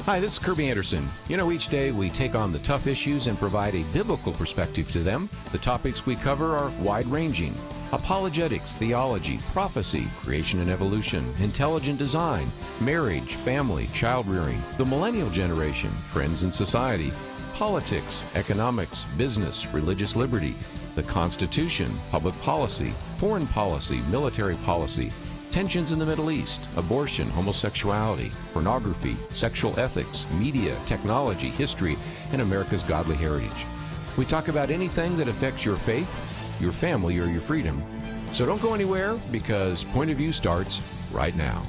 Hi, this is Kerby Anderson. You know, each day we take on the tough issues and provide a biblical perspective to them. The topics we cover are wide-ranging. Apologetics, theology, prophecy, creation and evolution, intelligent design, marriage, family, child-rearing, the millennial generation, friends and society, politics, economics, business, religious liberty, the Constitution, public policy, foreign policy, military policy, tensions in the Middle East, abortion, homosexuality, pornography, sexual ethics, media, technology, history, and America's godly heritage. We talk about anything that affects your faith, your family, or your freedom. So don't go anywhere, because Point of View starts right now.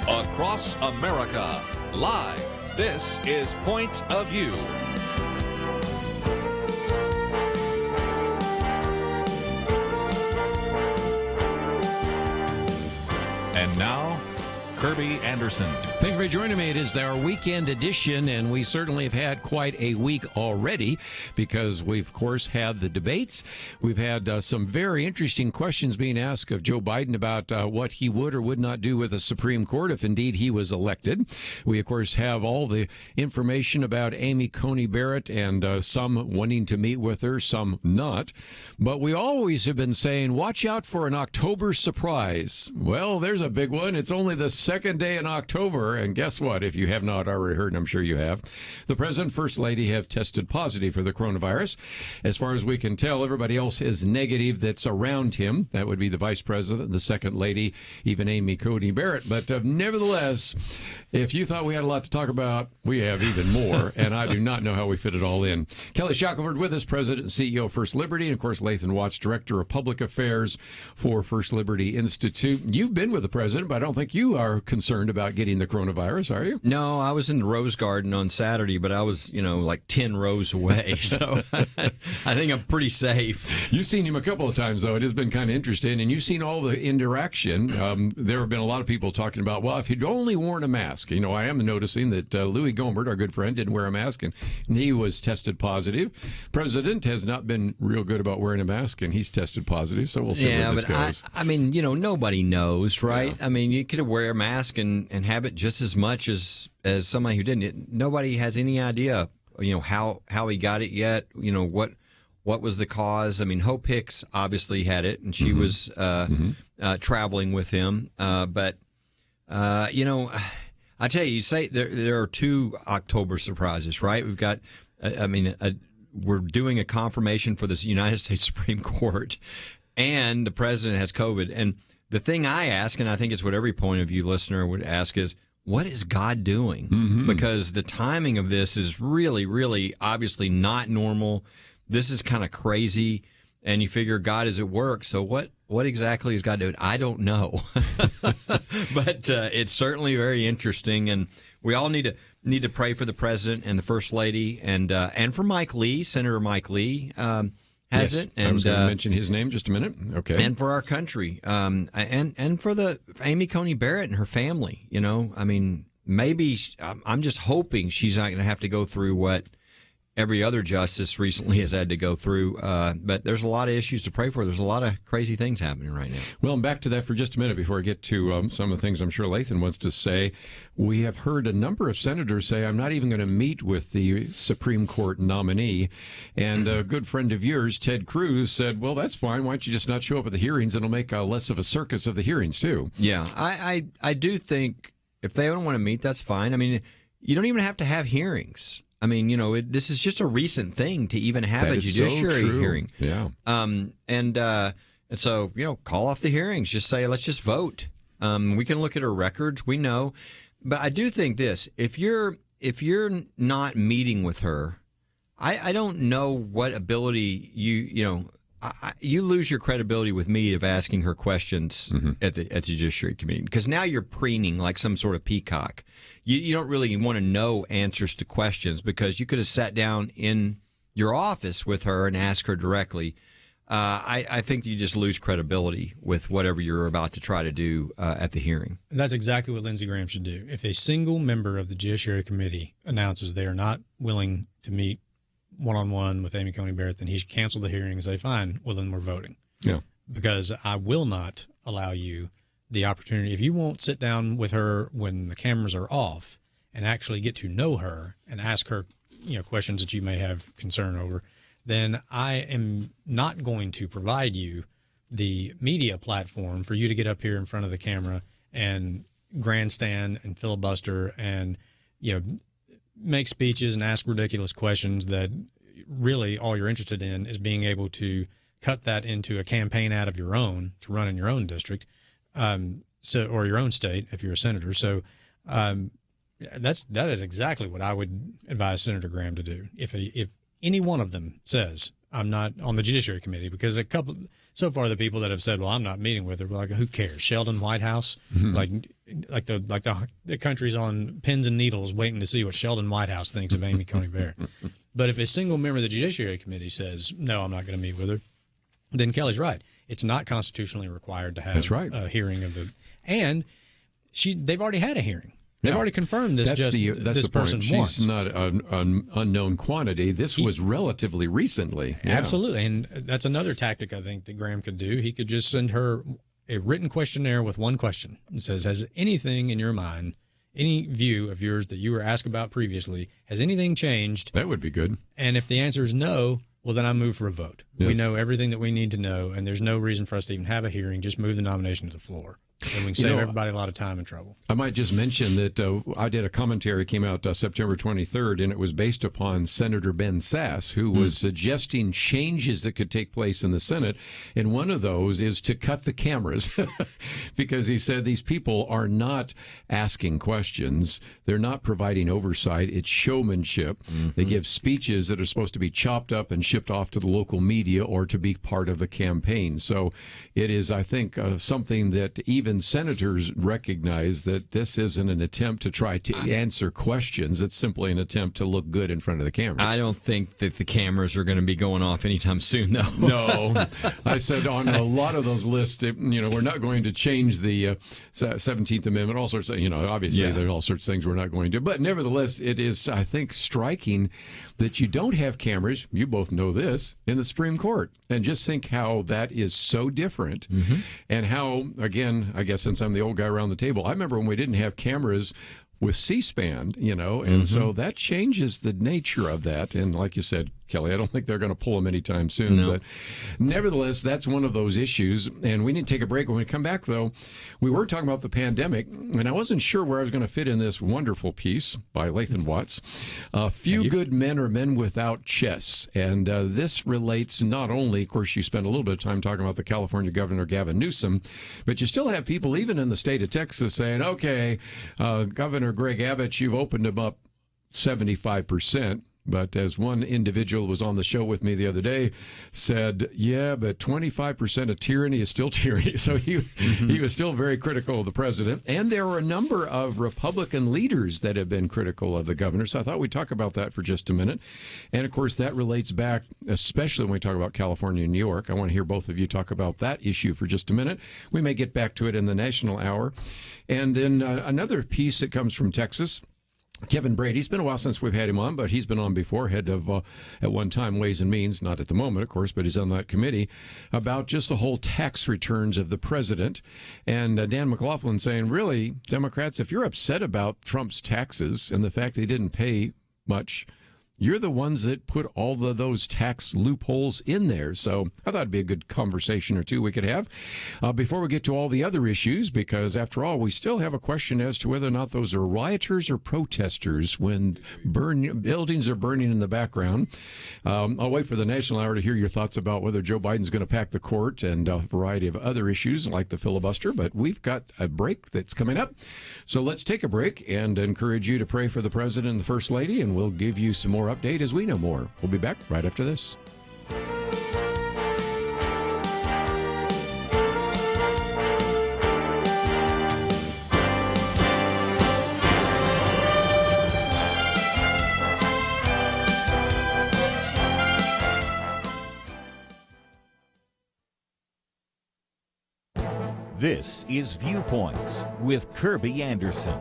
Across America, live. This is Point of View. And now, Kerby Anderson. Thank you for joining me. It is our weekend edition, and we certainly have had quite a week already because we've, of course, had the debates. We've had some very interesting questions being asked of Joe Biden about what he would or would not do with the Supreme Court if indeed he was elected. We, of course, have all the information about Amy Coney Barrett and some wanting to meet with her, some not. But we always have been saying, watch out for an October surprise. Well, there's a big one. It's only the second day in October, and guess what? If you have not already heard, and I'm sure you have, the President and First Lady have tested positive for the coronavirus. As far as we can tell, everybody else is negative that's around him. That would be the Vice President, the Second Lady, even Amy Coney Barrett. But nevertheless, if you thought we had a lot to talk about, we have even more, and I do not know how we fit it all in. Kelly Shackelford with us, President and CEO of First Liberty, and of course, Lathan Watts, Director of Public Affairs for First Liberty Institute. You've been with the President, but I don't think you are concerned about getting the coronavirus, are you? No, I was in the Rose Garden on Saturday, but I was, like 10 rows away, so I think I'm pretty safe. You've seen him a couple of times, though. It has been kind of interesting, and you've seen all the interaction. There have been a lot of people talking about, well, if he'd only worn a mask. I am noticing that Louis Gohmert, our good friend, didn't wear a mask, and he was tested positive. President has not been real good about wearing a mask, and he's tested positive, so we'll see where this goes. I mean, nobody knows, right? Yeah. I mean, you could wear a mask and have it just as much as somebody who didn't. Nobody has any idea, how he got it yet, what was the cause. I mean, Hope Hicks obviously had it, and she was traveling with him. But I tell you say there are two October surprises, right? We've got, we're doing a confirmation for the United States Supreme Court, and the president has COVID. And the thing I ask, and I think it's what every Point of View listener would ask, is what is God doing? Mm-hmm. Because the timing of this is really, really obviously not normal. This is kind of crazy, and you figure God is at work. So what exactly is God doing? I don't know. But it's certainly very interesting, and we all need to pray for the president and the first lady, and for Mike Lee, Senator Mike Lee. Has yes, it? And I was going to mention his name just a minute. Okay. And for our country, and for the Amy Coney Barrett and her family. Maybe I'm just hoping she's not going to have to go through what every other justice recently has had to go through. But there's a lot of issues to pray for. There's a lot of crazy things happening right now. Well, and back to that for just a minute before I get to some of the things I'm sure Lathan wants to say. We have heard a number of senators say, I'm not even going to meet with the Supreme Court nominee. And a good friend of yours, Ted Cruz, said, well, that's fine. Why don't you just not show up at the hearings? And it'll make less of a circus of the hearings, too. Yeah, I do think if they don't want to meet, that's fine. I mean, you don't even have to have hearings. I mean, this is just a recent thing to even have a judiciary hearing. Yeah. And so, call off the hearings. Just say, let's just vote. We can look at her records. We know. But I do think this, if you're not meeting with her, I don't know what ability you lose your credibility with me of asking her questions at the Judiciary Committee, because now you're preening like some sort of peacock. You don't really want to know answers to questions, because you could have sat down in your office with her and asked her directly. I think you just lose credibility with whatever you're about to try to do at the hearing. And that's exactly what Lindsey Graham should do. If a single member of the Judiciary Committee announces they are not willing to meet one-on-one with Amy Coney Barrett, then he should cancel the hearing and say, fine, well, then we're voting. Yeah. Because I will not allow you the opportunity. If you won't sit down with her when the cameras are off and actually get to know her and ask her, questions that you may have concern over, then I am not going to provide you the media platform for you to get up here in front of the camera and grandstand and filibuster and, make speeches and ask ridiculous questions that really all you're interested in is being able to cut that into a campaign ad of your own to run in your own district, or your own state if you're a senator. So that is exactly what I would advise Senator Graham to do. If any one of them says, I'm not on the Judiciary Committee, because so far the people that have said, well, I'm not meeting with her, like, who cares? Sheldon Whitehouse, like the country's on pins and needles waiting to see what Sheldon Whitehouse thinks of Amy Coney Barrett. But if a single member of the Judiciary Committee says, no, I'm not going to meet with her, then Kelly's right. It's not constitutionally required to have a hearing of and they've already had a hearing. They've already confirmed this. That's this person wants. She's not an unknown quantity. This was relatively recently. Yeah. Absolutely, and that's another tactic I think that Graham could do. He could just send her a written questionnaire with one question. It says, has anything in your mind, any view of yours that you were asked about previously, has anything changed? That would be good. And if the answer is no, well, then I move for a vote. Yes. We know everything that we need to know, and there's no reason for us to even have a hearing. Just move the nomination to the floor. And we can save everybody a lot of time and trouble. I might just mention that I did a commentary, came out September 23rd, and it was based upon Senator Ben Sasse, who was suggesting changes that could take place in the Senate. And one of those is to cut the cameras, because he said these people are not asking questions. They're not providing oversight. It's showmanship. They give speeches that are supposed to be chopped up and shipped off to the local media or to be part of the campaign. So it is, I think, something that even senators recognize, that this isn't an attempt to try to answer questions. It's simply an attempt to look good in front of the cameras. I don't think that the cameras are going to be going off anytime soon, though. No. I said on a lot of those lists, we're not going to change the 17th Amendment, all sorts of, obviously there's all sorts of things we're not going to. But nevertheless, it is, I think, striking that you don't have cameras, you both know this, in the Supreme Court. And just think how that is so different. And how, again, I guess since I'm the old guy around the table, I remember when we didn't have cameras with C-SPAN, and so that changes the nature of that. And like you said, Kelly, I don't think they're going to pull them anytime soon. No. But nevertheless, that's one of those issues. And we need to take a break. When we come back, though, we were talking about the pandemic, and I wasn't sure where I was going to fit in this wonderful piece by Lathan Watts. Few good men are men without chests. And this relates not only, of course, you spent a little bit of time talking about the California Governor Gavin Newsom, but you still have people even in the state of Texas saying, okay, Governor Greg Abbott, you've opened him up 75%. But as one individual was on the show with me the other day said, yeah, but 25% of tyranny is still tyranny. So he was still very critical of the president. And there were a number of Republican leaders that have been critical of the governor. So I thought we'd talk about that for just a minute. And, of course, that relates back, especially when we talk about California and New York. I want to hear both of you talk about that issue for just a minute. We may get back to it in the national hour. And then another piece that comes from Texas, Kevin Brady. It's been a while since we've had him on, but he's been on before, head of, at one time, Ways and Means, not at the moment, of course, but he's on that committee, about just the whole tax returns of the president. And Dan McLaughlin saying, really, Democrats, if you're upset about Trump's taxes and the fact they didn't pay much, you're the ones that put all of those tax loopholes in there. So I thought it'd be a good conversation or two we could have before we get to all the other issues, because after all, we still have a question as to whether or not those are rioters or protesters when buildings are burning in the background. I'll wait for the national hour to hear your thoughts about whether Joe Biden's going to pack the court and a variety of other issues like the filibuster. But we've got a break that's coming up. So let's take a break and encourage you to pray for the president and the first lady, and we'll give you some more update as we know more. We'll be back right after this. This is Viewpoints with Kerby Anderson.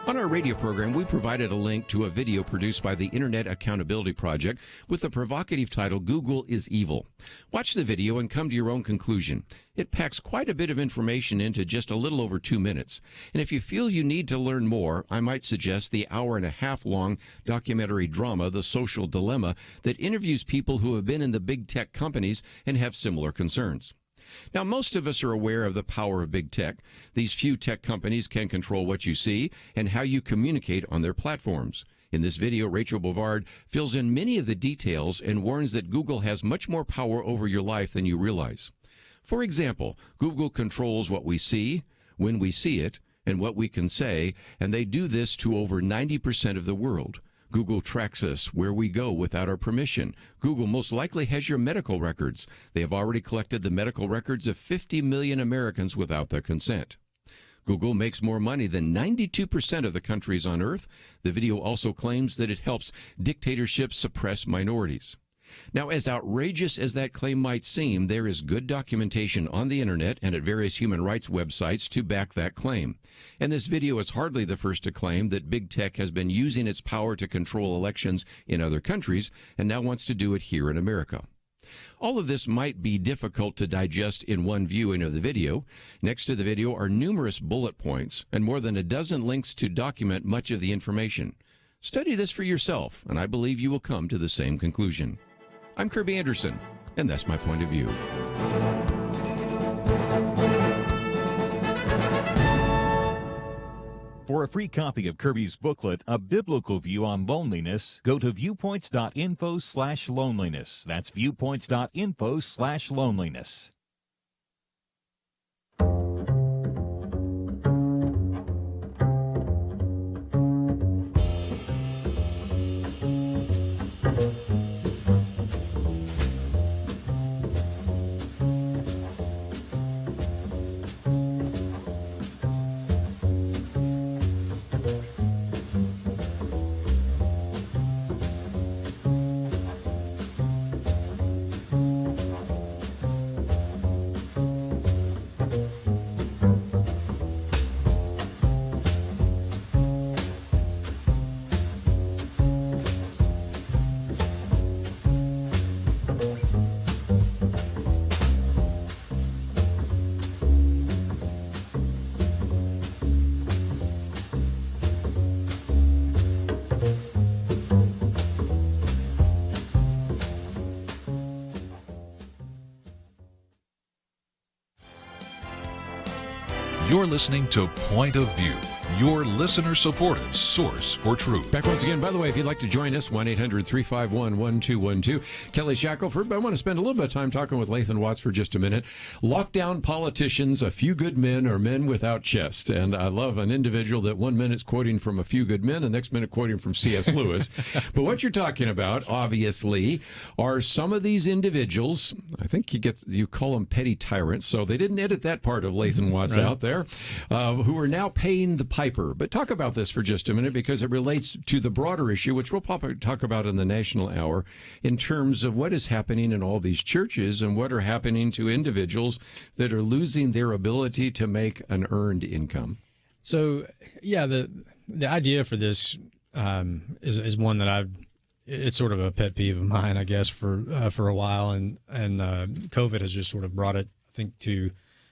On our radio program, we provided a link to a video produced by the Internet Accountability Project with the provocative title, Google is Evil. Watch the video and come to your own conclusion. It packs quite a bit of information into just a little over 2 minutes. And if you feel you need to learn more, I might suggest the hour-and-a-half-long documentary drama, The Social Dilemma, that interviews people who have been in the big tech companies and have similar concerns. Now, most of us are aware of the power of big tech. These few tech companies can control what you see and how you communicate on their platforms. In this video, Rachel Bovard fills in many of the details and warns that Google has much more power over your life than you realize. For example, Google controls what we see, when we see it, and what we can say, and they do this to over 90% of the world. Google tracks us where we go without our permission. Google most likely has your medical records. They have already collected the medical records of 50 million Americans without their consent. Google makes more money than 92% of the countries on Earth. The video also claims that it helps dictatorships suppress minorities. Now, as outrageous as that claim might seem, there is good documentation on the internet and at various human rights websites to back that claim. And this video is hardly the first to claim that big tech has been using its power to control elections in other countries and now wants to do it here in America. All of this might be difficult to digest in one viewing of the video. Next to the video are numerous bullet points and more than a dozen links to document much of the information. Study this for yourself, and I believe you will come to the same conclusion. I'm Kerby Anderson, and that's my point of view. For a free copy of Kerby's booklet, A Biblical View on Loneliness, go to viewpoints.info/loneliness. That's viewpoints.info/loneliness. You're listening to Point of View, your listener-supported source for truth. Back once again. By the way, if you'd like to join us, 1-800-351-1212. Kelly Shackelford, but I want to spend a little bit of time talking with Lathan Watts for just a minute. Lockdown politicians, a few good men are men without chest. And I love an individual that 1 minute's quoting from A Few Good Men, the next minute quoting from C.S. Lewis. But what you're talking about, obviously, are some of these individuals, I think you call them petty tyrants, so they didn't edit that part of Lathan Watts out there, who are now paying the piper. But talk about this for just a minute because it relates to the broader issue, which we'll probably talk about in the National Hour, in terms of what is happening in all these churches and what are happening to individuals that are losing their ability to make an earned income. So, yeah, the idea for this is one that it's sort of a pet peeve of mine, I guess, for a while, and COVID has just sort of brought it, I think, to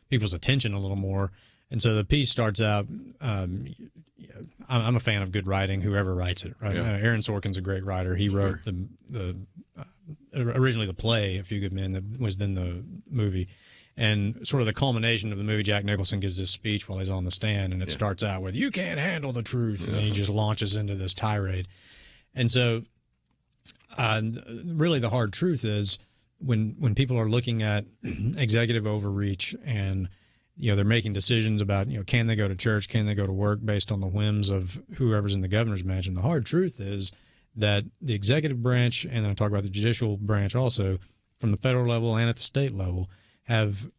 people's attention a little more. And so the piece starts out, I'm a fan of good writing, whoever writes it, right? Yeah. Aaron Sorkin's a great writer. He wrote originally the play, A Few Good Men, that was then the movie. And sort of the culmination of the movie, Jack Nicholson gives this speech while he's on the stand, and it starts out with, "You can't handle the truth," and he just launches into this tirade. And so really the hard truth is when people are looking at executive overreach and they're making decisions about, can they go to church, can they go to work based on the whims of whoever's in the governor's mansion. The hard truth is that the executive branch, and then I talk about the judicial branch also, from the federal level and at the state level, have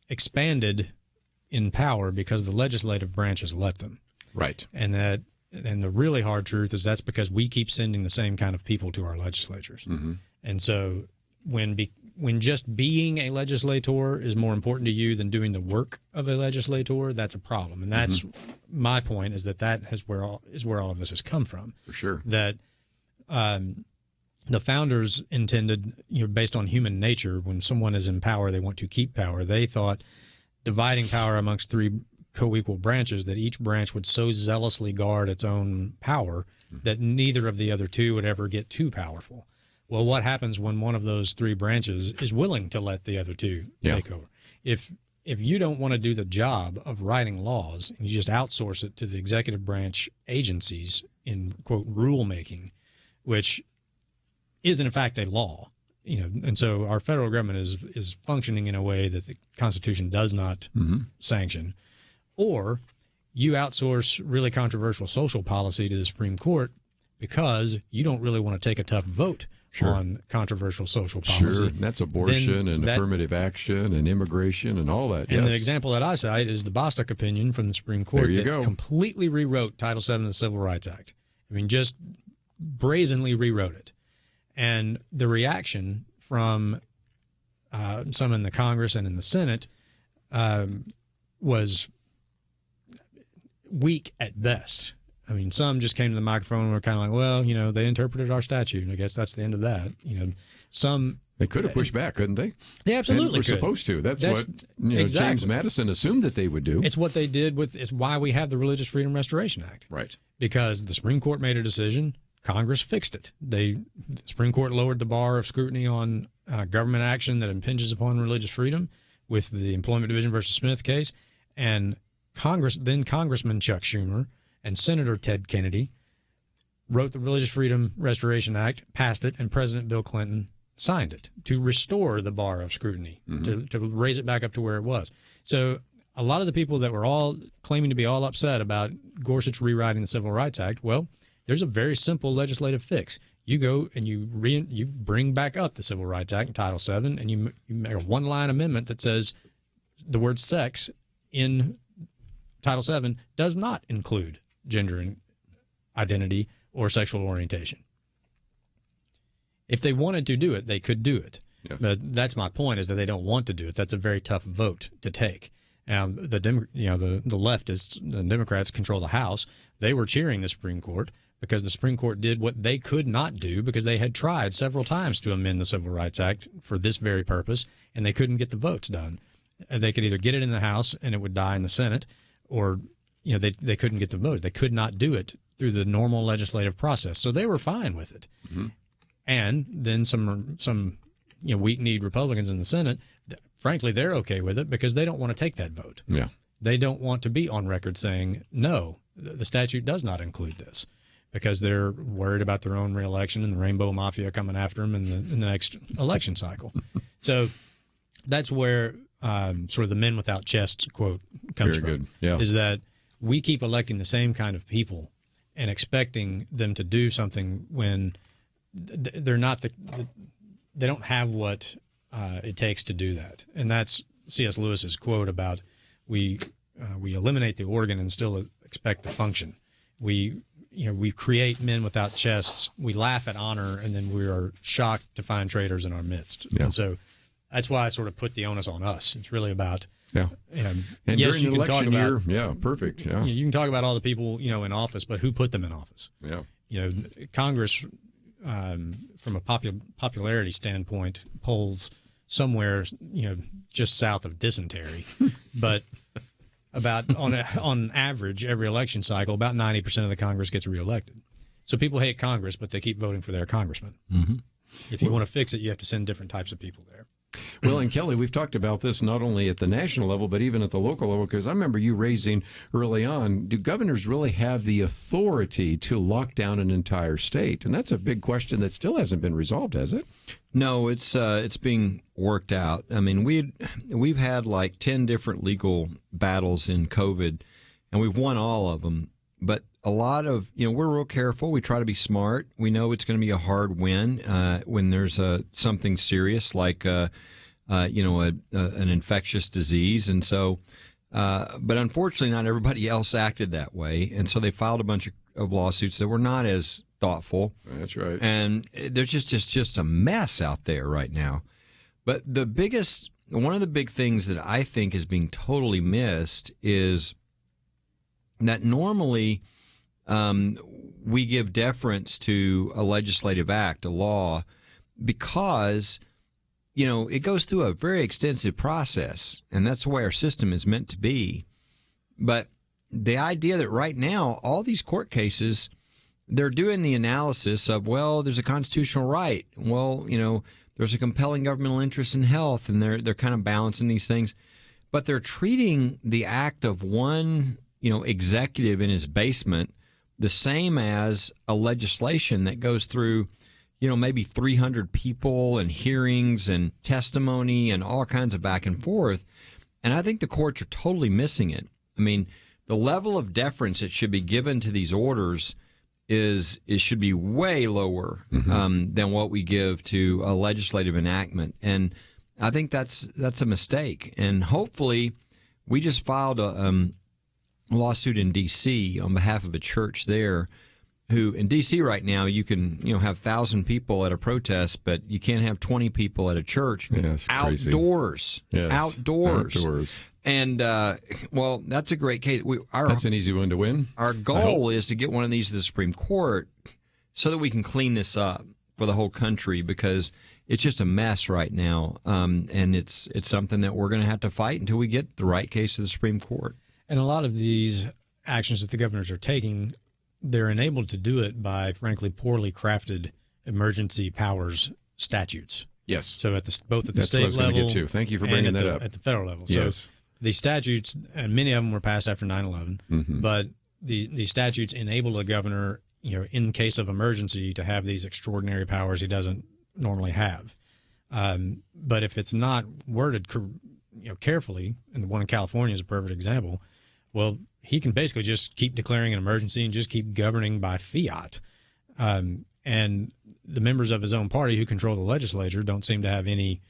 expanded in power because the legislative branch has let them. Right. And the really hard truth is that's because we keep sending the same kind of people to our legislatures. Mm-hmm. And so when just being a legislator is more important to you than doing the work of a legislator, that's a problem. And that's my point, is that is where all of this has come from. For sure. That the founders intended, based on human nature, when someone is in power, they want to keep power. They thought dividing power amongst three co-equal branches, that each branch would so zealously guard its own power that neither of the other two would ever get too powerful. Well, what happens when one of those three branches is willing to let the other two take over? If you don't want to do the job of writing laws and you just outsource it to the executive branch agencies in, quote, rulemaking, which is in fact a law, and so our federal government is functioning in a way that the Constitution does not sanction, or you outsource really controversial social policy to the Supreme Court because you don't really want to take a tough vote on controversial social policy. Sure, that's abortion and affirmative action and immigration and all that. And the example that I cite is the Bostock opinion from the Supreme Court that completely rewrote Title VII of the Civil Rights Act. I mean, just brazenly rewrote it. And the reaction from some in the Congress and in the Senate was weak at best. I mean, some just came to the microphone and were kind of like, well, they interpreted our statute, and I guess that's the end of that. Some they could have pushed back, couldn't they? They absolutely could. Supposed to. That's what exactly. James Madison assumed that they would do. It's what they did it's why we have the Religious Freedom Restoration Act. Right. Because the Supreme Court made a decision, Congress fixed it. The Supreme Court lowered the bar of scrutiny on government action that impinges upon religious freedom with the Employment Division versus Smith case, and Congressman Chuck Schumer and Senator Ted Kennedy wrote the Religious Freedom Restoration Act, passed it, and President Bill Clinton signed it to restore the bar of scrutiny, to raise it back up to where it was. So a lot of the people that were all claiming to be all upset about Gorsuch rewriting the Civil Rights Act, well, there's a very simple legislative fix. You go and you bring back up the Civil Rights Act, Title VII, and you make a one-line amendment that says the word sex in Title VII does not include gender and identity or sexual orientation. If they wanted to do it, they could do it. Yes. But that's my point, is that they don't want to do it. That's a very tough vote to take. The leftists, the Democrats control the House. They were cheering the Supreme Court because the Supreme Court did what they could not do because they had tried several times to amend the Civil Rights Act for this very purpose, and they couldn't get the votes done. They could either get it in the House and it would die in the Senate, or they couldn't get the vote. They could not do it through the normal legislative process. So they were fine with it. And then some weak-kneed Republicans in the Senate, frankly, they're okay with it because they don't want to take that vote. Yeah. They don't want to be on record saying, no, the statute does not include this, because they're worried about their own reelection and the Rainbow Mafia coming after them in the next election cycle. So that's where sort of the men without chests quote comes Very from. good. Yeah. Is that we keep electing the same kind of people and expecting them to do something when they're not they don't have what it takes to do that. And that's C.S. Lewis's quote about we eliminate the organ and still expect the function. We create men without chests. We laugh at honor, and then we are shocked to find traitors in our midst. Yeah. And so that's why I sort of put the onus on us. It's really about and yes, during you the can talk election about year, perfect. Yeah. you can talk about all the people in office, but who put them in office? Yeah. Congress, from a popularity standpoint, polls somewhere just south of dysentery, but about on average every election cycle, about 90% of the Congress gets reelected. So people hate Congress, but they keep voting for their congressman. If you want to fix it, you have to send different types of people there. Well, and Kelly, we've talked about this not only at the national level, but even at the local level, because I remember you raising early on, do governors really have the authority to lock down an entire state? And that's a big question that still hasn't been resolved, has it? No, it's being worked out. I mean, we've had like 10 different legal battles in COVID, and we've won all of them. But a lot of, we're real careful. We try to be smart. We know it's going to be a hard win when there's something serious like, an infectious disease. And so, but unfortunately, not everybody else acted that way. And so they filed a bunch of lawsuits that were not as thoughtful. That's right. And there's just a mess out there right now. But one of the big things that I think is being totally missed is that normally we give deference to a legislative act, a law, because, it goes through a very extensive process, and that's the way our system is meant to be. But the idea that right now, all these court cases, they're doing the analysis of, well, there's a constitutional right. Well, there's a compelling governmental interest in health, and they're kind of balancing these things. But they're treating the act of one, executive in his basement the same as a legislation that goes through, maybe 300 people and hearings and testimony and all kinds of back and forth. And I think the courts are totally missing it. I mean, the level of deference that should be given to these orders should be way lower than what we give to a legislative enactment. And I think that's a mistake. And hopefully, we just filed a lawsuit in D.C. on behalf of a church there who, in D.C. right now, you can have 1,000 people at a protest, but you can't have 20 people at a church. Yes, outdoors. Yes, outdoors. And, that's a great case. That's an easy one to win. Our goal is to get one of these to the Supreme Court so that we can clean this up for the whole country, because it's just a mess right now. And it's something that we're going to have to fight until we get the right case to the Supreme Court. And a lot of these actions that the governors are taking, they're enabled to do it by, frankly, poorly crafted emergency powers statutes. Yes. So both at the That's state what I was level, going to get to. Thank you for bringing that up. At the federal level. Yes. So the statutes, and many of them were passed after 9/11, but the statutes enable the governor, in case of emergency, to have these extraordinary powers he doesn't normally have. But if it's not worded, carefully, and the one in California is a perfect example, well, he can basically just keep declaring an emergency and just keep governing by fiat. And the members of his own party who control the legislature don't seem to have any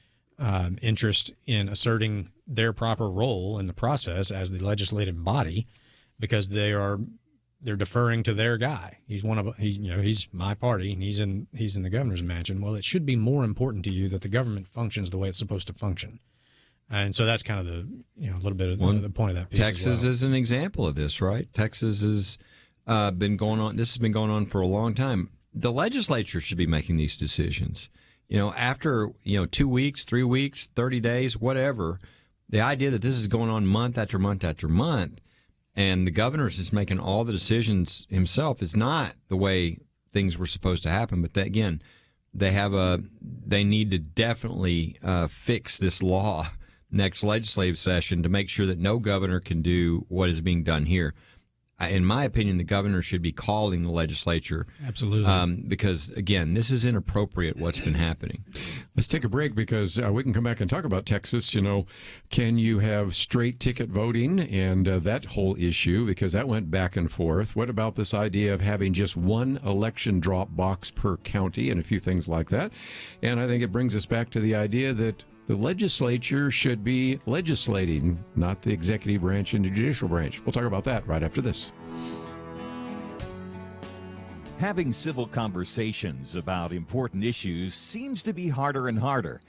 interest in asserting their proper role in the process as the legislative body, because they're deferring to their guy. He's he's my party, and he's in the governor's mansion. Well, it should be more important to you that the government functions the way it's supposed to function. And so that's kind of the a little bit of the point of that piece. Texas is an example of this, right? Texas has been going on. This has been going on for a long time. The legislature should be making these decisions. After 2 weeks, 3 weeks, 30 days, whatever. The idea that this is going on month after month after month, and the governor's just making all the decisions himself, is not the way things were supposed to happen. But again, they need to definitely fix this law next legislative session to make sure that no governor can do what is being done here. In my opinion, the governor should be calling the legislature. Absolutely. Because, again, this is inappropriate what's been happening. Let's take a break, because we can come back and talk about Texas. Can you have straight ticket voting and that whole issue, because that went back and forth. What about this idea of having just one election drop box per county and a few things like that? And I think it brings us back to the idea that the legislature should be legislating, not the executive branch and the judicial branch. We'll talk about that right after this. Having civil conversations about important issues seems to be harder and harder.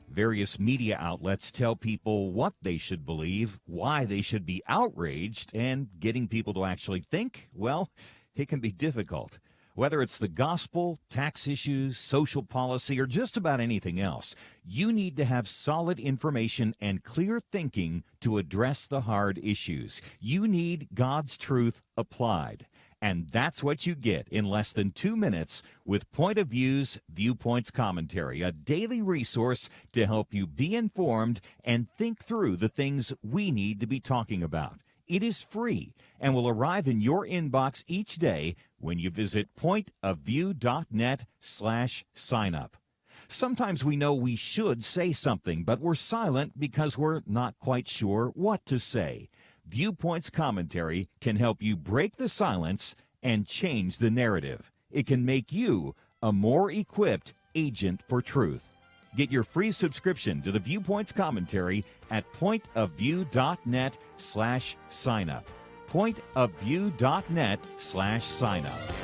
Various media outlets tell people what they should believe, why they should be outraged, and getting people to actually think, well, it can be difficult. Whether it's the gospel, tax issues, social policy, or just about anything else, you need to have solid information and clear thinking to address the hard issues. You need God's truth applied. And that's what you get in less than 2 minutes with Point of View's Viewpoints Commentary, a daily resource to help you be informed and think through the things we need to be talking about. It is free and will arrive in your inbox each day when you visit pointofview.net/signup. Sometimes we know we should say something, but we're silent because we're not quite sure what to say. Viewpoints Commentary can help you break the silence and change the narrative. It can make you a more equipped agent for truth. Get your free subscription to the Viewpoints Commentary at pointofview.net/signup. pointofview.net/signup.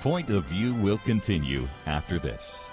Point of View will continue after this.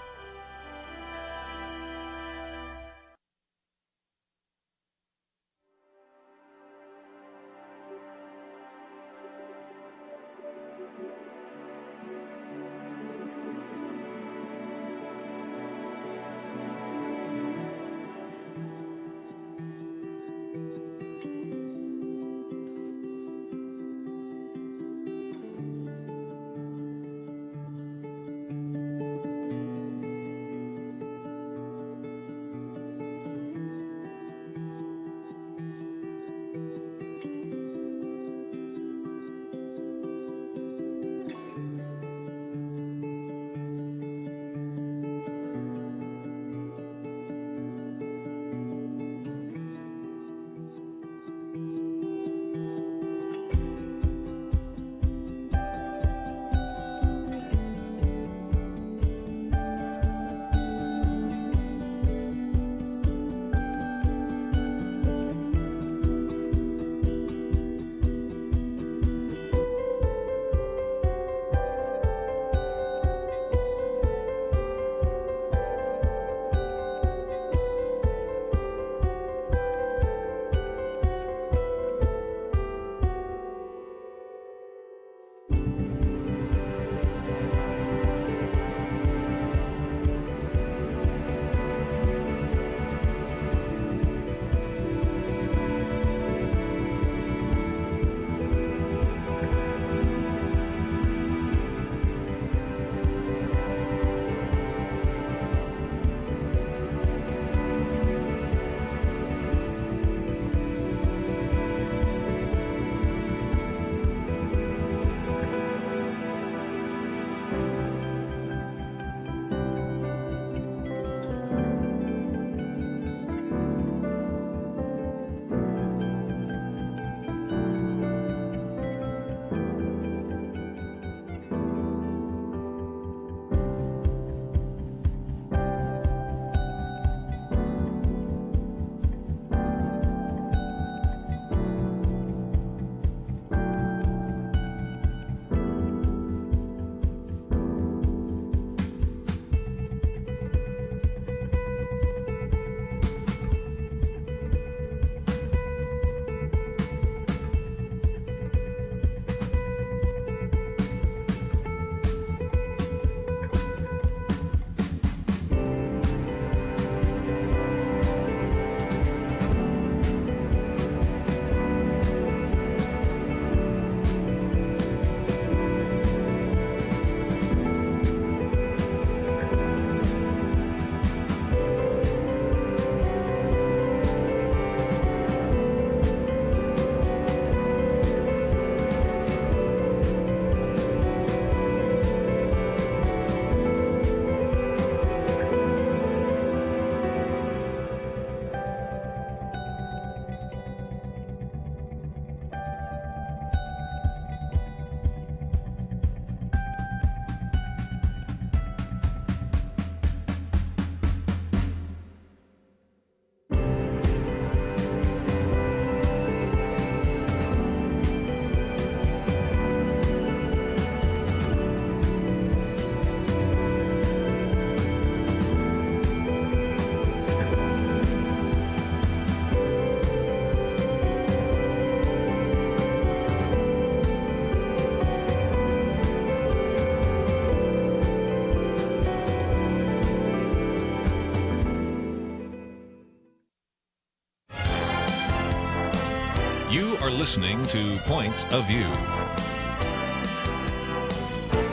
You are listening to Point of View.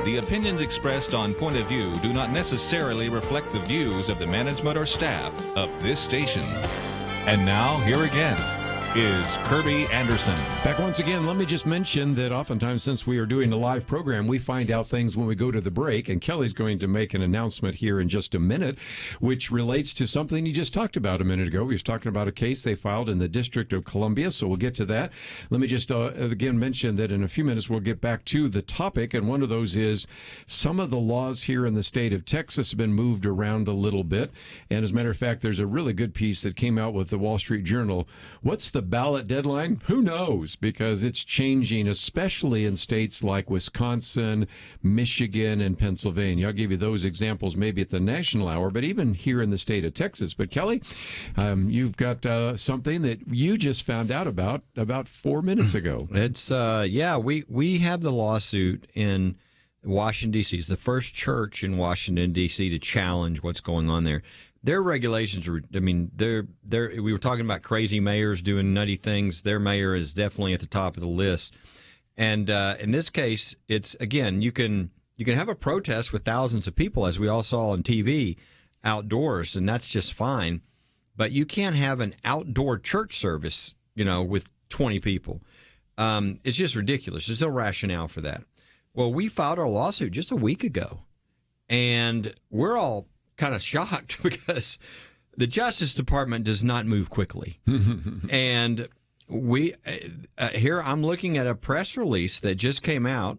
The opinions expressed on Point of View do not necessarily reflect the views of the management or staff of this station. And now, here again is Kerby Anderson. Back once again, let me just mention that oftentimes since we are doing a live program, we find out things when we go to the break, and Kelly's going to make an announcement here in just a minute, which relates to something he just talked about a minute ago. He was talking about a case they filed in the District of Columbia, so we'll get to that. Let me just again mention that in a few minutes we'll get back to the topic, and one of those is some of the laws here in the state of Texas have been moved around a little bit, and as a matter of fact, there's a really good piece that came out with the Wall Street Journal. What's the ballot deadline? Who knows? Because it's changing, especially in states like Wisconsin, Michigan, and Pennsylvania. I'll give you those examples maybe at the national hour, but even here in the state of Texas. But Kelly, you've got something that you just found out about 4 minutes ago. It's we have the lawsuit in Washington, D.C. It's the first church in Washington, D.C. to challenge what's going on there. Their regulations are, we were talking about crazy mayors doing nutty things. Their mayor is definitely at the top of the list. And in this case, it's, again, you can have a protest with thousands of people, as we all saw on TV, outdoors, and that's just fine. But you can't have an outdoor church service, with 20 people. It's just ridiculous. There's no rationale for that. Well, we filed our lawsuit just a week ago, and we're all kind of shocked because the Justice Department does not move quickly. And we here I'm looking at a press release that just came out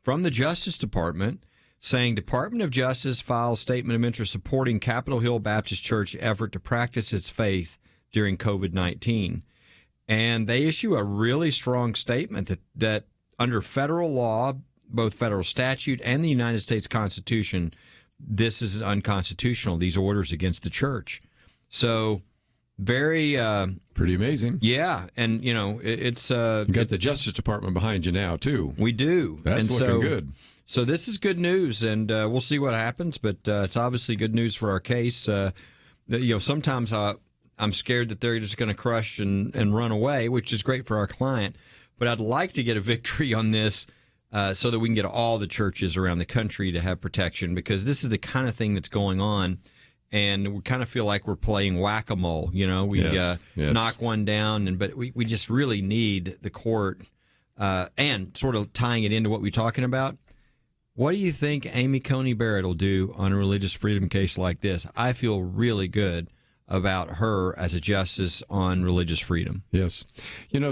from the Justice Department saying Department of Justice files statement of interest supporting Capitol Hill Baptist Church effort to practice its faith during COVID-19. And they issue a really strong statement that under federal law, both federal statute and the United States Constitution, this is unconstitutional, these orders against the church. So very pretty amazing. Yeah, and it's got the Justice Department behind you now too. We do. That's looking good. So this is good news, and we'll see what happens, but it's obviously good news for our case. Sometimes I'm scared that they're just going to crush and run away, which is great for our client, but I'd like to get a victory on this so that we can get all the churches around the country to have protection, because this is the kind of thing that's going on, and we kind of feel like we're playing whack-a-mole. Yes. Knock one down, but we just really need the court, and sort of tying it into what we're talking about. What do you think Amy Coney Barrett will do on a religious freedom case like this? I feel really good about her as a justice on religious freedom. Yes.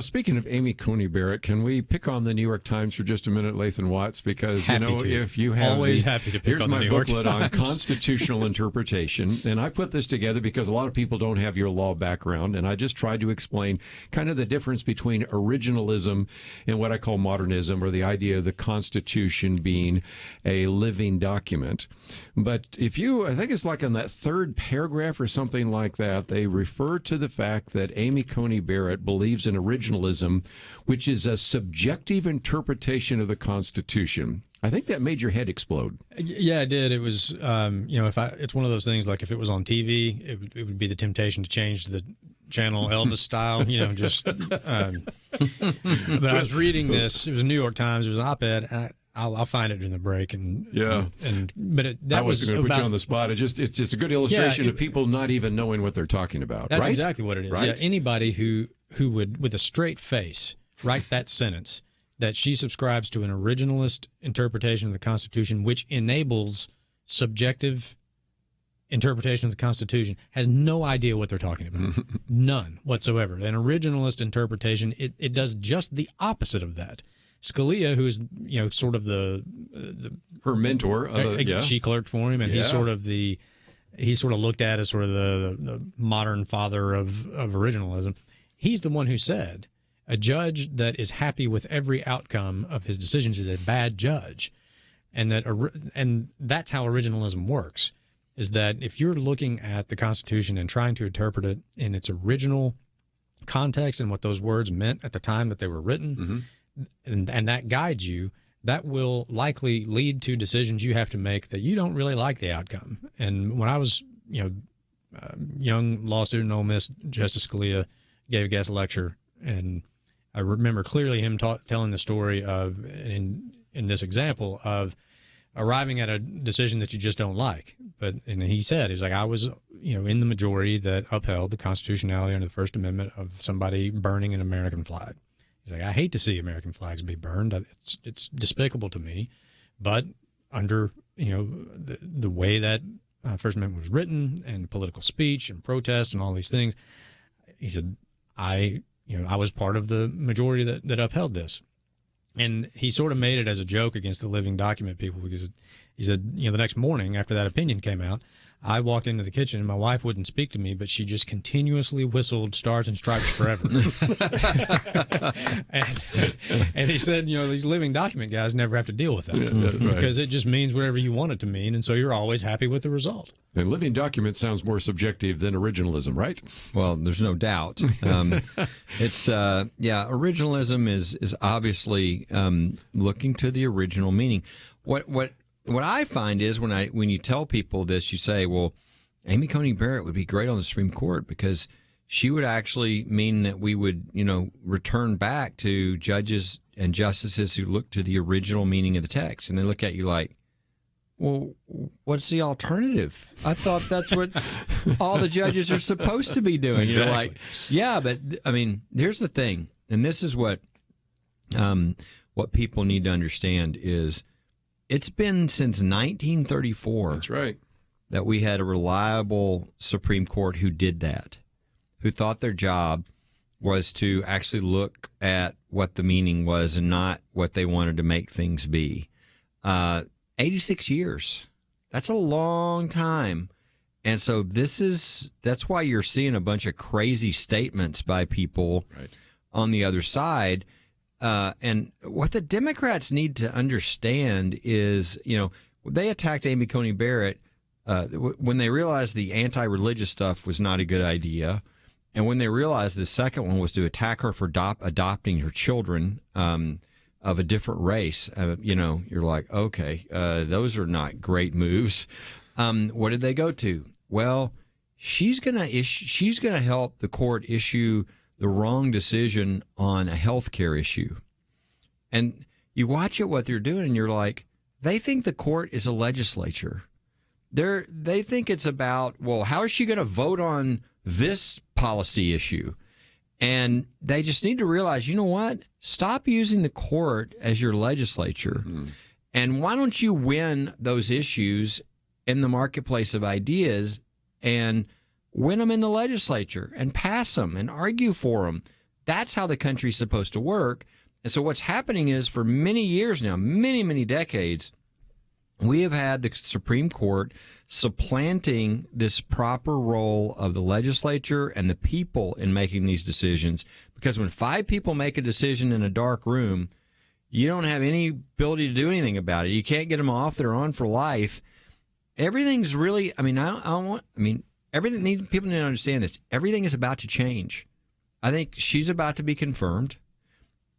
Speaking of Amy Coney Barrett, can we pick on the New York Times for just a minute, Lathan Watts? Because, if you have... Always happy to pick on the New York Times. Here's my booklet on constitutional interpretation, and I put this together because a lot of people don't have your law background, and I just tried to explain kind of the difference between originalism and what I call modernism, or the idea of the Constitution being a living document. But I think it's like in that third paragraph or something like that, they refer to the fact that Amy Coney Barrett believes in originalism, which is a subjective interpretation of the Constitution. I think that made your head explode. Yeah, it did. It was, it's one of those things, like if it was on TV, it would be the temptation to change the channel Elvis style, but I was reading this. It was a New York Times. It was an op-ed. And I'll find it during the break. I wasn't going to put you on the spot. It's just a good illustration of people not even knowing what they're talking about. That's right? exactly what it is. Right? Yeah, anybody who would, with a straight face, write that sentence that she subscribes to an originalist interpretation of the Constitution, which enables subjective interpretation of the Constitution, has no idea what they're talking about. None whatsoever. An originalist interpretation, it does just the opposite of that. Scalia, who's sort of the her mentor, she clerked for him, and he's sort of looked at as sort of the modern father of originalism. He's the one who said a judge that is happy with every outcome of his decisions is a bad judge, and that's how originalism works. Is that if you're looking at the Constitution and trying to interpret it in its original context and what those words meant at the time that they were written, and that guides you, that will likely lead to decisions you have to make that you don't really like the outcome. And when I was, young law student at Ole Miss, Justice Scalia gave a guest lecture, and I remember clearly him telling the story of, in this example, of arriving at a decision that you just don't like. And he said, he was like, I was, in the majority that upheld the constitutionality under the First Amendment of somebody burning an American flag. He's like, I hate to see American flags be burned. It's despicable to me. But under, the way that First Amendment was written, and political speech and protest and all these things, he said, I was part of the majority that upheld this. And he sort of made it as a joke against the living document people, because he said, the next morning after that opinion came out, I walked into the kitchen and my wife wouldn't speak to me, but she just continuously whistled Stars and Stripes Forever. and he said, these living document guys never have to deal with that because it just means whatever you want it to mean. And so you're always happy with the result. And living document sounds more subjective than originalism, right? Well, there's no doubt. Originalism is obviously looking to the original meaning. What I find is when you tell people this, you say, well, Amy Coney Barrett would be great on the Supreme Court because she would actually mean that we would, return back to judges and justices who look to the original meaning of the text. And they look at you like, well, what's the alternative? I thought that's what all the judges are supposed to be doing. Exactly. You're like, yeah, but I mean, here's the thing. And this is what people need to understand is it's been since 1934. That's right. That we had a reliable Supreme Court who did that, who thought their job was to actually look at what the meaning was and not what they wanted to make things be. 86 years. That's a long time. And so that's why you're seeing a bunch of crazy statements by people on the other side. And what the Democrats need to understand is, they attacked Amy Coney Barrett when they realized the anti-religious stuff was not a good idea. And when they realized the second one was to attack her for adopting her children of a different race, you're like, okay, those are not great moves. What did they go to? Well, she's gonna help the court issue the wrong decision on a health care issue. And you watch it, what they're doing, and you're like, they think the court is a legislature. They think it's about, well, how is she going to vote on this policy issue? And they just need to realize, you know what? Stop using the court as your legislature. And why don't you win those issues in the marketplace of ideas and win them in the legislature and pass them and argue for them? That's how the country's supposed to work. And so what's happening is for many years now, many, many decades, we have had the Supreme Court supplanting this proper role of the legislature and the people in making these decisions. Because when 5 people make a decision in a dark room, you don't have any ability to do anything about it. You can't get them off. They're on for life. Everything's really, everything people need to understand this. Everything is about to change. I think she's about to be confirmed.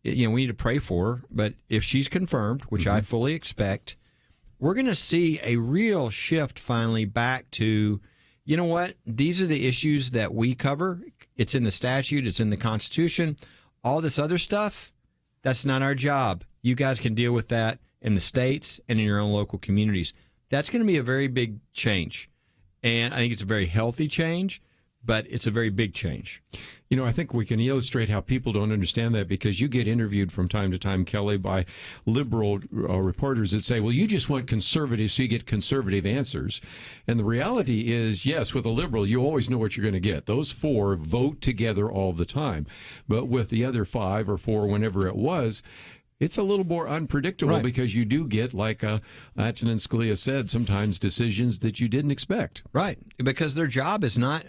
We need to pray for her. But if she's confirmed, which I fully expect, we're going to see a real shift finally back to, you know what? These are the issues that we cover. It's in the statute. It's in the Constitution. All this other stuff, that's not our job. You guys can deal with that in the states and in your own local communities. That's going to be a very big change. And I think it's a very healthy change, but it's a very big change. I think we can illustrate how people don't understand that because you get interviewed from time to time, Kelly, by liberal reporters that say, well, you just want conservatives, so you get conservative answers. And the reality is, yes, with a liberal, you always know what you're going to get. Those 4 vote together all the time. But with the other 5 or 4, whenever it was, it's a little more unpredictable because you do get, like Lathan and Scalia said, sometimes decisions that you didn't expect. Right, because their job is not,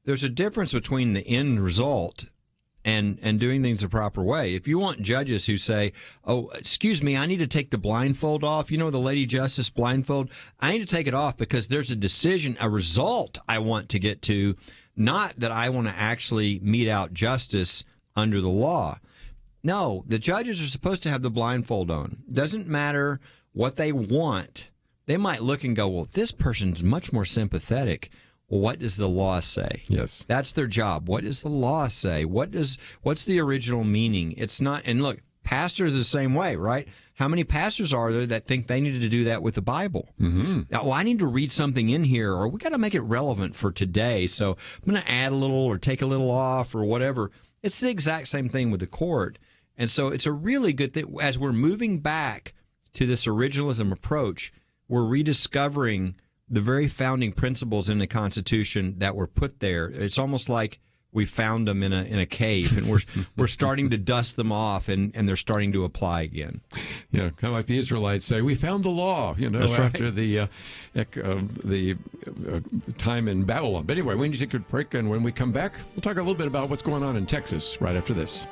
there's a difference between the end result and doing things the proper way. If you want judges who say, oh, excuse me, I need to take the blindfold off, the Lady Justice blindfold, I need to take it off because there's a decision, a result I want to get to, not that I want to actually mete out justice under the law. No, the judges are supposed to have the blindfold on. Doesn't matter what they want. They might look and go, well, this person's much more sympathetic. Well, what does the law say? Yes. That's their job. What does the law say? What's the original meaning? It's not, and look, pastors are the same way, right? How many pastors are there that think they needed to do that with the Bible? Now, I need to read something in here, or we got to make it relevant for today. So I'm going to add a little or take a little off or whatever. It's the exact same thing with the court. And so it's a really good thing. As we're moving back to this originalism approach, we're rediscovering the very founding principles in the Constitution that were put there. It's almost like we found them in a cave, and we're starting to dust them off, and they're starting to apply again. Yeah, kind of like the Israelites say, we found the law, That's after right. the time in Babylon. But anyway, we need to take a break, and when we come back, we'll talk a little bit about what's going on in Texas right after this.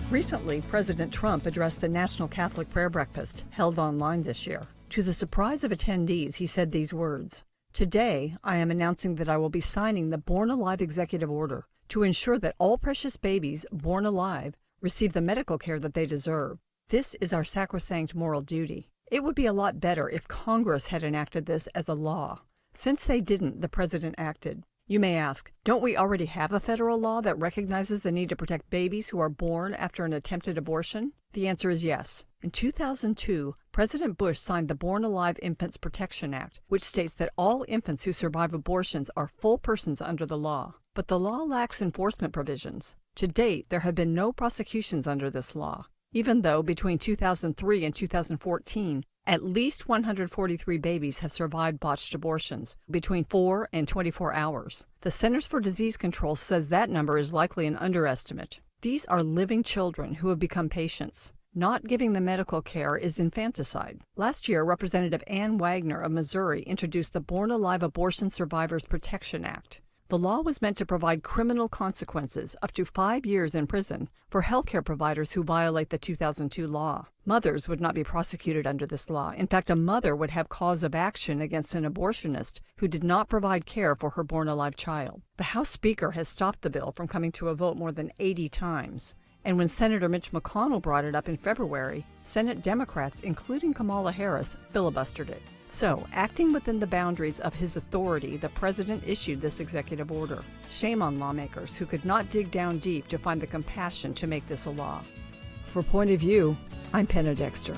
Recently, President Trump addressed the National Catholic Prayer Breakfast, held online this year. To the surprise of attendees, he said these words: "Today, I am announcing that I will be signing the Born Alive Executive Order to ensure that all precious babies born alive receive the medical care that they deserve. This is our sacrosanct moral duty. It would be a lot better if Congress had enacted this as a law. Since they didn't, the president acted." You may ask, don't we already have a federal law that recognizes the need to protect babies who are born after an attempted abortion? The answer is yes. In 2002, President Bush signed the Born Alive Infants Protection Act, which states that all infants who survive abortions are full persons under the law. But the law lacks enforcement provisions. To date, there have been no prosecutions under this law, even though between 2003 and 2014, at least 143 babies have survived botched abortions between 4 and 24 hours. The Centers for Disease Control says that number is likely an underestimate. These are living children who have become patients. Not giving them medical care is infanticide. Last year, Representative Ann Wagner of Missouri introduced the Born Alive Abortion Survivors Protection Act. The law was meant to provide criminal consequences, up to 5 years in prison, for healthcare providers who violate the 2002 law. Mothers would not be prosecuted under this law. In fact, a mother would have cause of action against an abortionist who did not provide care for her born-alive child. The House Speaker has stopped the bill from coming to a vote more than 80 times. And when Senator Mitch McConnell brought it up in February, Senate Democrats, including Kamala Harris, filibustered it. So, acting within the boundaries of his authority, the president issued this executive order. Shame on lawmakers who could not dig down deep to find the compassion to make this a law. For Point of View, I'm Penna Dexter.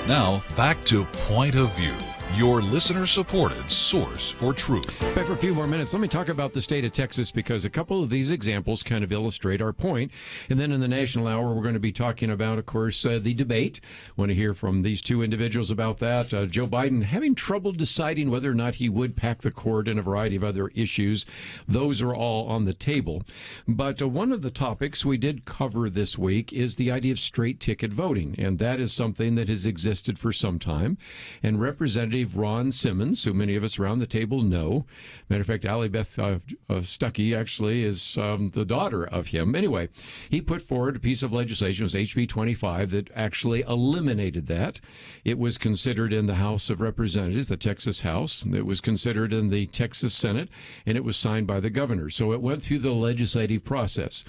Now, back to Point of View, your listener-supported source for truth. Back for a few more minutes. Let me talk about the state of Texas, because a couple of these examples kind of illustrate our point. And then in the National Hour, we're going to be talking about, of course, the debate. Want to hear from these two individuals about that. Joe Biden having trouble deciding whether or not he would pack the court, and a variety of other issues. Those are all on the table. But one of the topics we did cover this week is the idea of straight ticket voting. And that is something that has existed for some time. And Representative Ron Simmons, who many of us around the table know. Matter of fact, Allie Beth Stuckey actually is the daughter of him. Anyway, he put forward a piece of legislation, it was HB 25, that actually eliminated that. It was considered in the House of Representatives, the Texas House. It was considered in the Texas Senate, and it was signed by the governor. So it went through the legislative process.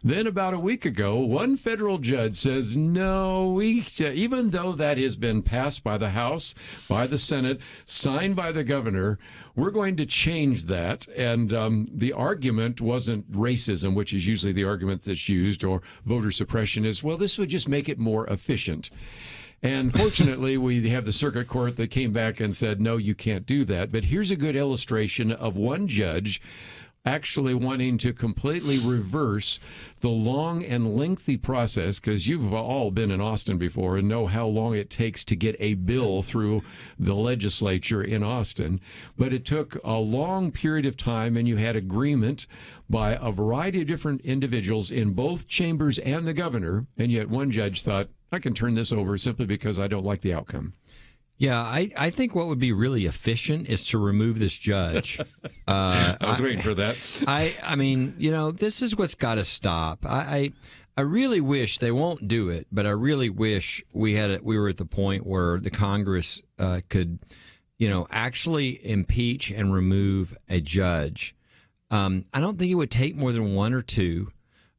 Then about a week ago, one federal judge says, no, even though that has been passed by the House, by the Senate, signed by the governor, we're going to change that. And the argument wasn't racism, which is usually the argument that's used, or voter suppression. Is, well, this would just make it more efficient. And fortunately, we have the circuit court that came back and said, no, you can't do that. But here's a good illustration of one judge actually wanting to completely reverse the long and lengthy process, because you've all been in Austin before and know how long it takes to get a bill through the legislature in Austin. But it took a long period of time, and you had agreement by a variety of different individuals in both chambers and the governor, and yet one judge thought, I can turn this over simply because I don't like the outcome. Yeah, I think what would be really efficient is to remove this judge. I was waiting for that. I mean, this is what's got to stop. I really wish, they won't do it, but I really wish we were at the point where the Congress could, actually impeach and remove a judge. I don't think it would take more than one or two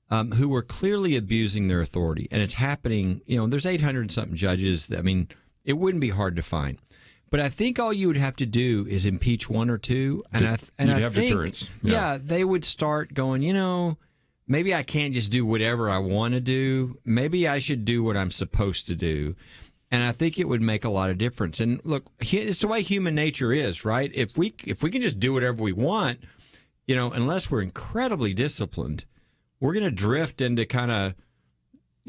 who were clearly abusing their authority, and it's happening. There's 800 something judges. It wouldn't be hard to find. But I think all you would have to do is impeach one or two. And I have think, deterrence. Yeah, they would start going, maybe I can't just do whatever I want to do. Maybe I should do what I'm supposed to do. And I think it would make a lot of difference. And look, it's the way human nature is, right? If we can just do whatever we want, unless we're incredibly disciplined, we're going to drift into kind of,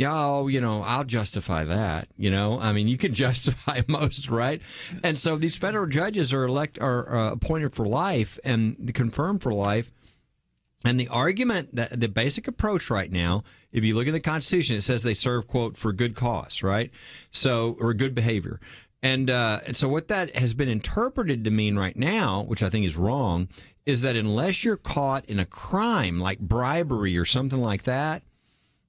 I'll justify that. You can justify most, right? And so these federal judges are appointed for life and confirmed for life. And the argument, that the basic approach right now, if you look at the Constitution, it says they serve, quote, for good cause, right? Or good behavior. And so what that has been interpreted to mean right now, which I think is wrong, is that unless you're caught in a crime like bribery or something like that,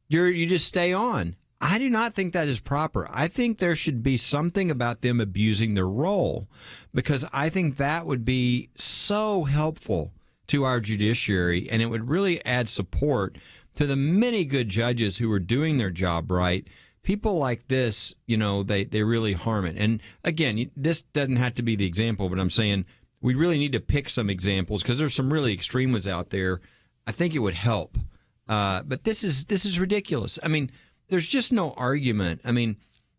you just stay on. I do not think that is proper. I think there should be something about them abusing their role, because I think that would be so helpful to our judiciary, and it would really add support to the many good judges who are doing their job right. People like this, they really harm it. And again, this doesn't have to be the example, but I'm saying we really need to pick some examples, because there's some really extreme ones out there. I think it would help. But this is ridiculous. I mean, there's just no argument. I mean,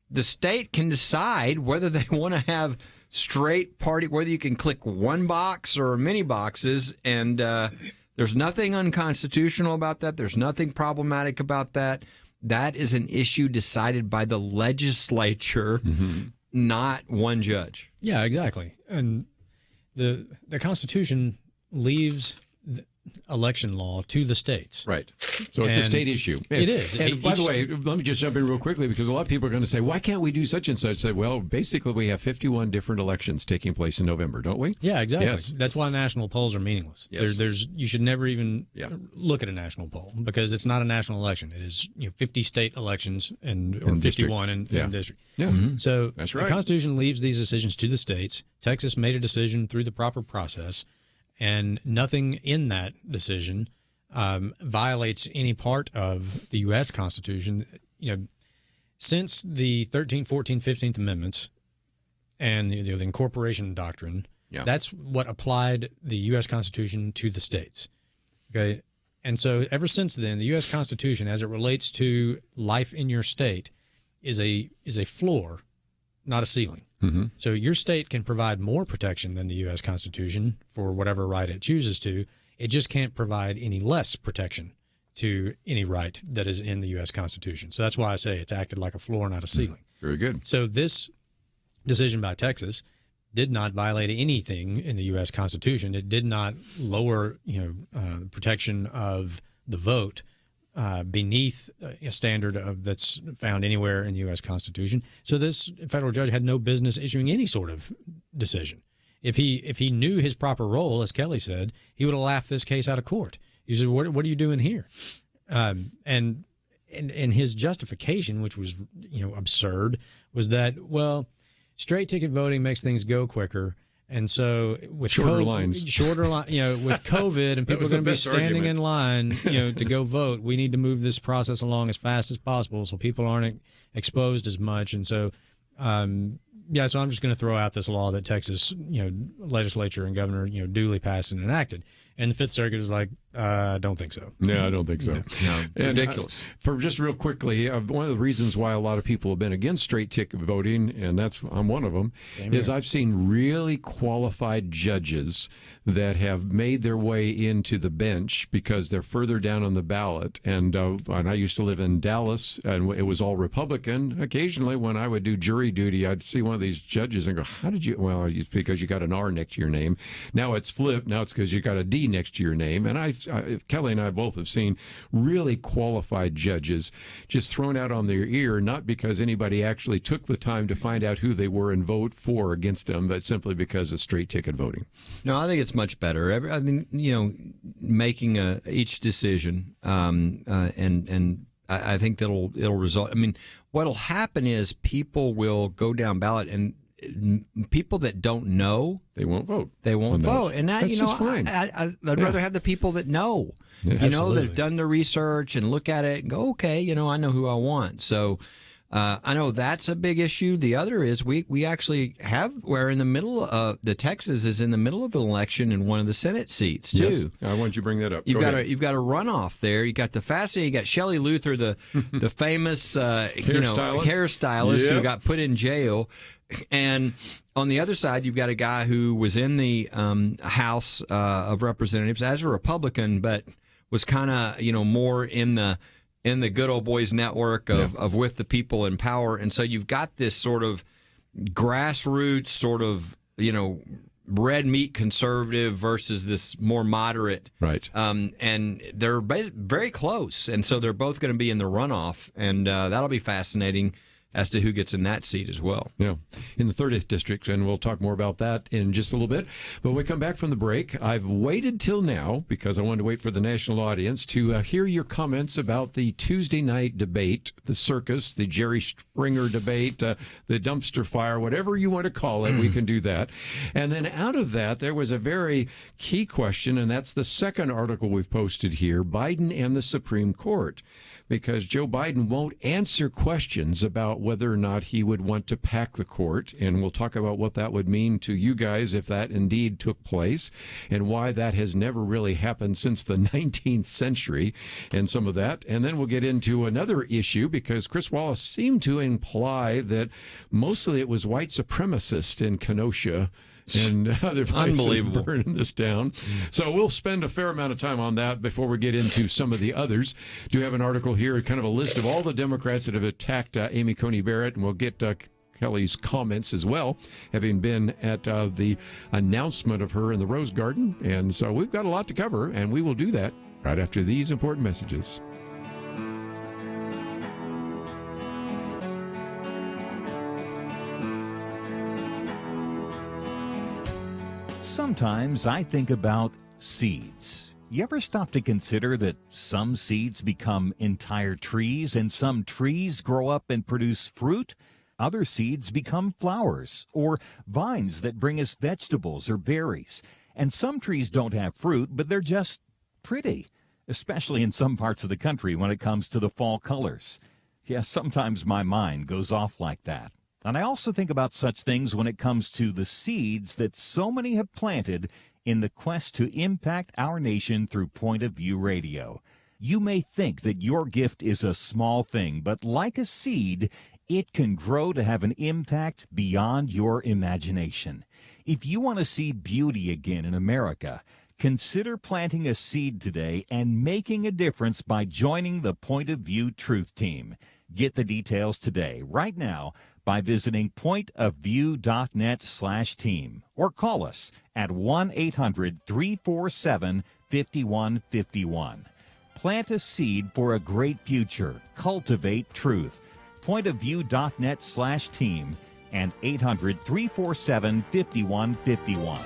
the state can decide whether they want to have straight party, whether you can click one box or many boxes, and there's nothing unconstitutional about that. There's nothing problematic about that. That is an issue decided by the legislature, not one judge. Yeah, exactly. And the Constitution leaves election law to the states. Right. So it's a state issue. It is. And by the way, let me just jump in real quickly, because a lot of people are going to say, why can't we do such and such? Say, well, basically we have 51 different elections taking place in November, don't we? Yeah, exactly. Yes. That's why national polls are meaningless. Yes. You should never even look at a national poll, because it's not a national election. It is 50 state elections or 51 in district. Yeah. So that's right. The Constitution leaves these decisions to the states. Texas made a decision through the proper process, and nothing in that decision violates any part of the U.S. Constitution. Since the 13th, 14th, 15th Amendments and the incorporation doctrine, that's what applied the U.S. Constitution to the states. Okay, and so ever since then, the U.S. Constitution, as it relates to life in your state, is a floor, not a ceiling. So your state can provide more protection than the U.S. Constitution for whatever right it chooses to. It just can't provide any less protection to any right that is in the U.S. Constitution. So that's why I say it's acted like a floor, not a ceiling. Very good. So this decision by Texas did not violate anything in the U.S. Constitution. It did not lower, protection of the vote beneath a standard that's found anywhere in the U.S. Constitution. So this federal judge had no business issuing any sort of decision. If he knew his proper role, as Kelly said, he would have laughed this case out of court. He said, "What are you doing here?" And his justification, which was absurd, was that straight ticket voting makes things go quicker. And so with shorter lines, with COVID, and people are going to be standing in line, to go vote, we need to move this process along as fast as possible so people aren't exposed as much. And so, so I'm just going to throw out this law that Texas, legislature and governor, duly passed and enacted. And the Fifth Circuit is like, I don't think so. No, I don't think so. No, And, ridiculous. For just real quickly, one of the reasons why a lot of people have been against straight ticket voting, and I'm one of them, is I've seen really qualified judges that have made their way into the bench because they're further down on the ballot. And I used to live in Dallas, and it was all Republican. Occasionally, when I would do jury duty, I'd see one of these judges and go, "How did you?" Well, it's because you got an R next to your name. Now it's flipped. Now it's because you got a D next to your name. And Kelly and I both have seen really qualified judges just thrown out on their ear, not because anybody actually took the time to find out who they were and vote for or against them, but simply because of straight ticket voting. No, I think it's much better. I mean, making each decision, and I think that'll result. I mean, what'll happen is people will go down ballot, and people that don't know, they won't vote. And that's just fine. I'd rather have the people that know, that have done the research and look at it and go, okay, I know who I want. So. I know that's a big issue. The other is we actually we're in the middle of Texas is in the middle of an election in one of the Senate seats too. Yes. I want you to bring that up. You've got a runoff there. You got the fascinating. You got Shelley Luther, the famous hairstylist who got put in jail, and on the other side you've got a guy who was in the House of Representatives as a Republican, but was kind of more in the good old boys network of with the people in power. And so you've got this sort of grassroots sort of, red meat conservative versus this more moderate. Right. And they're very close. And so they're both going to be in the runoff. And that'll be fascinating as to who gets in that seat as well. Yeah, in the 30th district, and we'll talk more about that in just a little bit. But when we come back from the break, I've waited till now, because I wanted to wait for the national audience, to hear your comments about the Tuesday night debate, the circus, the Jerry Springer debate, the dumpster fire, whatever you want to call it, we can do that. And then out of that, there was a very key question, and that's the second article we've posted here, Biden and the Supreme Court. Because Joe Biden won't answer questions about whether or not he would want to pack the court. And we'll talk about what that would mean to you guys if that indeed took place, and why that has never really happened since the 19th century, and some of that. And then we'll get into another issue, because Chris Wallace seemed to imply that mostly it was white supremacists in Kenosha and other places burning this down. So we'll spend a fair amount of time on that before we get into some of the others. Do have an article here, kind of a list of all the Democrats that have attacked Amy Coney Barrett, and we'll get Kelly's comments as well, having been at the announcement of her in the Rose Garden. And so we've got a lot to cover, and we will do that right after these important messages. Sometimes I think about seeds. You ever stop to consider that some seeds become entire trees, and some trees grow up and produce fruit? Other seeds become flowers or vines that bring us vegetables or berries. And some trees don't have fruit, but they're just pretty, especially in some parts of the country when it comes to the fall colors. Yes, sometimes my mind goes off like that. And I also think about such things when it comes to the seeds that so many have planted in the quest to impact our nation through Point of View Radio. You may think that your gift is a small thing, but like a seed, it can grow to have an impact beyond your imagination. If you want to see beauty again in America, consider planting a seed today and making a difference by joining the Point of View Truth Team. Get the details today, right now, by visiting pointofview.net/team or call us at 1-800-347-5151. Plant a seed for a great future. Cultivate truth. Pointofview.net/team and 800-347-5151.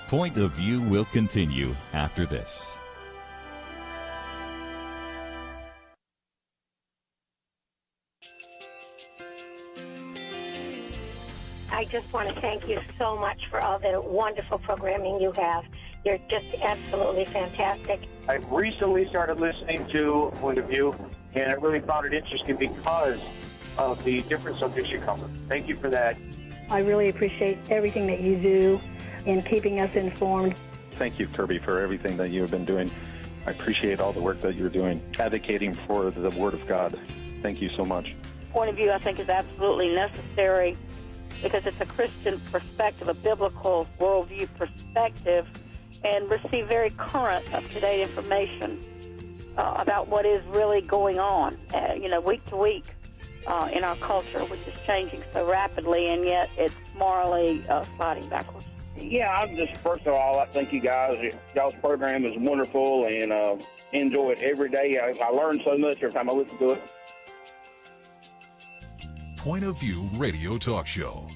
Point of View will continue after this. I just want to thank you so much for all the wonderful programming you have. You're just absolutely fantastic. I recently started listening to Point of View, and I really found it interesting because of the different subjects you cover. Thank you for that. I really appreciate everything that you do in keeping us informed. thank you, Kerby, for everything that you have been doing. I appreciate all the work that you're doing, advocating for the Word of God. Thank you so much. Point of view, I think, is absolutely necessary because it's a Christian perspective, a biblical worldview perspective, and receive very current, up-to-date information about what is really going on, week to week in our culture, which is changing so rapidly, and yet it's morally sliding backwards. Yeah, I'm just, first of all, I thank you guys. Y'all's program is wonderful, and enjoy it every day. I learn so much every time I listen to it. Point of View Radio Talk Show.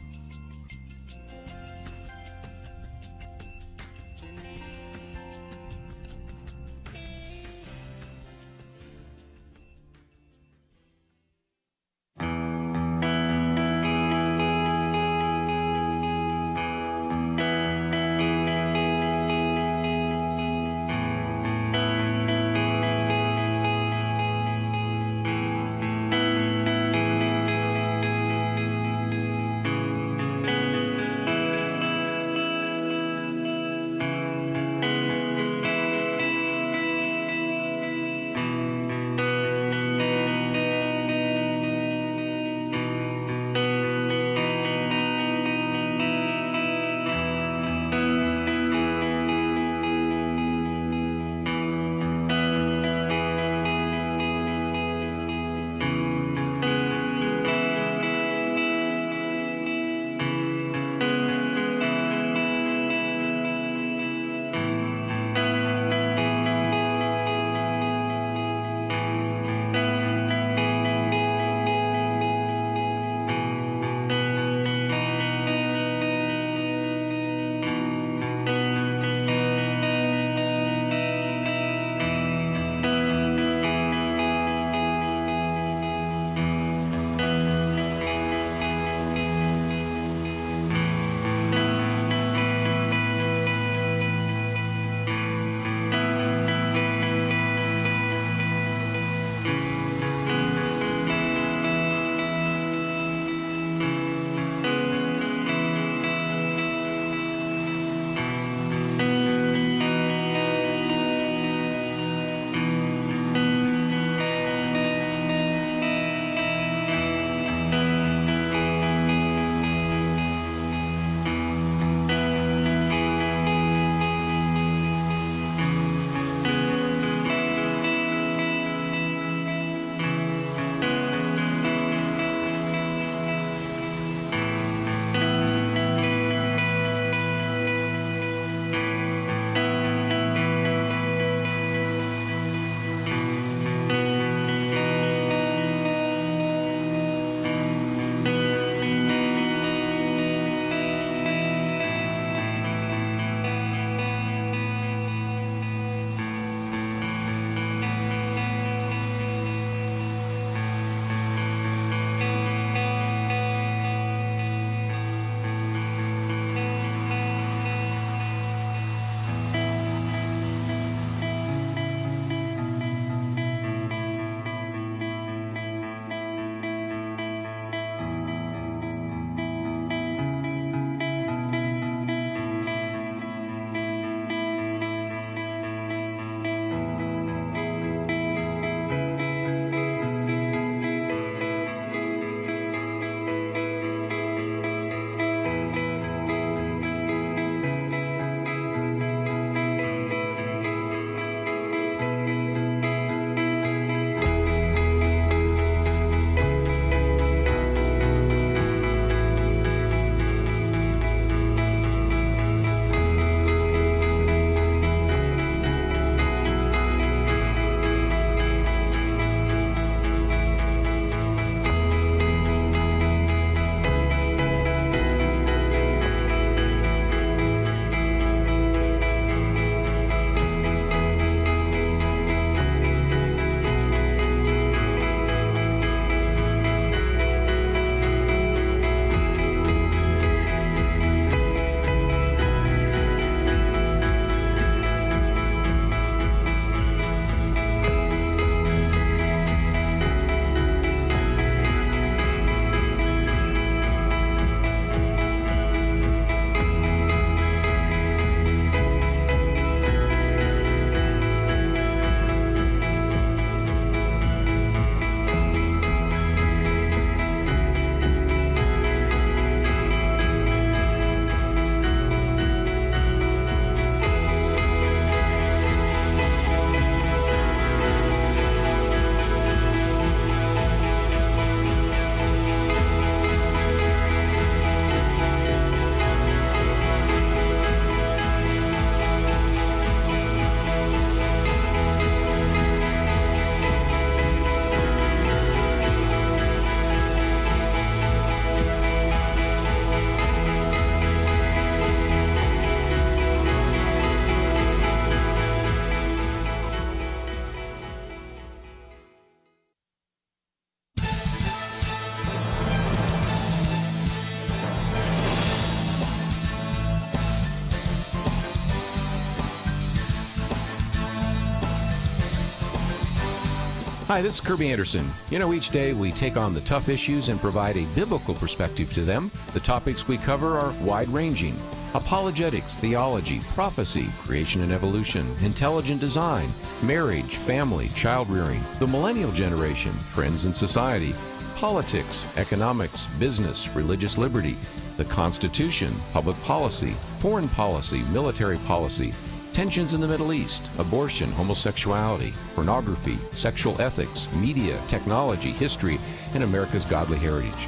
Hi, this is Kerby Anderson. Each day we take on the tough issues and provide a biblical perspective to them. The topics we cover are wide-ranging. Apologetics, theology, prophecy, creation and evolution, intelligent design, marriage, family, child-rearing, the millennial generation, friends and society, politics, economics, business, religious liberty, the Constitution, public policy, foreign policy, military policy, tensions in the Middle East, abortion, homosexuality, pornography, sexual ethics, media, technology, history, and America's godly heritage.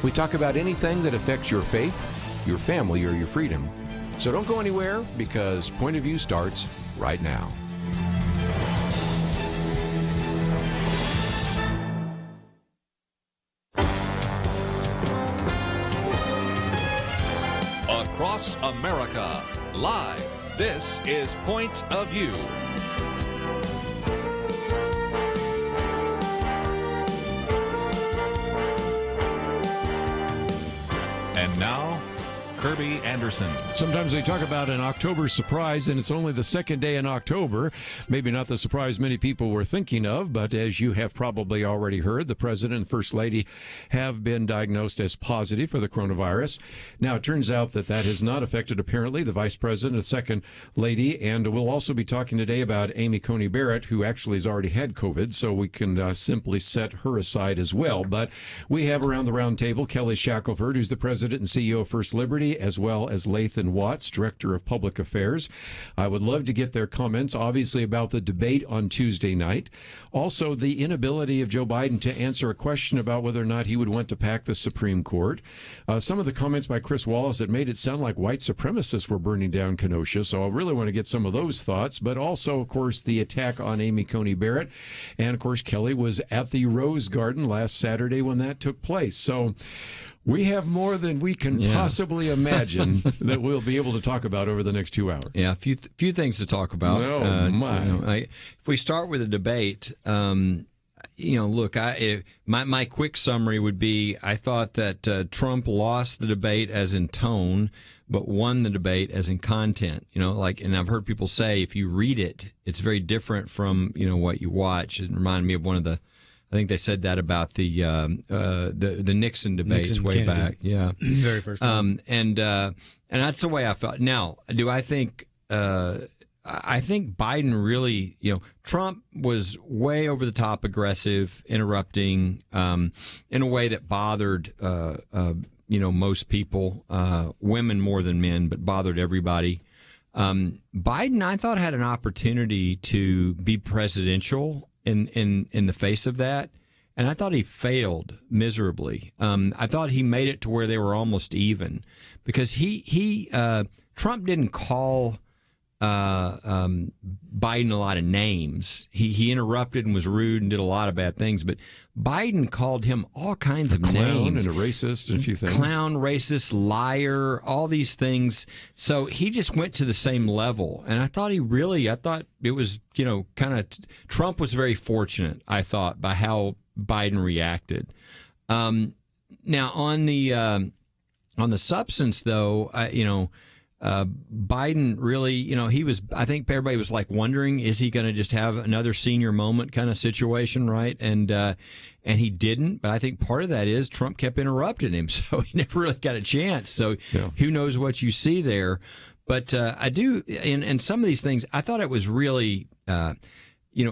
We talk about anything that affects your faith, your family, or your freedom. So don't go anywhere, because Point of View starts right now. Across America, live. This is Point of View. And now, Kerby Anderson. Sometimes we talk about an October surprise, and it's only the second day in October. Maybe not the surprise many people were thinking of, but as you have probably already heard, the President and First Lady have been diagnosed as positive for the coronavirus. Now, it turns out that has not affected, apparently, the Vice President and Second Lady, and we'll also be talking today about Amy Coney Barrett, who actually has already had COVID, so we can simply set her aside as well. But we have around the round table Kelly Shackelford, who's the President and CEO of First Liberty, as well as Lathan Watts, Director of Public Affairs. I would love to get their comments, obviously, about the debate on Tuesday night. Also, the inability of Joe Biden to answer a question about whether or not he would want to pack the Supreme Court. Some of the comments by Chris Wallace that made it sound like white supremacists were burning down Kenosha, so I really want to get some of those thoughts. But also, of course, the attack on Amy Coney Barrett. And, of course, Kelly was at the Rose Garden last Saturday when that took place. So we have more than we can possibly imagine that we'll be able to talk about over the next 2 hours. Yeah, a few things to talk about. Oh, my. If we start with the debate, look, my quick summary would be I thought that Trump lost the debate as in tone, but won the debate as in content. And I've heard people say if you read it, it's very different from, what you watch. It reminded me of one of the, I think they said that about the Nixon debates Nixon, way Kennedy. back. Yeah, Very first one. and that's the way I felt. Now, do I think? I think Biden really, Trump was way over the top aggressive, interrupting in a way that bothered, most people, women more than men, but bothered everybody. Biden, I thought, had an opportunity to be presidential in the face of that, and I thought he failed miserably. I thought he made it to where they were almost even, because Trump didn't call Biden a lot of names. He interrupted and was rude and did a lot of bad things, but Biden called him all kinds of names. And a racist and a few things. Clown, racist, liar, all these things. So he just went to the same level. And I thought it was, Trump was very fortunate, I thought, by how Biden reacted. Now, on the substance, though, Biden really, I think everybody was like wondering, is he going to just have another senior moment kind of situation, right? And he didn't. But I think part of that is Trump kept interrupting him, so he never really got a chance. So who knows what you see there? But I do, in some of these things, I thought it was really,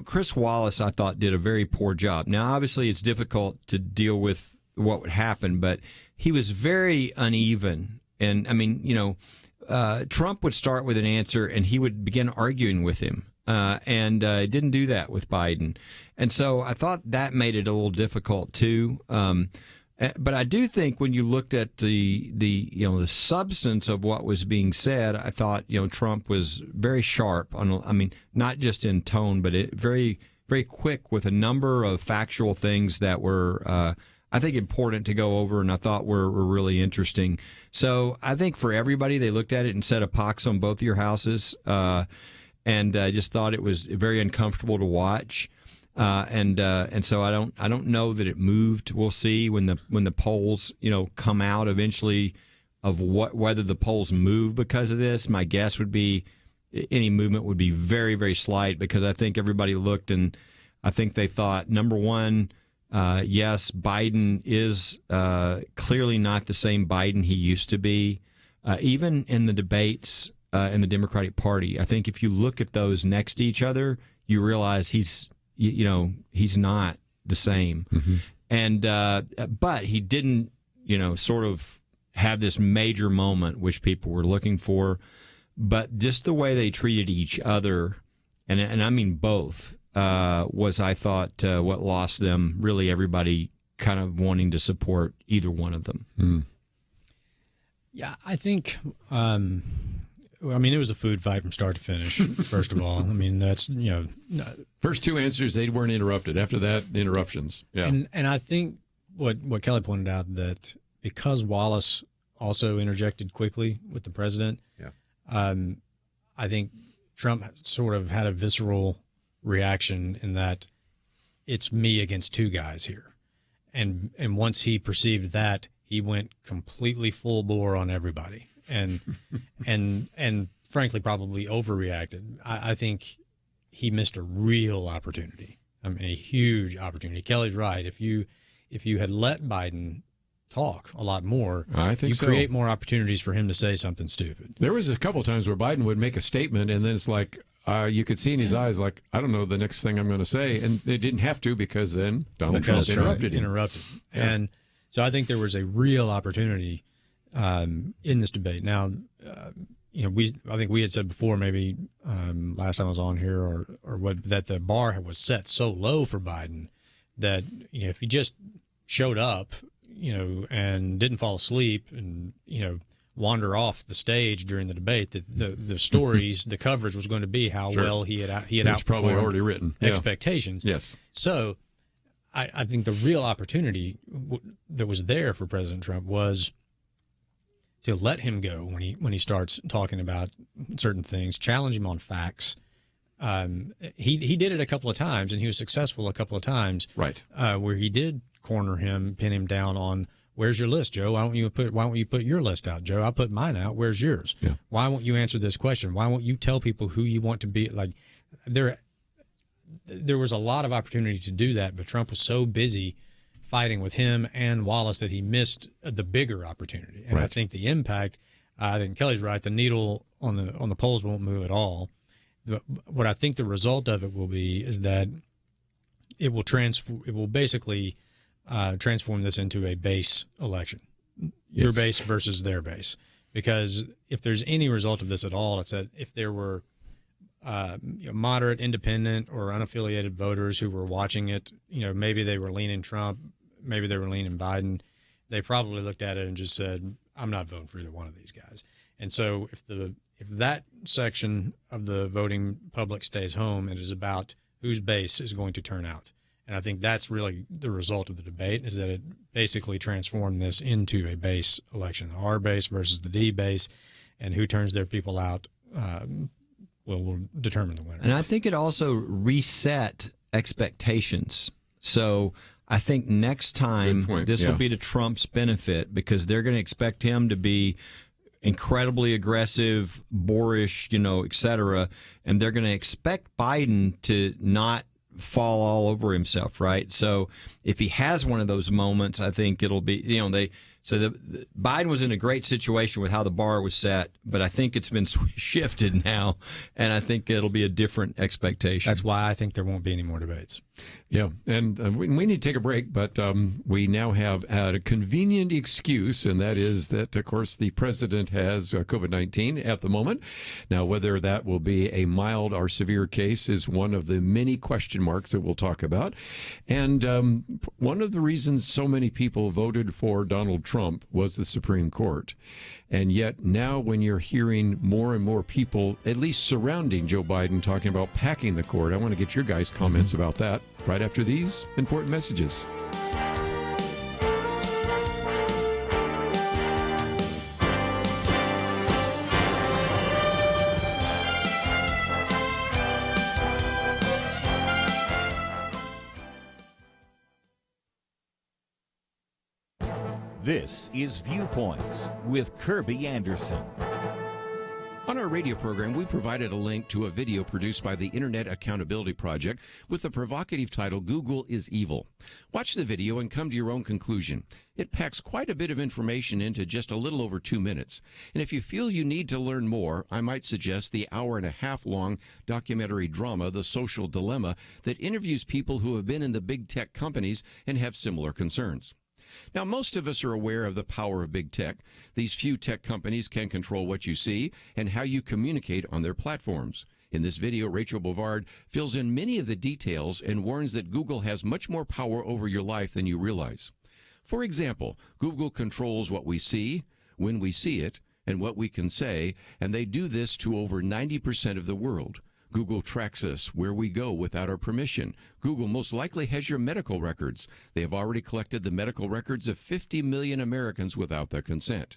Chris Wallace, I thought, did a very poor job. Now, obviously, it's difficult to deal with what would happen, but he was very uneven. And, Trump would start with an answer and he would begin arguing with him. And didn't do that with Biden. And so I thought that made it a little difficult, too. But I do think when you looked at the substance of what was being said, I thought, Trump was very sharp not just in tone, but very, very quick with a number of factual things that were, I think, important to go over, and I thought were really interesting. So I think for everybody, they looked at it and said a pox on both of your houses, and just thought it was very uncomfortable to watch. And so I don't know that it moved. We'll see when the polls come out eventually of whether the polls move because of this. My guess would be any movement would be very, very slight, because I think everybody looked, and I think they thought, number one, yes, Biden is clearly not the same Biden he used to be. Even in the debates in the Democratic Party, I think if you look at those next to each other, you realize he's not the same. Mm-hmm. And but he didn't, sort of have this major moment which people were looking for. But just the way they treated each other, and I mean both, was, I thought, what lost them. Really, everybody kind of wanting to support either one of them. Mm. Yeah, I think. It was a food fight from start to finish. First of all, I mean, that's First two answers, they weren't interrupted. After that, interruptions. Yeah, and I think what Kelly pointed out, that because Wallace also interjected quickly with the president. Yeah. I think Trump sort of had a visceral reaction in that it's me against two guys here. And once he perceived that, he went completely full bore on everybody and frankly probably overreacted. I think he missed a real opportunity. I mean, a huge opportunity. Kelly's right. If you had let Biden talk a lot more, I think you create more opportunities for him to say something stupid. There was a couple of times where Biden would make a statement, and then it's like you could see in his eyes, like, I don't know the next thing I'm going to say, and they didn't have to because then Donald Trump interrupted him. Yeah. And so I think there was a real opportunity in this debate. Now, I think we had said before, maybe last time I was on here, or what, that the bar was set so low for Biden that if he just showed up, and didn't fall asleep and, wander off the stage during the debate, that the stories, the coverage was going to be how well he had outperformed probably already written expectations. Yes. So I think the real opportunity that was there for President Trump was to let him go when he starts talking about certain things, challenge him on facts. He did it a couple of times, and he was successful a couple of times. Right. Where he did corner him, pin him down on, where's your list, Joe? Why won't you put your list out, Joe? I put mine out. Where's yours? Yeah. Why won't you answer this question? Why won't you tell people who you want to be? Like, there was a lot of opportunity to do that, but Trump was so busy fighting with him and Wallace that he missed the bigger opportunity. And right. I think the impact, I think Kelly's right, the needle on the polls won't move at all. What I think the result of it will be is that it will basically transform this into a base election, your base versus their base. Because if there's any result of this at all, it's that if there were moderate, independent, or unaffiliated voters who were watching it, maybe they were leaning Trump, maybe they were leaning Biden, they probably looked at it and just said, I'm not voting for either one of these guys. And so if that section of the voting public stays home, it is about whose base is going to turn out. And I think that's really the result of the debate, is that it basically transformed this into a base election, the R base versus the D base, and who turns their people out will determine the winner. And I think it also reset expectations. So I think next time this will be to Trump's benefit, because they're going to expect him to be incredibly aggressive, boorish, et cetera, and they're going to expect Biden to not fall all over himself, right? So if he has one of those moments, I think it'll be, Biden was in a great situation with how the bar was set, but I think it's been shifted now, and I think it'll be a different expectation. That's why I think there won't be any more debates. Yeah, and we need to take a break, but we now have a convenient excuse, and that is that, of course, the president has COVID-19 at the moment. Now, whether that will be a mild or severe case is one of the many question marks that we'll talk about. And one of the reasons so many people voted for Donald Trump was the Supreme Court. And yet now when you're hearing more and more people, at least surrounding Joe Biden, talking about packing the court, I want to get your guys' comments about that right after these important messages. This is Viewpoints with Kerby Anderson. On our radio program, we provided a link to a video produced by the Internet Accountability Project with the provocative title, Google is Evil. Watch the video and come to your own conclusion. It packs quite a bit of information into just a little over 2 minutes. And if you feel you need to learn more, I might suggest the hour-and-a-half-long documentary drama, The Social Dilemma, that interviews people who have been in the big tech companies and have similar concerns. Now, most of us are aware of the power of big tech. These few tech companies can control what you see and how you communicate on their platforms. In this video, Rachel Bovard fills in many of the details and warns that Google has much more power over your life than you realize. For example, Google controls what we see, when we see it, and what we can say, and they do this to over 90% of the world. Google tracks us where we go without our permission. Google most likely has your medical records. They have already collected the medical records of 50 million Americans without their consent.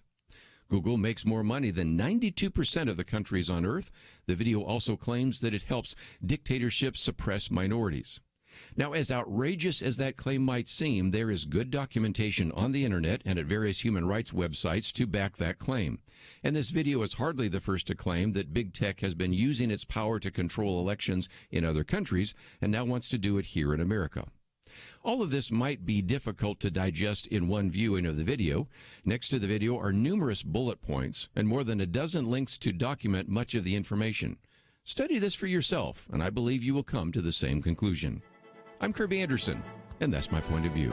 Google makes more money than 92% of the countries on Earth. The video also claims that it helps dictatorships suppress minorities. Now, as outrageous as that claim might seem, there is good documentation on the internet and at various human rights websites to back that claim. And this video is hardly the first to claim that big tech has been using its power to control elections in other countries and now wants to do it here in America. All of this might be difficult to digest in one viewing of the video. Next to the video are numerous bullet points and more than a dozen links to document much of the information. Study this for yourself, and I believe you will come to the same conclusion. I'm Kerby Anderson, and that's my point of view.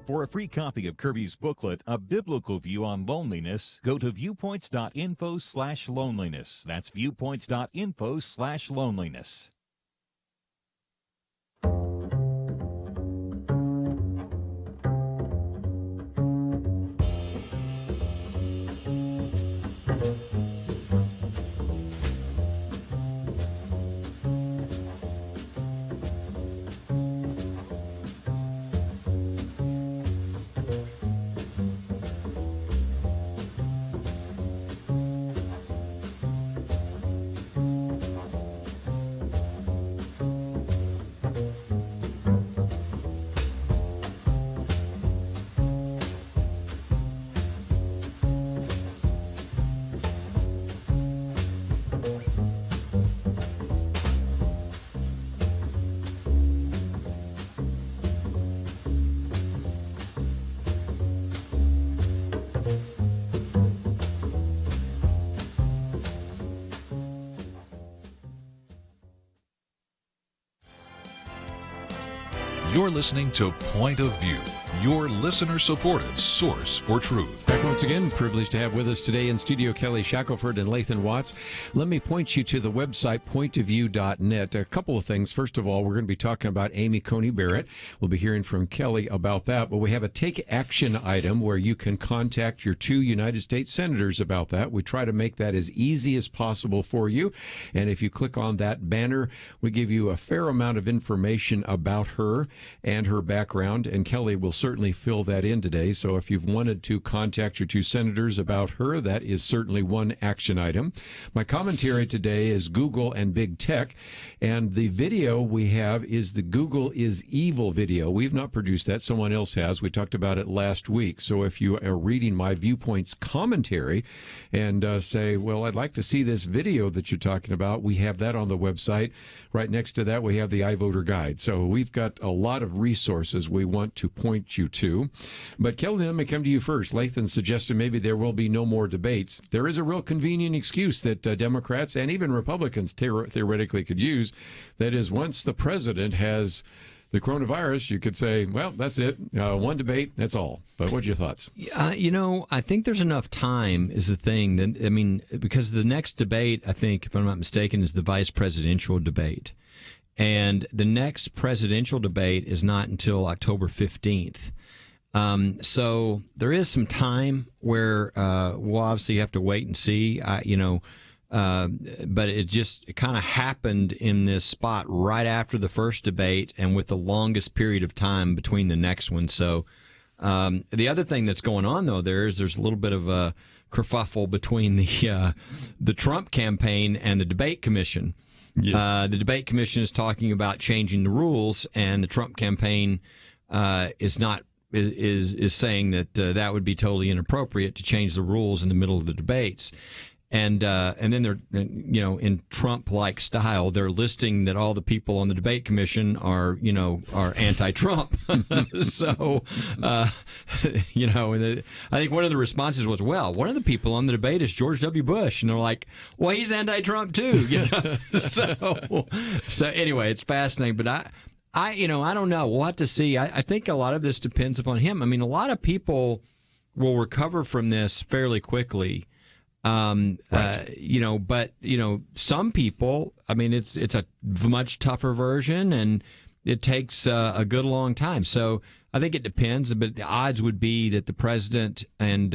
For a free copy of Kerby's booklet, A Biblical View on Loneliness, go to viewpoints.info/loneliness. That's viewpoints.info/loneliness. You're listening to Point of View, your listener-supported source for truth. Back once again, privileged to have with us today in studio Kelly Shackelford and Lathan Watts. Let me point you to the website pointofview.net. A couple of things. First of all, we're going to be talking about Amy Coney Barrett. We'll be hearing from Kelly about that, but we have a take action item where you can contact your 2 United States senators about that. We try to make that as easy as possible for you, and if you click on that banner, we give you a fair amount of information about her and her background, and Kelly will certainly fill that in today. So if you've wanted to contact your 2 senators about her, that is certainly one action item. My commentary today is Google and big tech, and the video we have is the Google is Evil video. We've not produced that. Someone else has. We talked about it last week. So if you are reading my Viewpoints commentary and say, well, I'd like to see this video that you're talking about, we have that on the website. Right next to that, we have the iVoter Guide. So we've got a lot of resources we want to point you to. But Kelly, let me come to you first. Lathan suggested maybe there will be no more debates. There is a real convenient excuse that Democrats and even Republicans theoretically could use. That is, once the president has the coronavirus, you could say, well, that's it. One debate, that's all. But what's your thoughts? I think there's enough time is the thing. That, I mean, because the next debate, I think, if I'm not mistaken, is the vice presidential debate. And the next presidential debate is not until October 15th. So there is some time where we'll obviously have to wait and see, but it kind of happened in this spot right after the first debate and with the longest period of time between the next one. So the other thing that's going on, though, there's a little bit of a kerfuffle between the Trump campaign and the debate commission. Yes. The debate commission is talking about changing the rules, and the Trump campaign is not is saying that that would be totally inappropriate to change the rules in the middle of the debates. And then they're, in Trump-like style, they're listing that all the people on the debate commission are anti-Trump. So, I think one of the responses was, well, one of the people on the debate is George W. Bush. And they're like, well, he's anti-Trump too. So anyway, it's fascinating. But I don't know. We'll have to see. I think a lot of this depends upon him. I mean, a lot of people will recover from this fairly quickly. But some people, I mean, it's a much tougher version, and it takes a good long time. So I think it depends, but the odds would be that the president and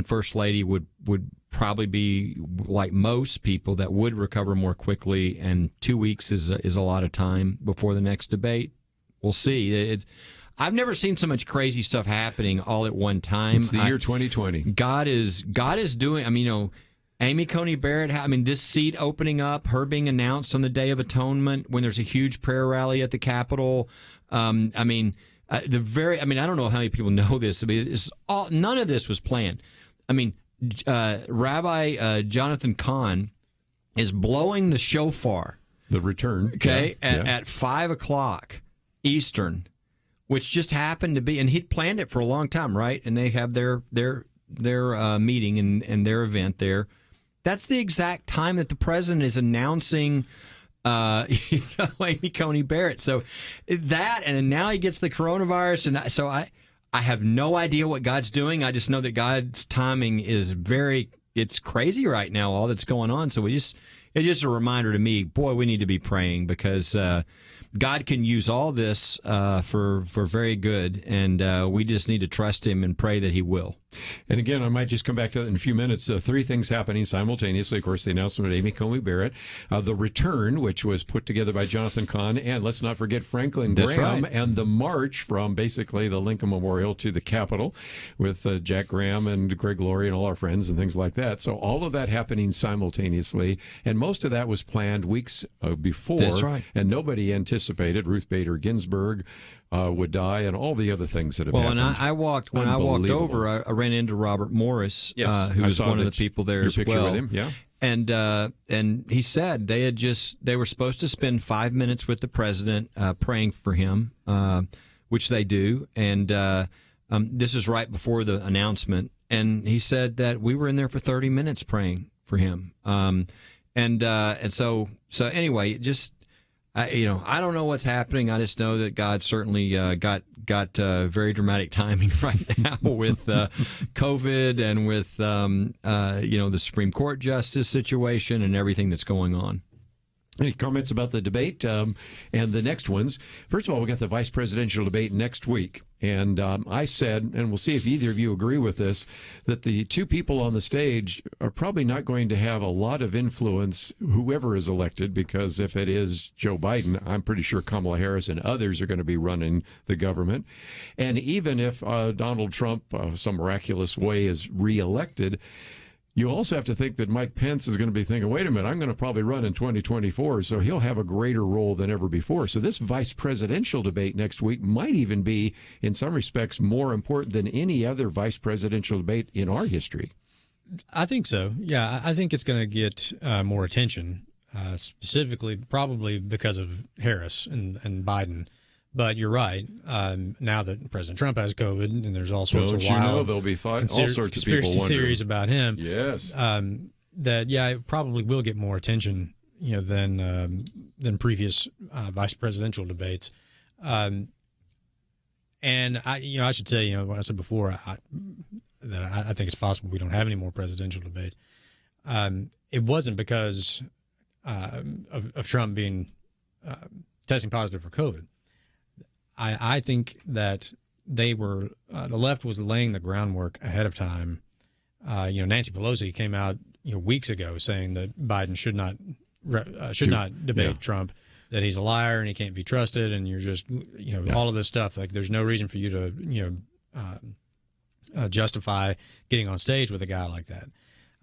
first lady would probably be like most people that would recover more quickly. And 2 weeks is a lot of time before the next debate. We'll see. I've never seen so much crazy stuff happening all at one time. It's the year 2020. God is doing. I mean, Amy Coney Barrett. I mean, this seat opening up, her being announced on the Day of Atonement when there's a huge prayer rally at the Capitol. I don't know how many people know this. I mean, none of this was planned. I mean, Rabbi Jonathan Cahn is blowing the shofar. The return. Okay, at 5:00 Eastern. Which just happened to be, and he'd planned it for a long time, right? And they have their meeting and their event there. That's the exact time that the president is announcing, Amy Coney Barrett. So that, and then now he gets the coronavirus, and so I have no idea what God's doing. I just know that God's timing is it's crazy right now, all that's going on. So it's just a reminder to me, boy, we need to be praying because God can use all this for very good, and we just need to trust him and pray that he will. And again, I might just come back to that in a few minutes. Three things happening simultaneously. Of course, the announcement of Amy Coney Barrett, the return, which was put together by Jonathan Cahn, and let's not forget Franklin Graham, and the march from basically the Lincoln Memorial to the Capitol with Jack Graham and Greg Laurie and all our friends and things like that. So all of that happening simultaneously, and most of that was planned weeks before. That's right. And nobody anticipated Ruth Bader Ginsburg would die, and all the other things that have happened. Well, and I walked over, I ran into Robert Morris, who was one of the people there as well. With him, yeah. And he said they were supposed to spend 5 minutes with the president praying for him, which they do. And this is right before the announcement. And he said that we were in there for 30 minutes praying for him. And so anyway, just. I don't know what's happening. I just know that God certainly got very dramatic timing right now with COVID and with the Supreme Court justice situation and everything that's going on. Any comments about the debate and the next ones? First of all, we got the vice presidential debate next week. And I said, and we'll see if either of you agree with this, that the two people on the stage are probably not going to have a lot of influence, whoever is elected, because if it is Joe Biden, I'm pretty sure Kamala Harris and others are going to be running the government. And even if Donald Trump, some miraculous way, is reelected, you also have to think that Mike Pence is going to be thinking, wait a minute, I'm going to probably run in 2024, so he'll have a greater role than ever before. So this vice presidential debate next week might even be, in some respects, more important than any other vice presidential debate in our history. I think so. Yeah, I think it's going to get more attention, specifically probably because of Harris and Biden. But you're right. Now that President Trump has COVID, and there's all sorts of wild, there'll be all sorts of conspiracy people theories about him. Yes. That it probably will get more attention, than previous vice presidential debates. And I should say, what I said before, that I think it's possible we don't have any more presidential debates. It wasn't because of Trump being testing positive for COVID. I think that they were the left was laying the groundwork ahead of time. Nancy Pelosi came out weeks ago saying that Biden should not debate Trump, that he's a liar and he can't be trusted, and you're just all of this stuff. Like there's no reason for you to justify getting on stage with a guy like that.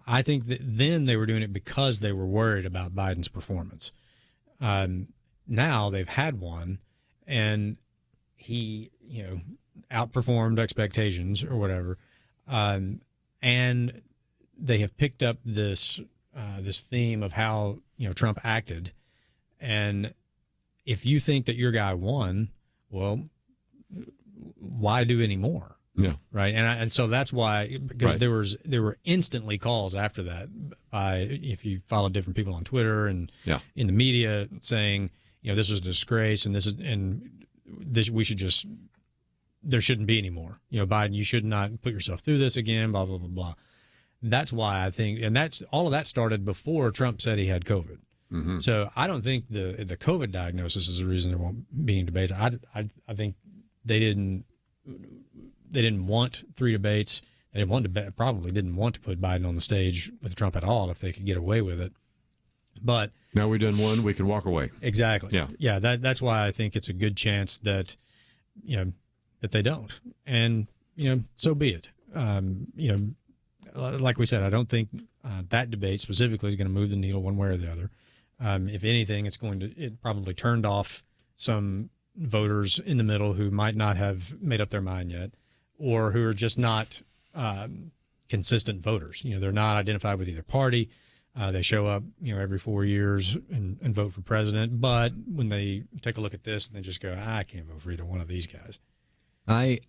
I think that then they were doing it because they were worried about Biden's performance. Now they've had one, and he, outperformed expectations or whatever, and they have picked up this theme of how Trump acted. And if you think that your guy won, well, why do any more? Yeah. Right. And so that's why, because Right. there were instantly calls after that by, if you follow different people on Twitter and in the media, saying, this was a disgrace and we should just, there shouldn't be any more. Biden, you should not put yourself through this again, blah, blah, blah, blah. That's why I think, and that's all of that started before Trump said he had COVID. Mm-hmm. So I don't think the COVID diagnosis is the reason there won't be any debates. I think they didn't want 3 debates. They probably didn't want to put Biden on the stage with Trump at all if they could get away with it. But now we've done one, we can walk away. Exactly. Yeah. Yeah. That's why I think it's a good chance that that they don't, and so be it. Like we said, I don't think that debate specifically is going to move the needle one way or the other. If anything, it probably turned off some voters in the middle who might not have made up their mind yet, or who are just not consistent voters. They're not identified with either party. They show up, every 4 years and vote for president. But when they take a look at this, they just go, I can't vote for either one of these guys. I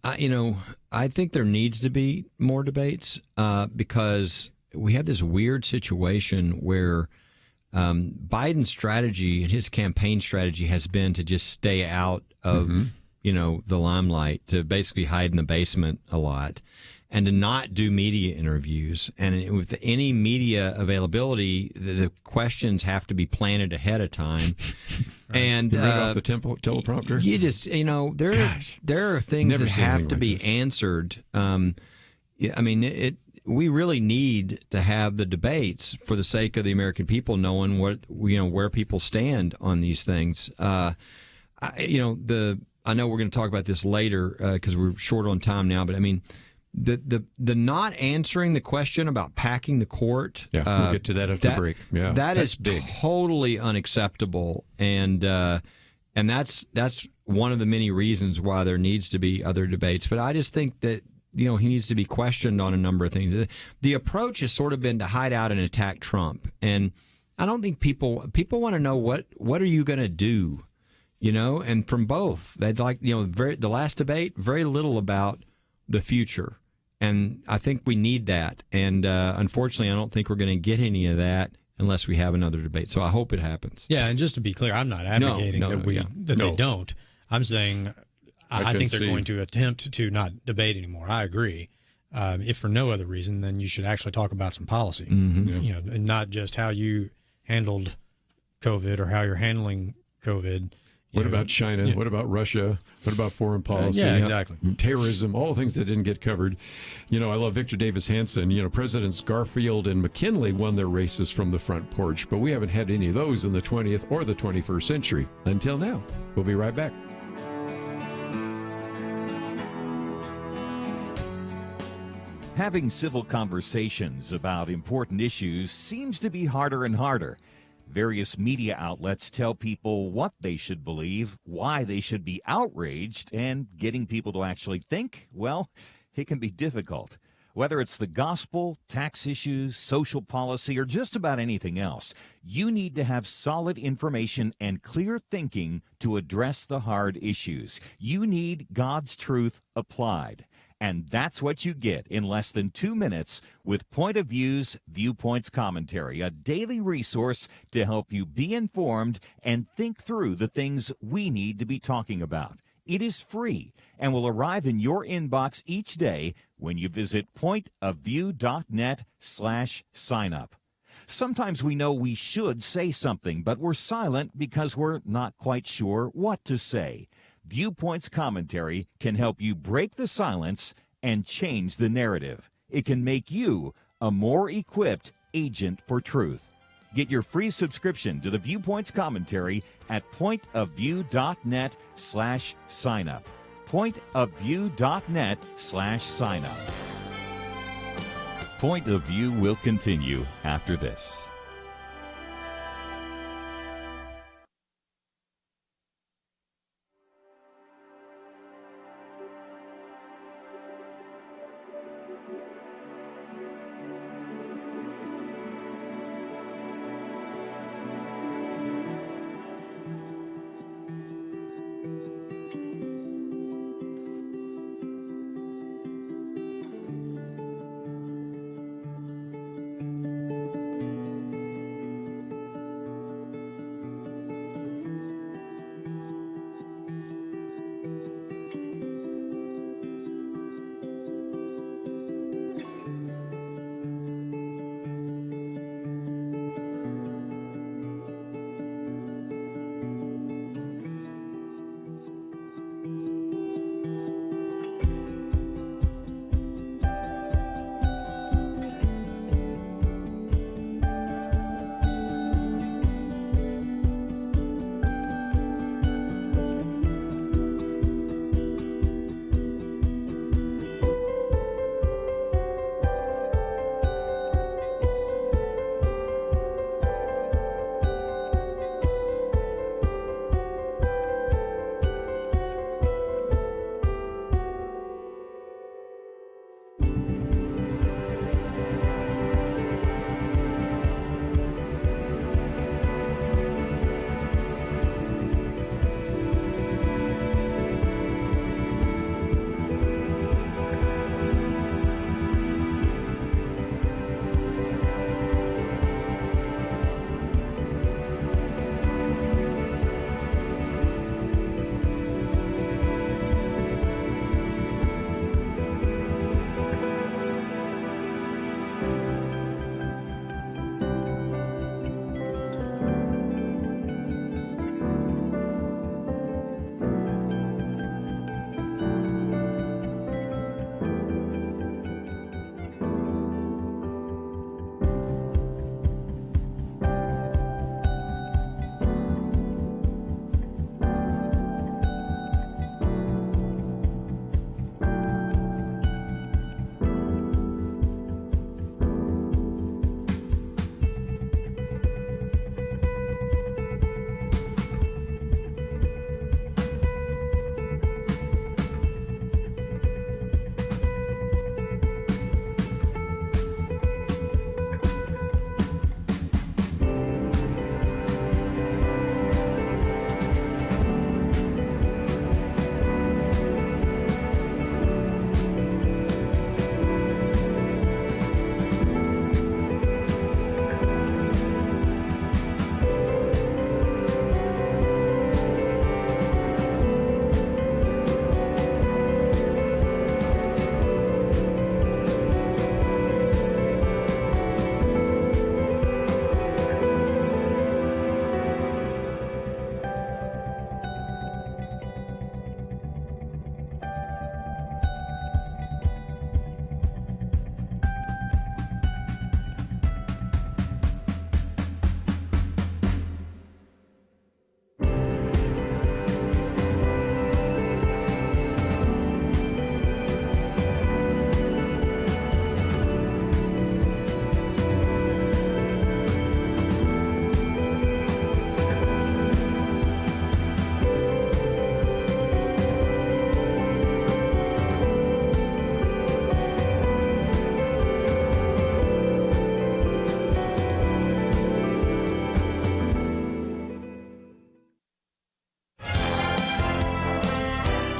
think there needs to be more debates because we have this weird situation where Biden's strategy and his campaign strategy has been to just stay out of, the limelight, to basically hide in the basement a lot, and to not do media interviews. And with any media availability, the questions have to be planted ahead of time. And you read off the teleprompter. You just, there are things that have to be answered. We really need to have the debates for the sake of the American people, knowing where people stand on these things. I know we're going to talk about this later because we're short on time now, but the not answering the question about packing the court. Yeah, we'll get to that after the break. Yeah, that is big. Totally unacceptable, and that's one of the many reasons why there needs to be other debates. But I just think that he needs to be questioned on a number of things. The approach has sort of been to hide out and attack Trump, and I don't think people want to know what are you going to do, and from both they'd like the last debate, very little about the future. And I think we need that. And unfortunately, I don't think we're going to get any of that unless we have another debate. So I hope it happens. Yeah, and just to be clear, I'm not advocating that they don't. I'm saying I think they're going to attempt to not debate anymore. I agree. If for no other reason, then you should actually talk about some policy, and not just how you handled COVID or how you're handling COVID. What about China? What about Russia? What about foreign policy? Yeah, exactly. Terrorism, all things that didn't get covered. I love Victor Davis Hanson. Presidents Garfield and McKinley won their races from the front porch, but we haven't had any of those in the 20th or the 21st century until now. We'll be right back. Having civil conversations about important issues seems to be harder and harder. Various media outlets tell people what they should believe, why they should be outraged, and getting people to actually think, well, it can be difficult. Whether it's the gospel, tax issues, social policy, or just about anything else, you need to have solid information and clear thinking to address the hard issues. You need God's truth applied. And that's what you get in less than 2 minutes with Point of View's Viewpoints Commentary, a daily resource to help you be informed and think through the things we need to be talking about. It is free and will arrive in your inbox each day when you visit pointofview.net/signup. Sometimes we know we should say something, but we're silent because we're not quite sure what to say. Viewpoints Commentary can help you break the silence and change the narrative. It can make you a more equipped agent for truth. Get your free subscription to the Viewpoints Commentary at pointofview.net/signup. pointofview.net/signup. Point of View will continue after this.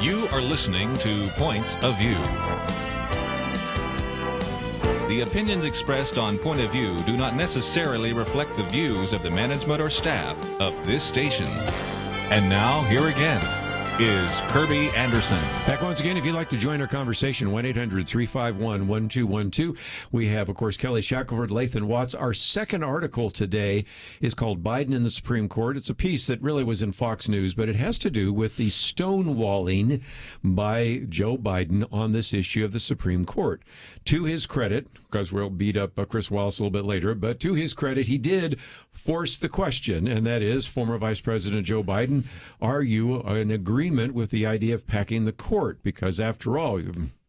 You are listening to Point of View. The opinions expressed on Point of View do not necessarily reflect the views of the management or staff of this station. And now, here again is Kerby Anderson. Back once again, if you'd like to join our conversation, 1-800-351-1212. We have, of course, Kelly Shackelford, Lathan Watts. Our second article today is called Biden in the Supreme Court. It's a piece that really was in Fox News, but it has to do with the stonewalling by Joe Biden on this issue of the Supreme Court. To his credit, because we'll beat up Chris Wallace a little bit later, but to his credit, he did force the question, and that is, former Vice President Joe Biden, are you in agreement with the idea of packing the court? Because after all,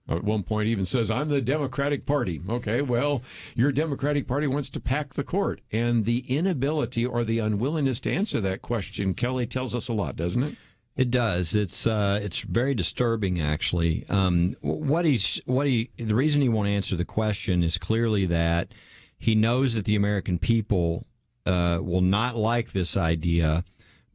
at one point even says, I'm the Democratic Party. Okay, well, your Democratic Party wants to pack the court. And the inability or the unwillingness to answer that question, Kelly, tells us a lot, doesn't it? It does. It's very disturbing, actually. The reason he won't answer the question is clearly that he knows that the American people will not like this idea,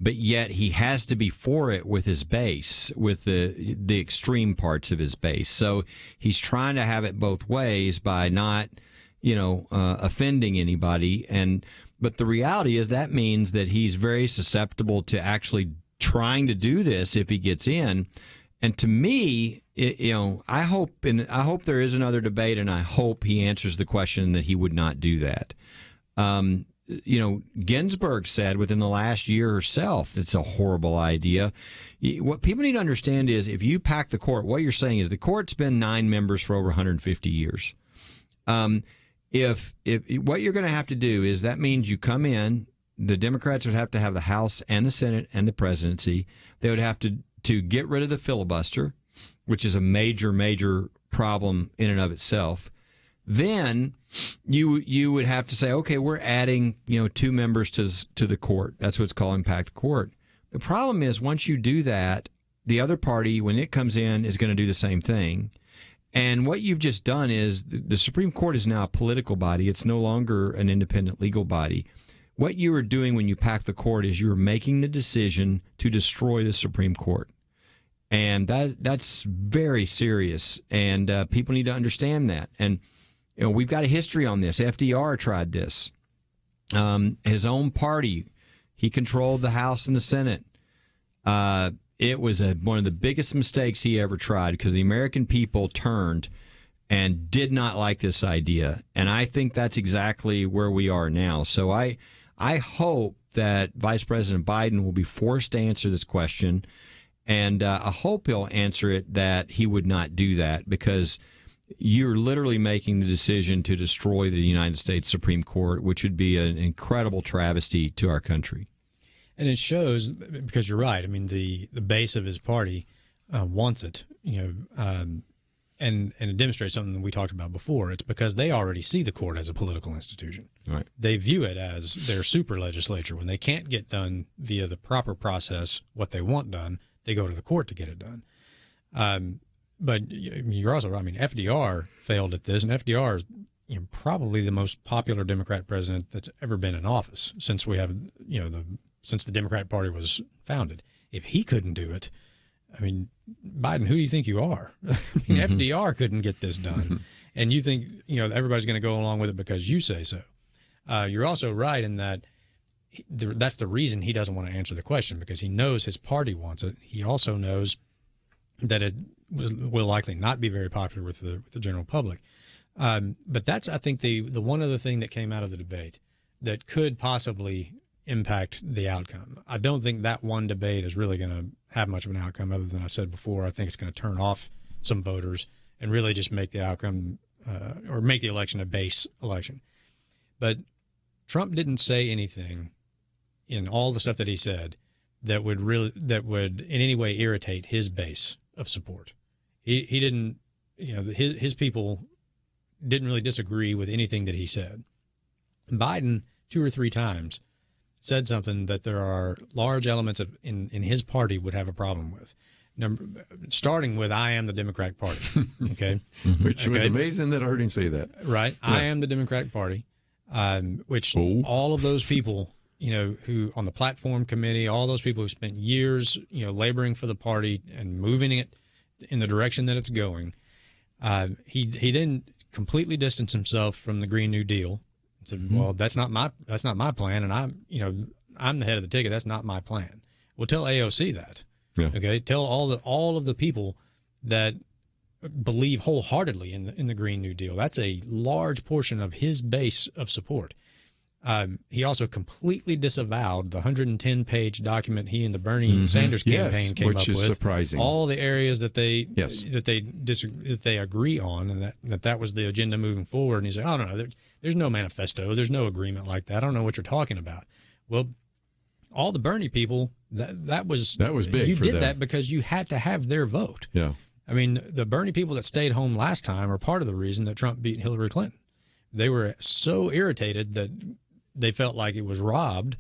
but yet he has to be for it with his base, with the extreme parts of his base. So he's trying to have it both ways by not, offending anybody. But the reality is that means that he's very susceptible to actually trying to do this if he gets in. And to me, I hope there is another debate, and I hope he answers the question that he would not do that. Ginsburg said within the last year herself, it's a horrible idea. What people need to understand is if you pack the court, what you're saying is the court's been 9 members for over 150 years. If what you're going to have to do is that means you come in, the Democrats would have to have the House and the Senate and the presidency. They would have to get rid of the filibuster, which is a major, major problem in and of itself. Then you would have to say, okay, we're adding 2 members to the court. That's what's called packed court. The problem is once you do that, the other party, when it comes in, is going to do the same thing. And what you've just done is the Supreme Court is now a political body. It's no longer an independent legal body. What you are doing when you pack the court is you're making the decision to destroy the Supreme Court. And that's very serious, and people need to understand that. And we've got a history on this. FDR tried this. His own party, he controlled the House and the Senate. It was one of the biggest mistakes he ever tried because the American people turned and did not like this idea. And I think that's exactly where we are now. So I hope that Vice President Biden will be forced to answer this question, and I hope he'll answer it that he would not do that because you're literally making the decision to destroy the United States Supreme Court, which would be an incredible travesty to our country. And it shows, because you're right, I mean, the base of his party wants it, and it demonstrates something that we talked about before. It's because they already see the court as a political institution. Right. They view it as their super legislature. When they can't get done via the proper process, what they want done, they go to the court to get it done. But you're also right. I mean, FDR failed at this, and FDR is probably the most popular Democrat president that's ever been in office since we have, since the Democratic Party was founded. If he couldn't do it, I mean, Biden, who do you think you are? I mean, FDR couldn't get this done. And you think, everybody's going to go along with it because you say so. You're also right in that that's the reason he doesn't want to answer the question, because he knows his party wants it. He also knows that it will likely not be very popular with the general public. But that's, I think, the one other thing that came out of the debate that could possibly impact the outcome. I don't think that one debate is really going to have much of an outcome other than I said before. I think it's going to turn off some voters and really just make the outcome or make the election a base election. But Trump didn't say anything in all the stuff that he said that would in any way irritate his base of support. He didn't, his people didn't really disagree with anything that he said. Biden 2 or 3 times said something that there are large elements of in his party would have a problem with. Starting with, I am the Democratic Party. Okay. Which was amazing that I heard him say that. Right. Yeah. I am the Democratic Party, which all of those people who on the platform committee, all those people who spent years, laboring for the party and moving it in the direction that it's going. He then completely distanced himself from the Green New Deal. Said, well, that's not my plan, and I'm the head of the ticket. That's not my plan. Well, tell AOC that. Yeah. Okay, tell all of the people that believe wholeheartedly in the Green New Deal. That's a large portion of his base of support. He also completely disavowed the 110-page document he and the Bernie Sanders campaign came up with. Which is surprising. All the areas that they agree on, and that was the agenda moving forward. And he said, "Oh no, there's no manifesto, there's no agreement like that. I don't know what you're talking about." Well, all the Bernie people, that was big. You for did them. that because you had to have their vote. Yeah. I mean, the Bernie people that stayed home last time are part of the reason that Trump beat Hillary Clinton. They were so irritated that they felt like it was robbed,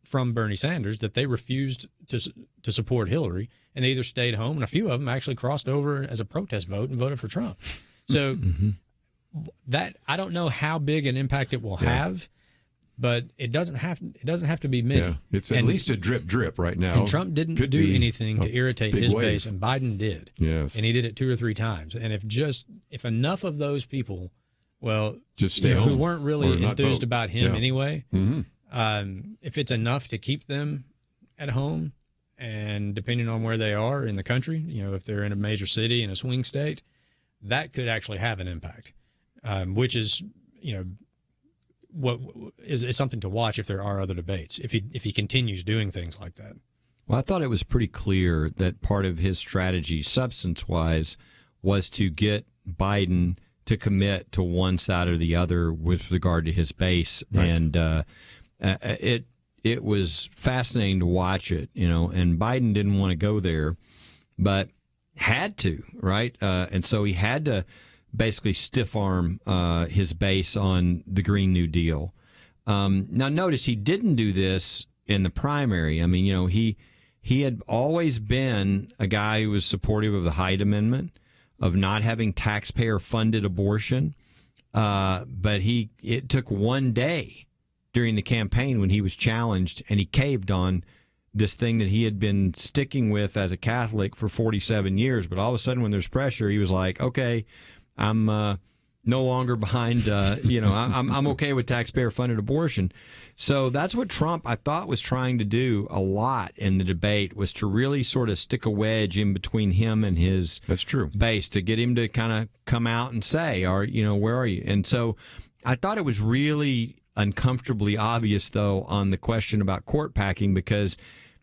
from Bernie Sanders, that they refused to support Hillary, and they either stayed home, and a few of them actually crossed over as a protest vote and voted for Trump. So that, I don't know how big an impact it will have, but it doesn't have to be many. Yeah. It's at least a drip right now. And Trump didn't do anything to irritate his base, and Biden did. Yes. And he did it 2 or 3 times. And if enough of those people, just stay home, who weren't really enthused about him anyway, if it's enough to keep them at home, and depending on where they are in the country, if they're in a major city in a swing state, that could actually have an impact, which is, what is something to watch if there are other debates, if he continues doing things like that. Well, I thought it was pretty clear that part of his strategy, substance-wise, was to get Biden to commit to one side or the other with regard to his base. Right. And it was fascinating to watch it, and Biden didn't want to go there, but had to, right? And so he had to basically stiff arm his base on the Green New Deal. Now, notice he didn't do this in the primary. I mean, he had always been a guy who was supportive of the Hyde Amendment, of not having taxpayer-funded abortion, but it took one day during the campaign when he was challenged, and he caved on this thing that he had been sticking with as a Catholic for 47 years. But all of a sudden, when there's pressure, he was like, "Okay, I'm no longer behind. I'm okay with taxpayer-funded abortion." So that's what Trump, I thought, was trying to do a lot in the debate, was to really sort of stick a wedge in between him and his base, to get him to kind of come out and say, where are you? And so I thought it was really uncomfortably obvious, though, on the question about court packing, because,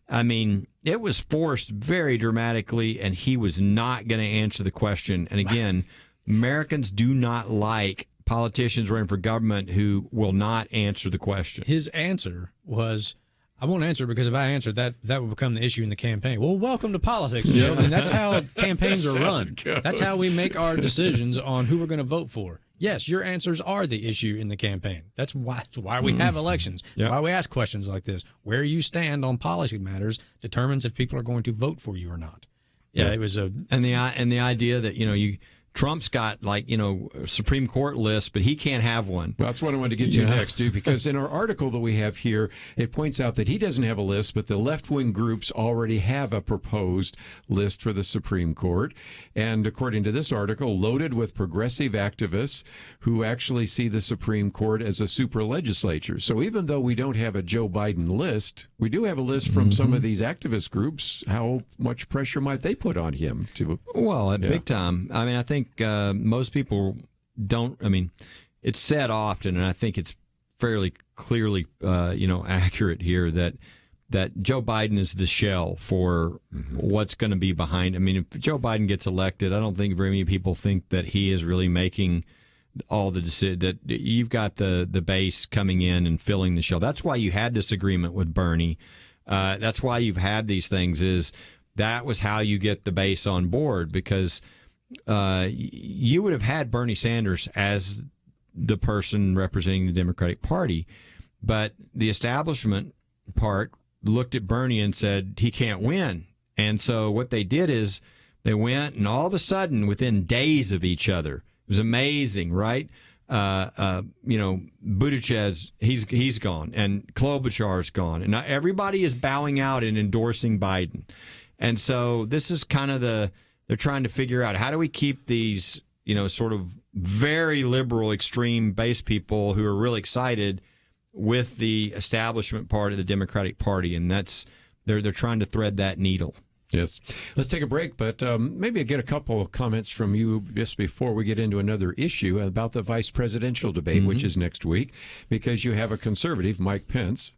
it was forced very dramatically, and he was not going to answer the question. And again, Americans do not like politicians running for government who will not answer the question. His answer was, "I won't answer because if I answer that will become the issue in the campaign." Well, welcome to politics, Joe. That's how campaigns are run. That's how we make our decisions on who we're going to vote for. Yes, your answers are the issue in the campaign. That's why we have elections. Yep. Why we ask questions like this. Where you stand on policy matters determines if people are going to vote for you or not. Yeah, it was and the idea that Trump's got a Supreme Court list, but he can't have one. Well, that's what I wanted to get to next, dude, because in our article that we have here, it points out that he doesn't have a list, but the left-wing groups already have a proposed list for the Supreme Court. And according to this article, loaded with progressive activists who actually see the Supreme Court as a super legislature. So even though we don't have a Joe Biden list, we do have a list from some of these activist groups. How much pressure might they put on him? Well, big time. I think most people don't. It's said often, and I think it's fairly clearly, accurate here that Joe Biden is the shell for what's going to be behind. If Joe Biden gets elected, I don't think very many people think that he is really making all the decisions. That you've got the base coming in and filling the shell. That's why you had this agreement with Bernie. That's why you've had these things. That was how you get the base on board, because you would have had Bernie Sanders as the person representing the Democratic Party, but the establishment part looked at Bernie and said he can't win. And so what they did is they went, and all of a sudden, within days of each other, it was amazing, right? Buttigieg, he's gone, and Klobuchar's gone, and now everybody is bowing out and endorsing Biden. And so this is kind of they're trying to figure out, how do we keep these, sort of very liberal, extreme base people who are really excited with the establishment part of the Democratic Party, and they're trying to thread that needle. Yes. Let's take a break, but maybe get a couple of comments from you just before we get into another issue about the vice presidential debate, which is next week, because you have a conservative, Mike Pence,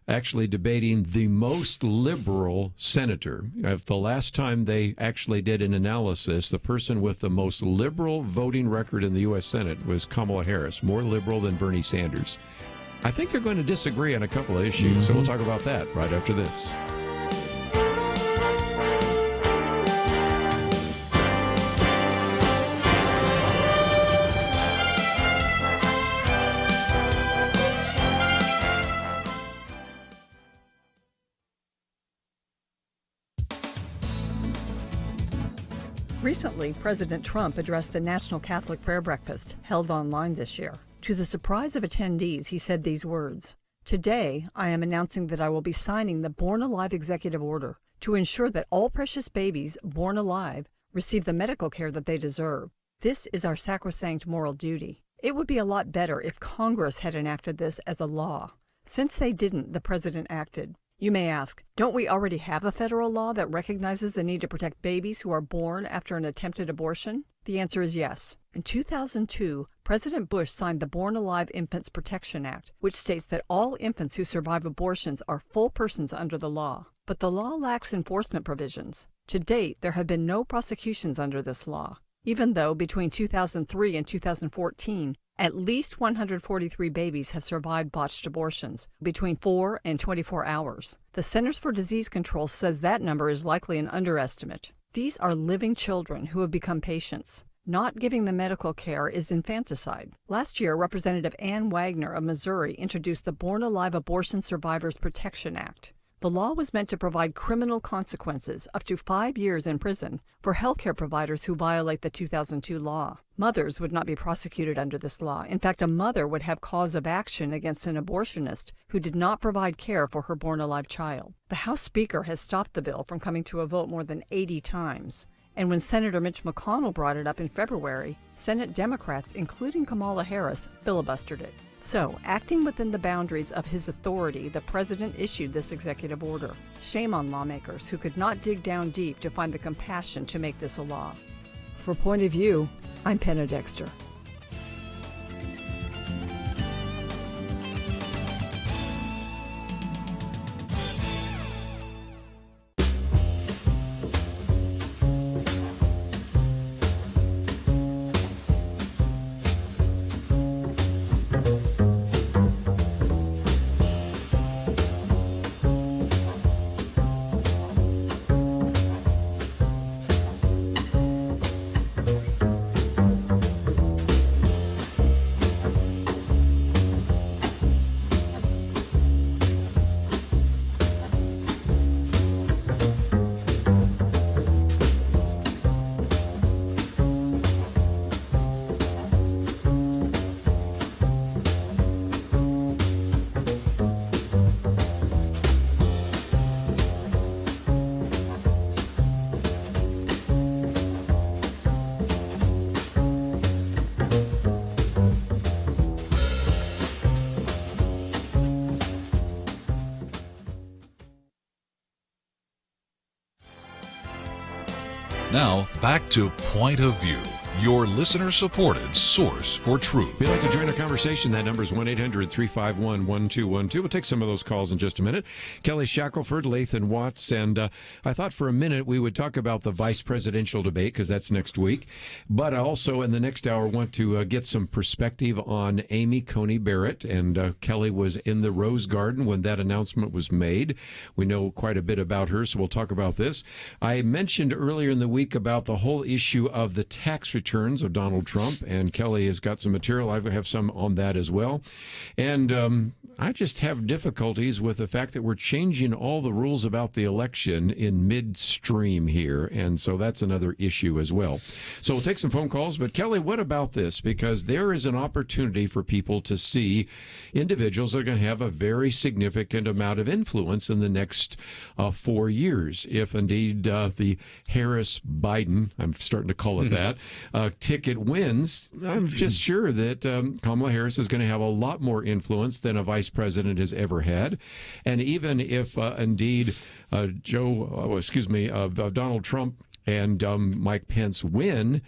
actually debating the most liberal senator. The last time they actually did an analysis, the person with the most liberal voting record in the U.S. Senate was Kamala Harris, more liberal than Bernie Sanders. I think they're going to disagree on a couple of issues, so we'll talk about that right after this. Recently, President Trump addressed the National Catholic Prayer Breakfast, held online this year. To the surprise of attendees, he said these words: "Today, I am announcing that I will be signing the Born Alive Executive Order to ensure that all precious babies born alive receive the medical care that they deserve. This is our sacrosanct moral duty. It would be a lot better if Congress had enacted this as a law. Since they didn't, the president acted." You may ask, don't we already have a federal law that recognizes the need to protect babies who are born after an attempted abortion? The answer is yes. In 2002, President Bush signed the Born Alive Infants Protection Act, which states that all infants who survive abortions are full persons under the law. But the law lacks enforcement provisions. To date, there have been no prosecutions under this law, even though between 2003 and 2014, at least 143 babies have survived botched abortions between 4 and 24 hours. The Centers for Disease Control says that number is likely an underestimate. These are living children who have become patients. Not giving them medical care is infanticide. Last year, Representative Ann Wagner of Missouri introduced the Born Alive Abortion Survivors Protection Act. The law was meant to provide criminal consequences, up to 5 years in prison, for healthcare providers who violate the 2002 law. Mothers would not be prosecuted under this law. In fact, a mother would have cause of action against an abortionist who did not provide care for her born-alive child. The House Speaker has stopped the bill from coming to a vote more than 80 times. And when Senator Mitch McConnell brought it up in February, Senate Democrats, including Kamala Harris, filibustered it. So, acting within the boundaries of his authority, the president issued this executive order. Shame on lawmakers who could not dig down deep to find the compassion to make this a law. For Point of View, I'm Penna Dexter. Now, back to Point of View, your listener-supported source for truth. If you'd like to join our conversation, that number is 1-800-351-1212. We'll take some of those calls in just a minute. Kelly Shackelford, Lathan Watts, and I thought for a minute we would talk about the vice presidential debate, because that's next week. But I also, in the next hour, want to get some perspective on Amy Coney Barrett. And Kelly was in the Rose Garden when that announcement was made. We know quite a bit about her, so we'll talk about this. I mentioned earlier in the week about the whole issue of the tax returns of Donald Trump, and Kelly has got some material. I have some on that as well. And I just have difficulties with the fact that we're changing all the rules about the election in midstream here, and so that's another issue as well. So we'll take some phone calls, but Kelly, what about this? Because there is an opportunity for people to see individuals that are going to have a very significant amount of influence in the next 4 years, if indeed the Harris-Biden, I'm starting to call it that, ticket wins. I'm just sure that Kamala Harris is going to have a lot more influence than a vice president has ever had. And even if indeed Donald Trump and Mike Pence win,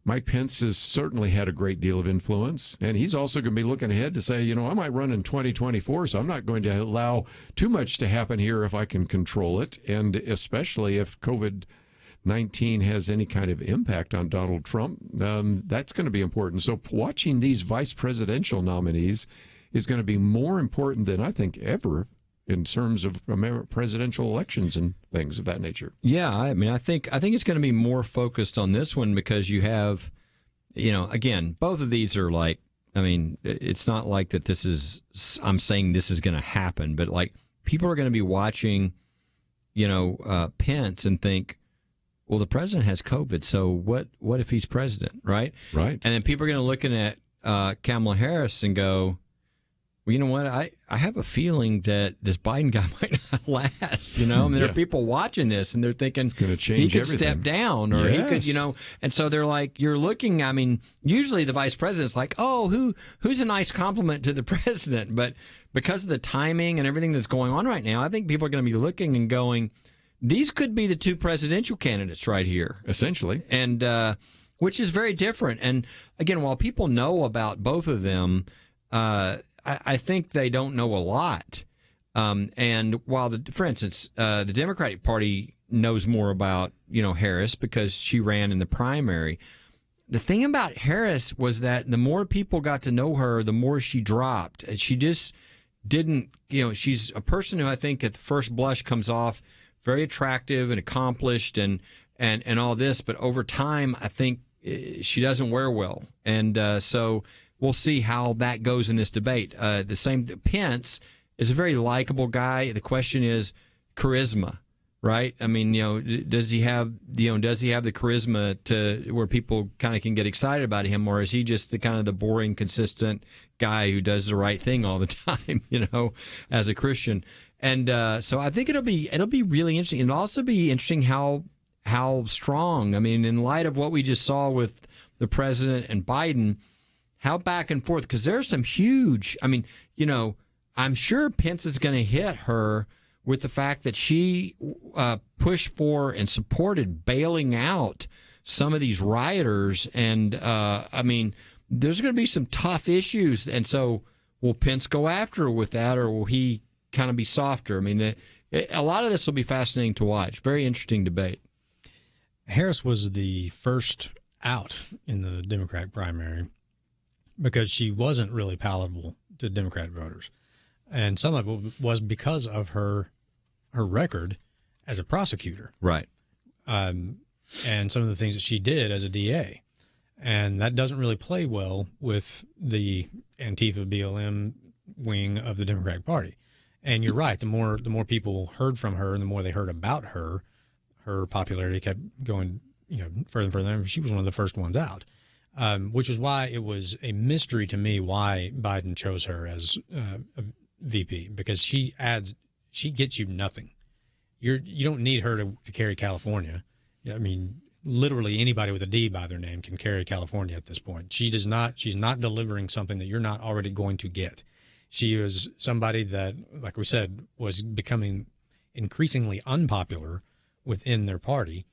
Mike Pence has certainly had a great deal of influence, and he's also going to be looking ahead to say, I might run in 2024, so I'm not going to allow too much to happen here if I can control it, and especially if COVID-19 has any kind of impact on Donald Trump, that's going to be important. So watching these vice presidential nominees is going to be more important than I think ever in terms of presidential elections and things of that nature. Yeah, I mean, I think it's going to be more focused on this one because you have, again, both of these are like, I mean, it's not like that this is, I'm saying this is going to happen, but like people are going to be watching, Pence and think, well, the president has COVID, so what if he's president, right? Right. And then people are going to look at Kamala Harris and go, well, you know what? I have a feeling that this Biden guy might not last. I mean, there are people watching this and they're thinking it's going to change he could everything. step down or he could, and so they're like, you're looking. I mean, usually the vice president's like, oh, who's a nice compliment to the president, but because of the timing and everything that's going on right now, I think people are going to be looking and going, these could be the two presidential candidates right here, essentially, and which is very different. And again, while people know about both of them, I think they don't know a lot. And while, for instance, the Democratic Party knows more about, Harris because she ran in the primary. The thing about Harris was that the more people got to know her, the more she dropped. She just didn't, she's a person who I think at the first blush comes off very attractive and accomplished and all this. But over time, I think she doesn't wear well. And so we'll see how that goes in this debate. The same, Pence is a very likable guy. The question is charisma, right? I mean, does he have the charisma to where people kind of can get excited about him, or is he just the kind of the boring, consistent guy who does the right thing all the time, as a Christian? And so I think it'll be really interesting. It'll also be interesting how strong. I mean, in light of what we just saw with the president and Biden, how back and forth, because there's some huge, I mean, I'm sure Pence is going to hit her with the fact that she pushed for and supported bailing out some of these rioters. And, I mean, there's going to be some tough issues. And so will Pence go after her with that, or will he kind of be softer? I mean, a lot of this will be fascinating to watch. Very interesting debate. Harris was the first out in the Democratic primary, because she wasn't really palatable to Democrat voters. And some of it was because of her record as a prosecutor. Right. And some of the things that she did as a DA. And that doesn't really play well with the Antifa BLM wing of the Democratic Party. And you're right, the more people heard from her and the more they heard about her, her popularity kept going, further and further. She was one of the first ones out. Which is why it was a mystery to me why Biden chose her as a VP, because she gets you nothing. You don't need her to carry California. I mean, literally anybody with a D by their name can carry California at this point. She's not delivering something that you're not already going to get. She was somebody that, like we said, was becoming increasingly unpopular within their party.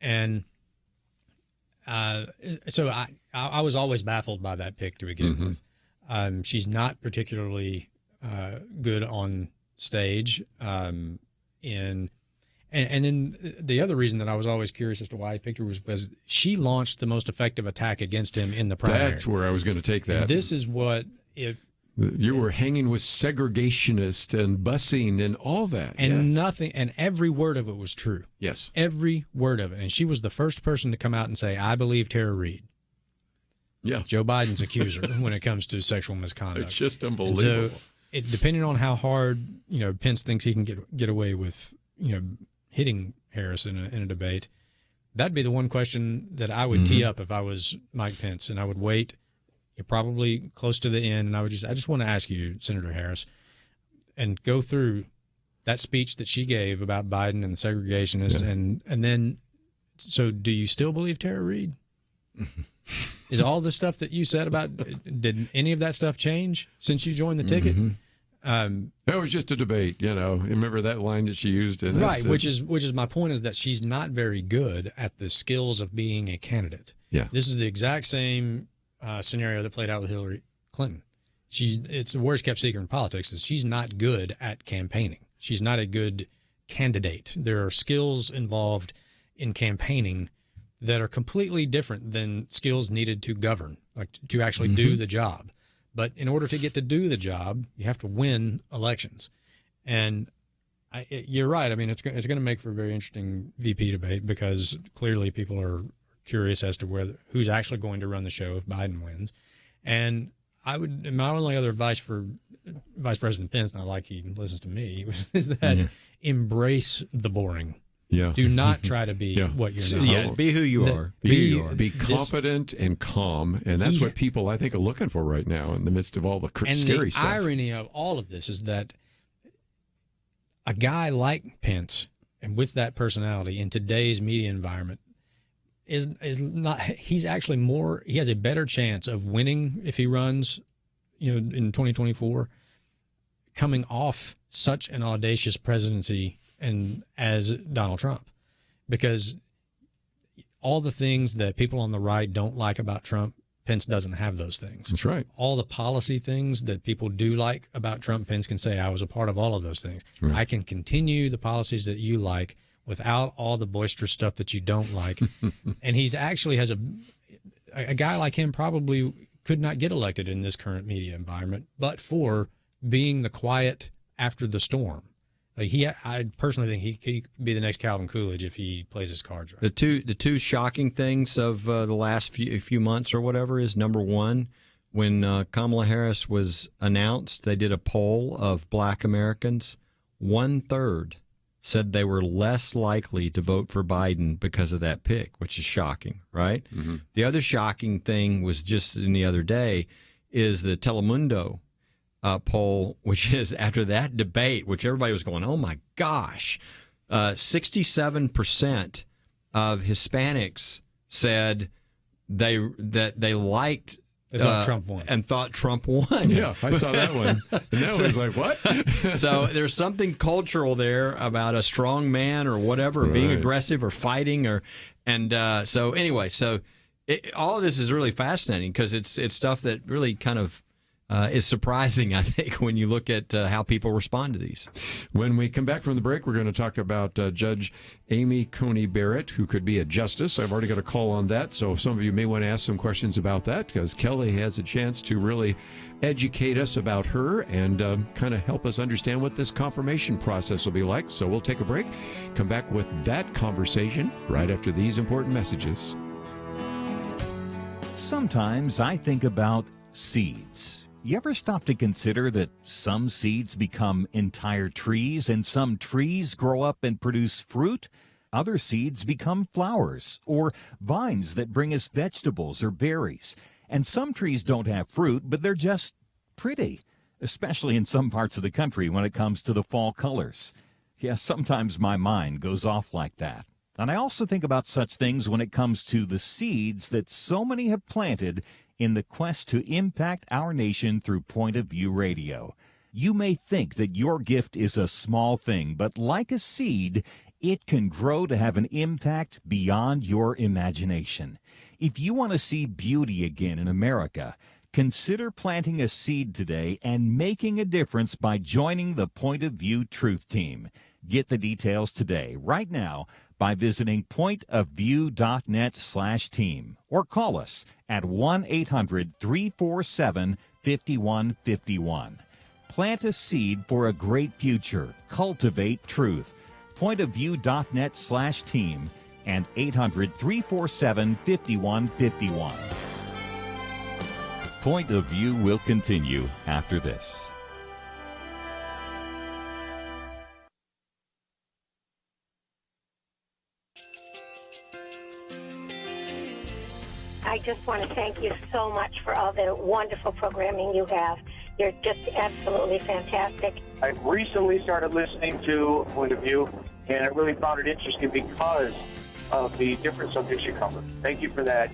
And so I was always baffled by that pick to begin with. She's not particularly good on stage. And then the other reason that I was always curious as to why I picked her was because she launched the most effective attack against him in the primary. That's where I was going to take that. And this is what you were hanging with segregationists and busing and all that. And nothing, and every word of it was true. Yes. Every word of it. And she was the first person to come out and say, I believe Tara Reid. Joe Biden's accuser when it comes to sexual misconduct. It's just And unbelievable. so, depending on how hard Pence thinks he can get away with hitting Harris in a debate, that'd be the one question that I would tee up if I was Mike Pence, and I would wait. You're probably close to the end, and I just want to ask you, Senator Harris, and go through that speech that she gave about Biden and the segregationist, and then, so do you still believe Tara Reid? Is all the stuff that you said about, did any of that stuff change since you joined the ticket? That was just a debate, Remember that line that she used? And Right, which is my point, is that she's not very good at the skills of being a candidate. Yeah. This is the exact same scenario that played out with Hillary Clinton. It's the worst kept secret in politics is she's not good at campaigning. She's not a good candidate. There are skills involved in campaigning that are completely different than skills needed to govern, like to actually do the job. But in order to get to do the job, you have to win elections. And you're right. I mean, it's going to make for a very interesting VP debate, because clearly people are curious as to who's actually going to run the show if Biden wins. And my only other advice for Vice President Pence, not like he even listens to me, is that embrace the boring. Yeah. Do not try to be what you're not. Yeah, be who you are. Be who you are. Be confident and calm, and that's what people, I think, are looking for right now in the midst of all the scary stuff. And the irony of all of this is that a guy like Pence, and with that personality in today's media environment, is not. He's actually he has a better chance of winning if he runs, in 2024, coming off such an audacious presidency and as Donald Trump, because all the things that people on the right don't like about Trump, Pence doesn't have those things. That's right. All the policy things that people do like about Trump, Pence can say, I was a part of all of those things. Right. I can continue the policies that you like without all the boisterous stuff that you don't like. And he's actually has a guy like him probably could not get elected in this current media environment, but for being the quiet after the storm. I personally think he could be the next Calvin Coolidge if he plays his cards right. The two shocking things of the last few months or whatever is, number one, when Kamala Harris was announced, they did a poll of Black Americans. 1/3 said they were less likely to vote for Biden because of that pick, which is shocking, right? Mm-hmm. The other shocking thing was just in the other day is the Telemundo poll, which is after that debate, which everybody was going, oh my gosh, 67% of Hispanics said they liked Trump won. And thought Trump won. Yeah, I saw that one. And that was like, what? So there's something cultural there about a strong man or whatever, being aggressive or fighting, so anyway, all of this is really fascinating because it's stuff that really kind of is surprising, I think, when you look at how people respond to these. When we come back from the break, we're going to talk about Judge Amy Coney Barrett, who could be a justice. I've already got a call on that, so some of you may want to ask some questions about that, because Kelly has a chance to really educate us about her and kind of help us understand what this confirmation process will be like. So we'll take a break, come back with that conversation right after these important messages. Sometimes I think about seeds. You ever stop to consider that some seeds become entire trees and some trees grow up and produce fruit? Other seeds become flowers or vines that bring us vegetables or berries. And some trees don't have fruit, but they're just pretty, especially in some parts of the country when it comes to the fall colors. Yeah, sometimes my mind goes off like that. And I also think about such things when it comes to the seeds that so many have planted in the quest to impact our nation through Point of View Radio. You may think that your gift is a small thing, but like a seed, it can grow to have an impact beyond your imagination. If you want to see beauty again in America, consider planting a seed today and making a difference by joining the Point of View Truth Team. Get the details today, right now, by visiting pointofview.net/team or call us at 1-800-347-5151. Plant a seed for a great future. Cultivate truth. Pointofview.net/team and 800-347-5151. Point of View will continue after this. I just want to thank you so much for all the wonderful programming you have. You're just absolutely fantastic. I recently started listening to Point of View, and I really found it interesting because of the different subjects you cover. Thank you for that.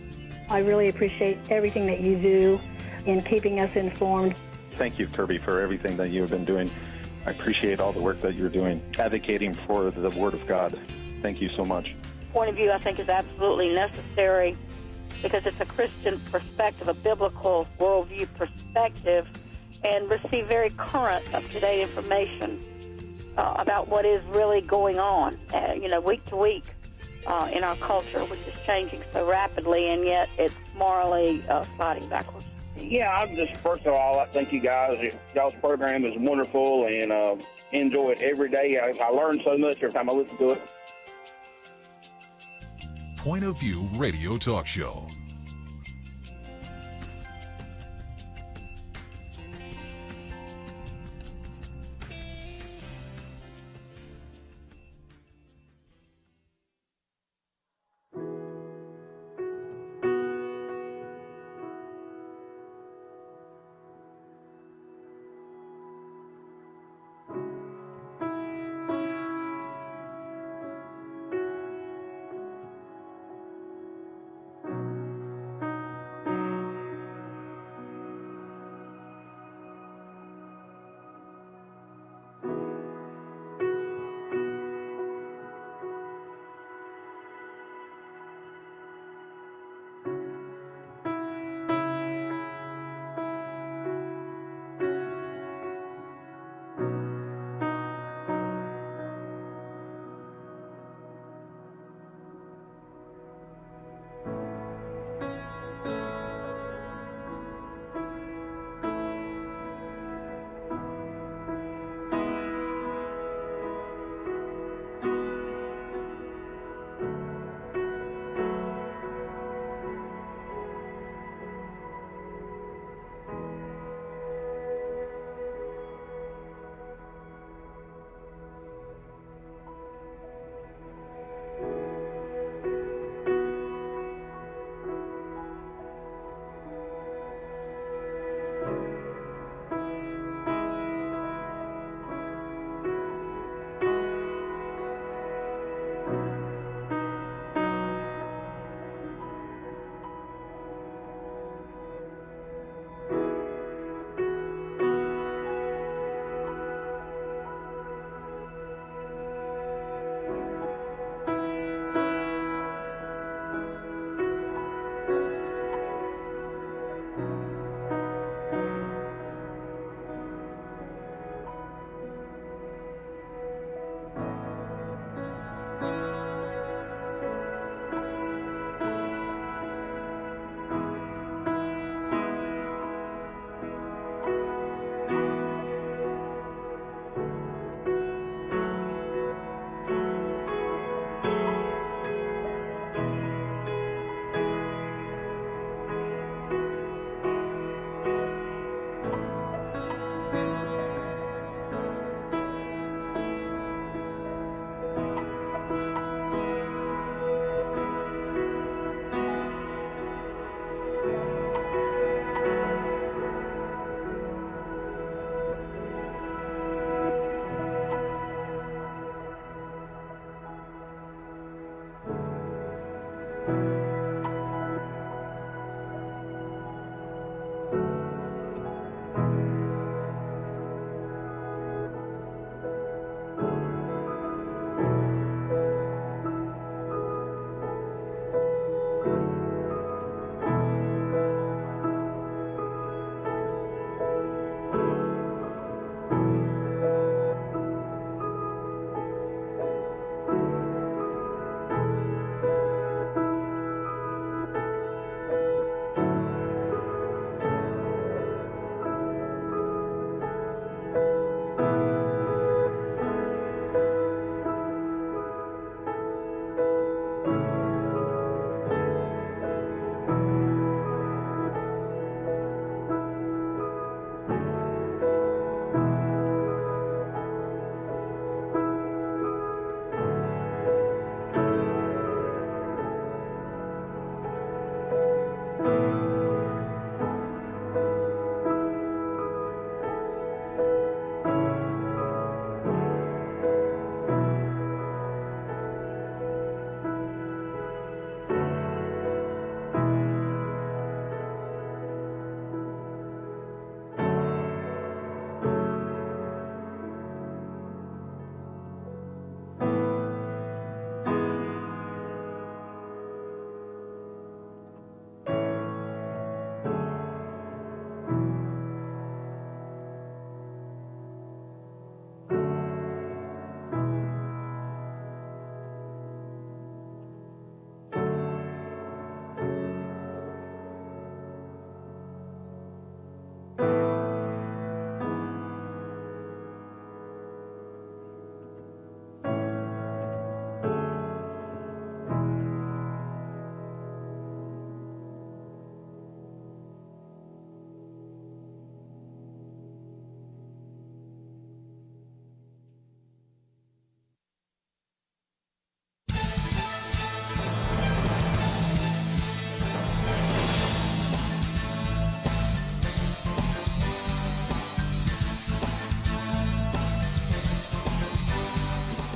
I really appreciate everything that you do in keeping us informed. Thank you, Kerby, for everything that you have been doing. I appreciate all the work that you're doing, advocating for the Word of God. Thank you so much. Point of View, I think, is absolutely necessary because it's a Christian perspective, a biblical worldview perspective, and receive very current, up-to-date information about what is really going on, week to week in our culture, which is changing so rapidly, and yet it's morally sliding backwards. Yeah, I'm just, first of all, I thank you guys. Y'all's program is wonderful, and enjoy it every day. I learn so much every time I listen to it. Point of View Radio Talk Show.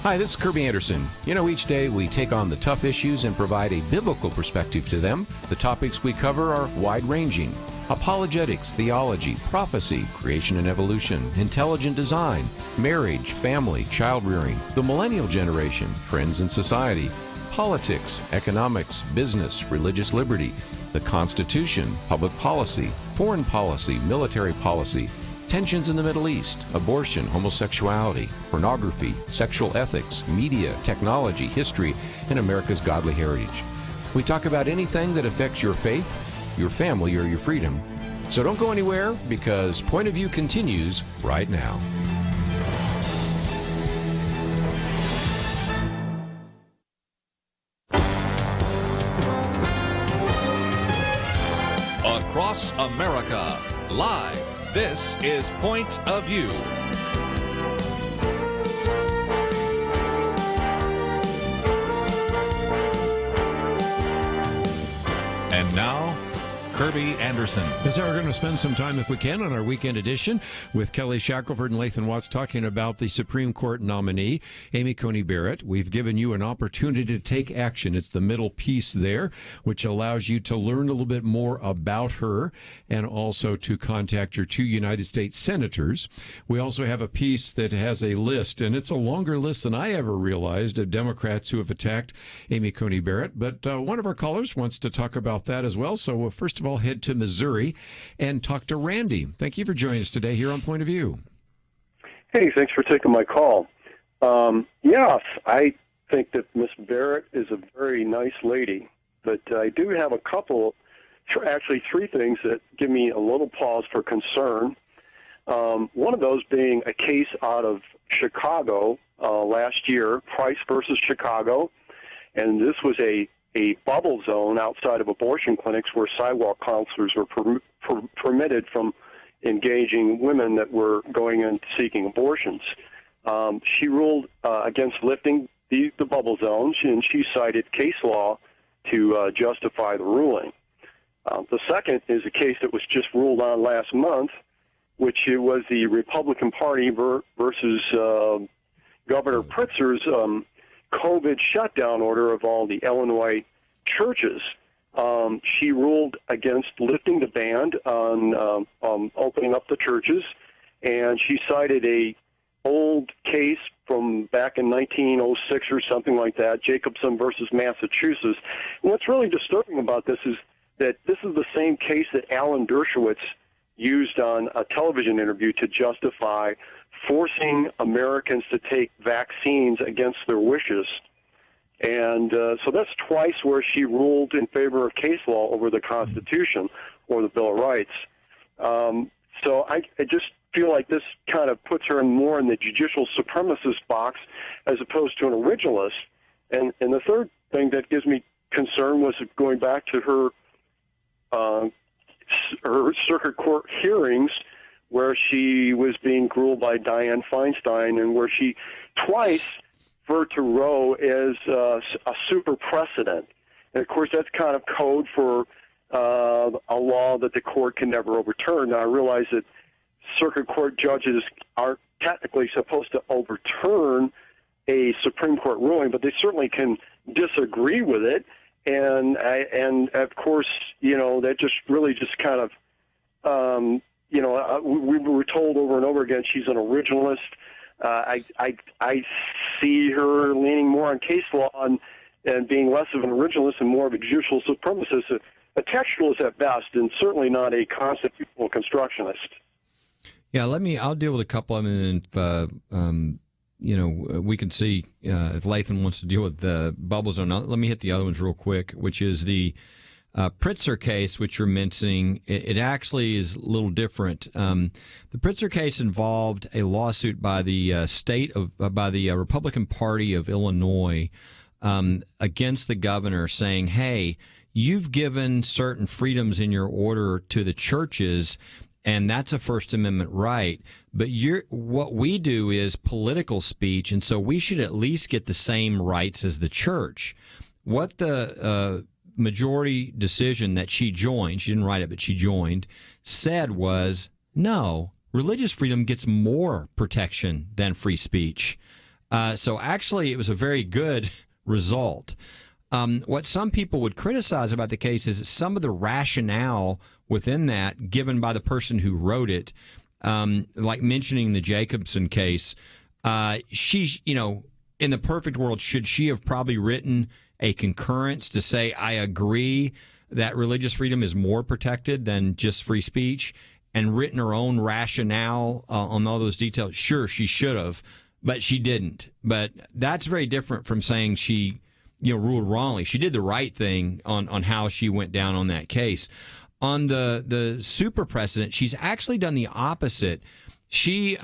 Hi, this is Kerby Anderson. Each day we take on the tough issues and provide a biblical perspective to them. The topics we cover are wide-ranging. Apologetics, theology, prophecy, creation and evolution, intelligent design, marriage, family, child-rearing, the millennial generation, trends in society, politics, economics, business, religious liberty, the Constitution, public policy, foreign policy, military policy, tensions in the Middle East, abortion, homosexuality, pornography, sexual ethics, media, technology, history, and America's godly heritage. We talk about anything that affects your faith, your family, or your freedom. So don't go anywhere, because Point of View continues right now. Across America, live. This is Point of View. And now, Kerby Anderson. We're going to spend some time, if we can, on our weekend edition with Kelly Shackelford and Lathan Watts talking about the Supreme Court nominee, Amy Coney Barrett. We've given you an opportunity to take action. It's the middle piece there, which allows you to learn a little bit more about her and also to contact your 2 United States senators. We also have a piece that has a list, and it's a longer list than I ever realized, of Democrats who have attacked Amy Coney Barrett. But one of our callers wants to talk about that as well. So first of all, head to Missouri and talk to Randy. Thank you for joining us today here on Point of View. Hey, thanks for taking my call. Yes, I think that Miss Barrett is a very nice lady, but I do have a couple, actually 3 things that give me a little pause for concern. One of those being a case out of Chicago last year, Price versus Chicago, and this was a bubble zone outside of abortion clinics where sidewalk counselors were permitted from engaging women that were going and seeking abortions. She ruled against lifting the bubble zones, and she cited case law to justify the ruling. The second is a case that was just ruled on last month, which was the Republican Party versus Governor Pritzker's COVID shutdown order of all the Illinois churches. She ruled against lifting the ban on opening up the churches, and she cited a old case from back in 1906 or something like that, Jacobson versus Massachusetts. And what's really disturbing about this is that this is the same case that Alan Dershowitz used on a television interview to justify forcing Americans to take vaccines against their wishes. And so that's twice where she ruled in favor of case law over the Constitution or the Bill of Rights. So I just feel like this kind of puts her more in the judicial supremacist box as opposed to an originalist. And the third thing that gives me concern was going back to her circuit court hearings, where she was being grilled by Dianne Feinstein, and where she twice referred to Roe as a super precedent. And, of course, that's kind of code for a law that the court can never overturn. Now, I realize that circuit court judges aren't technically supposed to overturn a Supreme Court ruling, but they certainly can disagree with it. And of course, that just really just kind of, we were told over and over again she's an originalist. I see her leaning more on case law and being less of an originalist and more of a judicial supremacist, a textualist at best, and certainly not a constitutional constructionist. Yeah, I'll deal with a couple of them, and we can see if Lathan wants to deal with the bubble zone. Now, let me hit the other ones real quick, which is the Pritzker case, which you're mentioning. It actually is a little different. The Pritzker case involved a lawsuit by the by the Republican Party of Illinois against the governor, saying, "Hey, you've given certain freedoms in your order to the churches, and that's a First Amendment right. But what we do is political speech, and so we should at least get the same rights as the church." What the majority decision that she joined, she didn't write it, but she joined, said was, no, religious freedom gets more protection than free speech. So actually, it was a very good result. What some people would criticize about the case is some of the rationale within that given by the person who wrote it, like mentioning the Jacobson case. She, in the perfect world, should she have probably written a concurrence to say, I agree that religious freedom is more protected than just free speech, and written her own rationale on all those details? Sure, she should have, but she didn't. But that's very different from saying she, ruled wrongly. She did the right thing on how she went down on that case. On the super precedent, she's actually done the opposite. She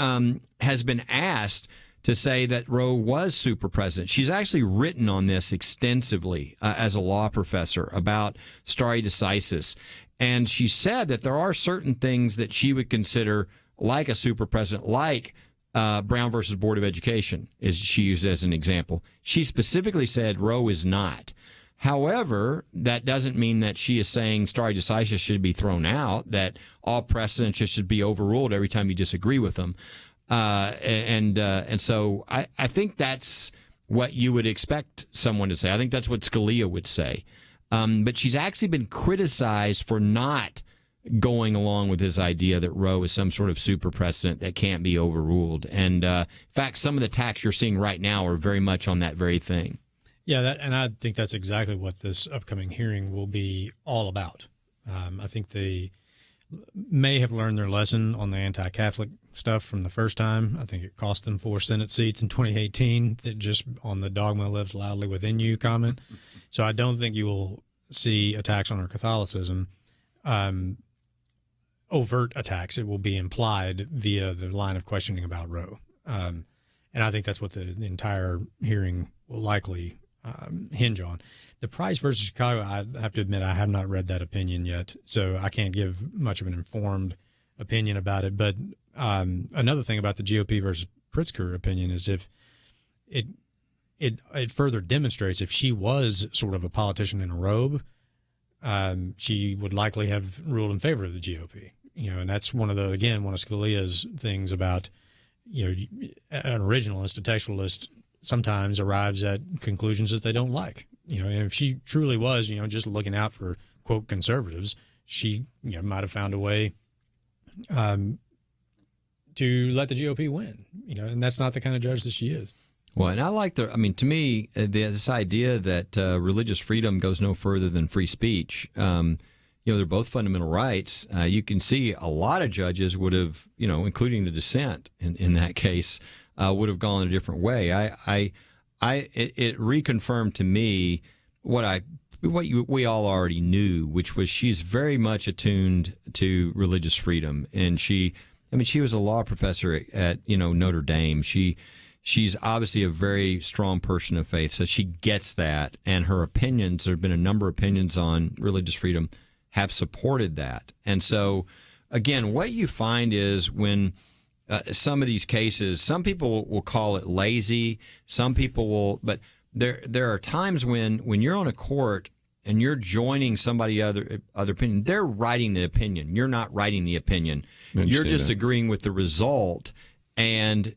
has been asked to say that Roe was super precedent. She's actually written on this extensively as a law professor about stare decisis. And she said that there are certain things that she would consider like a super precedent, like Brown versus Board of Education, is she used as an example. She specifically said Roe is not. However, that doesn't mean that she is saying stare decisis should be thrown out, that all precedents should be overruled every time you disagree with them. And so I think that's what you would expect someone to say. I think that's what Scalia would say. But she's actually been criticized for not going along with his idea that Roe is some sort of super precedent that can't be overruled. And in fact, some of the attacks you're seeing right now are very much on that very thing. Yeah, and I think that's exactly what this upcoming hearing will be all about. I think they may have learned their lesson on the anti-Catholic stuff from the first time. I think it cost them 4 Senate seats in 2018, that just on the dogma lives loudly within you comment. So I don't think you will see attacks on our Catholicism, overt attacks. It will be implied via the line of questioning about Roe. And I think that's what the entire hearing will likely hinge on. The Price versus Chicago, I have to admit, I have not read that opinion yet, so I can't give much of an informed opinion about it. But another thing about the GOP versus Pritzker opinion is if it further demonstrates if she was sort of a politician in a robe, she would likely have ruled in favor of the GOP. And that's one of Scalia's things about, an originalist, a textualist, sometimes arrives at conclusions that they don't like. And if she truly was, just looking out for, quote, conservatives, she might have found a way to let the GOP win, and that's not the kind of judge that she is. Well, and I like to me, this idea that religious freedom goes no further than free speech. They're both fundamental rights. You can see a lot of judges would have, including the dissent in that case, would have gone a different way. It reconfirmed to me what we all already knew, which was she's very much attuned to religious freedom, and she was a law professor at Notre Dame. She's obviously a very strong person of faith, so she gets that, and her opinions, there have been a number of opinions on religious freedom, have supported that. And so, again, what you find is when some of these cases, some people will call it lazy, some people will, but there are times when you're on a court and you're joining somebody other opinion, they're writing the opinion. You're not writing the opinion. You're just agreeing with the result. And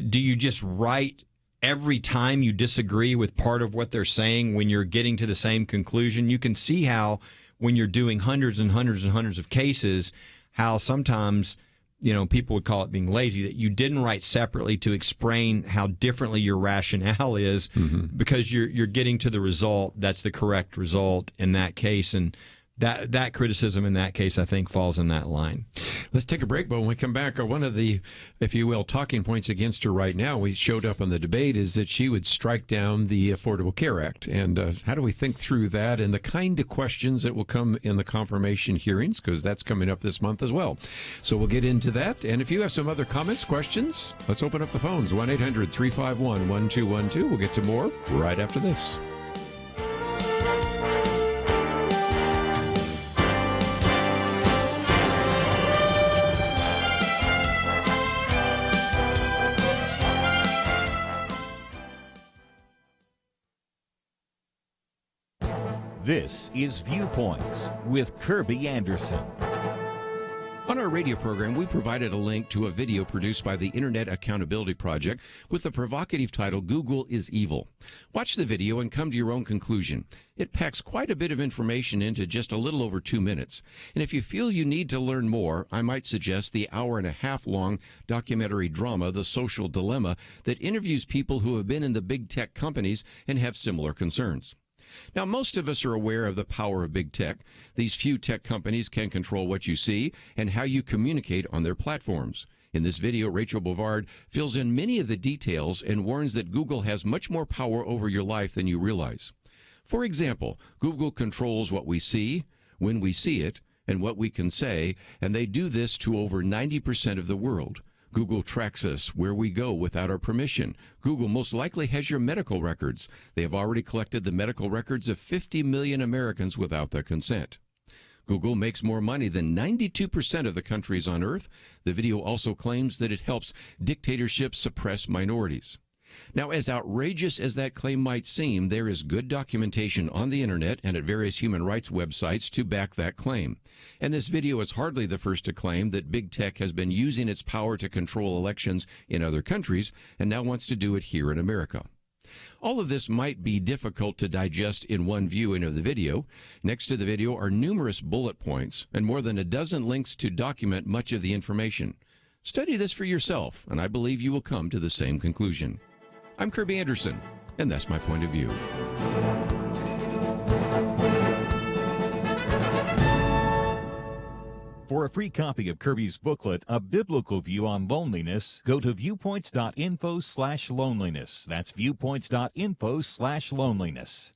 do you just write every time you disagree with part of what they're saying when you're getting to the same conclusion? You can see how when you're doing hundreds and hundreds and hundreds of cases, how sometimes people would call it being lazy, that you didn't write separately to explain how differently your rationale is, because you're getting to the result that's the correct result in that case. And that criticism in that case, I think, falls in that line. Let's take a break, but when we come back, one of the, if you will, talking points against her right now, we showed up on the debate, is that she would strike down the Affordable Care Act. And how do we think through that and the kind of questions that will come in the confirmation hearings, because that's coming up this month as well. So we'll get into that. And if you have some other comments, questions, let's open up the phones, 1-800-351-1212. We'll get to more right after this. This is Viewpoints with Kerby Anderson. On our radio program, we provided a link to a video produced by the Internet Accountability Project with the provocative title, Google is Evil. Watch the video and come to your own conclusion. It packs quite a bit of information into just a little over 2 minutes. And if you feel you need to learn more, I might suggest the hour-and-a-half-long documentary drama, The Social Dilemma, that interviews people who have been in the big tech companies and have similar concerns. Now, most of us are aware of the power of big tech. These few tech companies can control what you see and how you communicate on their platforms. In this video, Rachel Bovard fills in many of the details and warns that Google has much more power over your life than you realize. For example, Google controls what we see, when we see it, and what we can say, and they do this to over 90% of the world. Google tracks us where we go without our permission. Google most likely has your medical records. They have already collected the medical records of 50 million Americans without their consent. Google makes more money than 92% of the countries on Earth. The video also claims that it helps dictatorships suppress minorities. Now, as outrageous as that claim might seem, there is good documentation on the internet and at various human rights websites to back that claim. And this video is hardly the first to claim that big tech has been using its power to control elections in other countries and now wants to do it here in America. All of this might be difficult to digest in one viewing of the video. Next to the video are numerous bullet points and more than a dozen links to document much of the information. Study this for yourself, and I believe you will come to the same conclusion. I'm Kerby Anderson, and that's my point of view. For a free copy of Kerby's booklet, A Biblical View on Loneliness, go to viewpoints.info/loneliness. That's viewpoints.info/loneliness.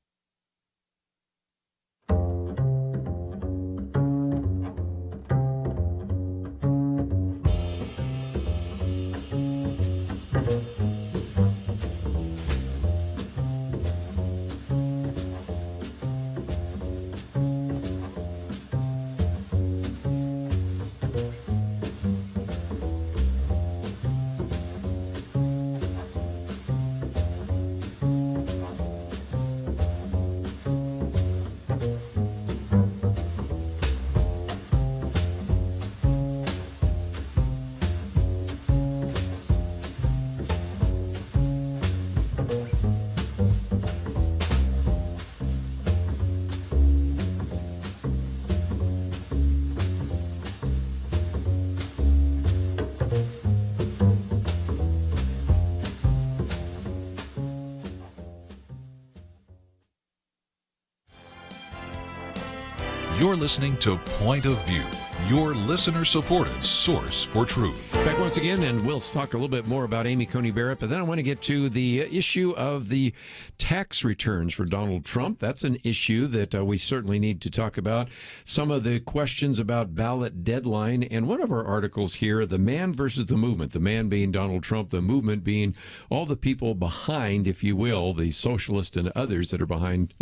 You're listening to Point of View, your listener-supported source for truth. Back once again, and we'll talk a little bit more about Amy Coney Barrett, but then I want to get to the issue of the tax returns for Donald Trump. That's an issue that we certainly need to talk about. Some of the questions about ballot deadline, and one of our articles here, the man versus the movement, the man being Donald Trump, the movement being all the people behind, if you will, the socialists and others that are behind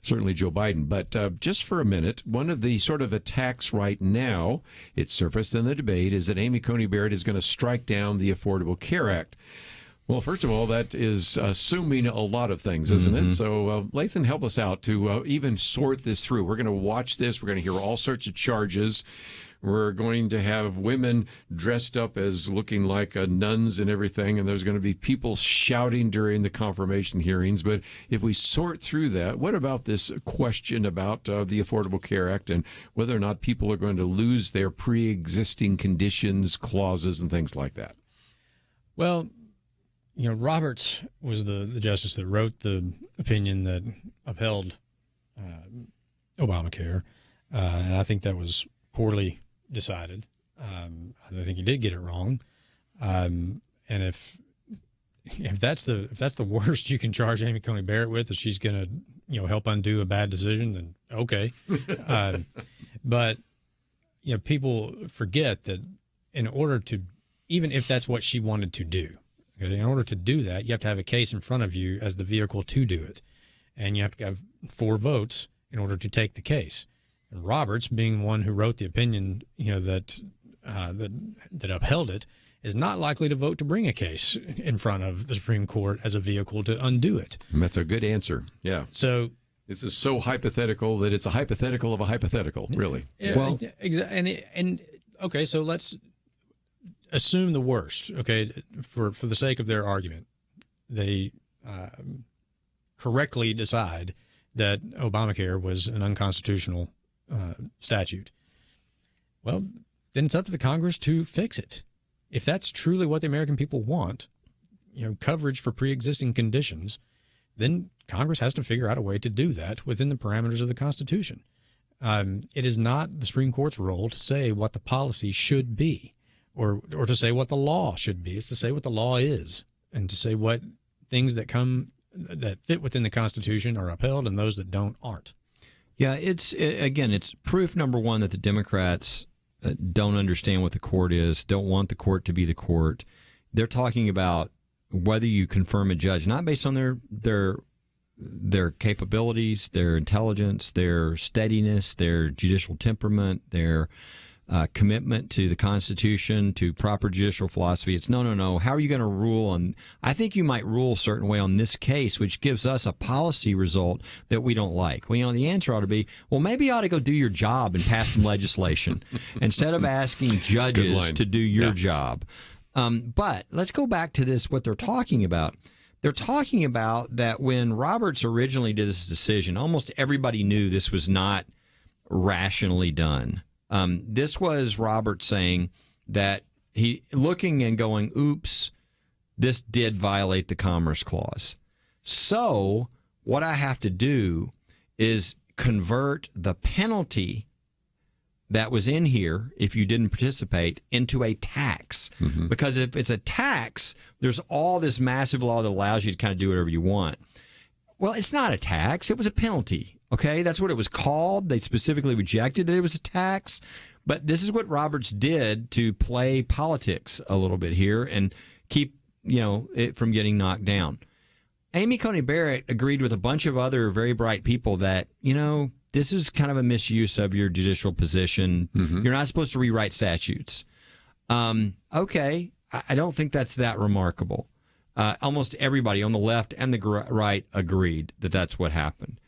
certainly Joe Biden. But just for a minute, one of the sort of attacks right now, it surfaced in the debate, is that Amy Coney Barrett is going to strike down the Affordable Care Act. Well, first of all, that is assuming a lot of things, isn't it? So, Lathan, help us out to even sort this through. We're going to watch this. We're going to hear all sorts of charges. We're going to have women dressed up as looking like nuns and everything, and there's going to be people shouting during the confirmation hearings. But if we sort through that, what about this question about the Affordable Care Act and whether or not people are going to lose their pre-existing conditions, clauses, and things like that? Well, you know, Roberts was the justice that wrote the opinion that upheld Obamacare, and I think that was poorly decided. I think he did get it wrong, and if that's the worst you can charge Amy Coney Barrett with, that she's going to help undo a bad decision, then okay. But people forget that in order to, even if that's what she wanted to do, in order to do that, you have to have a case in front of you as the vehicle to do it, and you have to have 4 votes in order to take the case. And Roberts, being one who wrote the opinion, that upheld it, is not likely to vote to bring a case in front of the Supreme Court as a vehicle to undo it. And that's a good answer. Yeah. So this is so hypothetical that it's a hypothetical of a hypothetical, really. Well, and okay, so let's assume the worst. Okay, for the sake of their argument, they correctly decide that Obamacare was an unconstitutional statute. Well, then it's up to the Congress to fix it. If that's truly what the American people want, coverage for pre-existing conditions, then Congress has to figure out a way to do that within the parameters of the Constitution. It is not the Supreme Court's role to say what the policy should be or to say what the law should be. It's to say what the law is and to say what things that fit within the Constitution are upheld and those that don't aren't. Yeah, it's proof number one that the Democrats don't understand what the court is, don't want the court to be the court. They're talking about whether you confirm a judge, not based on their capabilities, their intelligence, their steadiness, their judicial temperament, their commitment to the Constitution, to proper judicial philosophy. It's no. How are you going to rule on? I think you might rule a certain way on this case, which gives us a policy result that we don't like. Well, the answer ought to be, well, maybe you ought to go do your job and pass some legislation instead of asking judges to do your job. But let's go back to this, what they're talking about. They're talking about that when Roberts originally did this decision, almost everybody knew this was not rationally done. This was Roberts saying that he looking and going, oops, this did violate the Commerce Clause. So what I have to do is convert the penalty that was in here, if you didn't participate, into a tax. Mm-hmm. Because if it's a tax, there's all this massive law that allows you to kind of do whatever you want. Well, it's not a tax. It was a penalty. Okay, that's what it was called. They specifically rejected that it was a tax. But this is what Roberts did to play politics a little bit here and keep, it from getting knocked down. Amy Coney Barrett agreed with a bunch of other very bright people that, this is kind of a misuse of your judicial position. Mm-hmm. You're not supposed to rewrite statutes. Okay, I don't think that's that remarkable. Almost everybody on the left and the right agreed that that's what happened.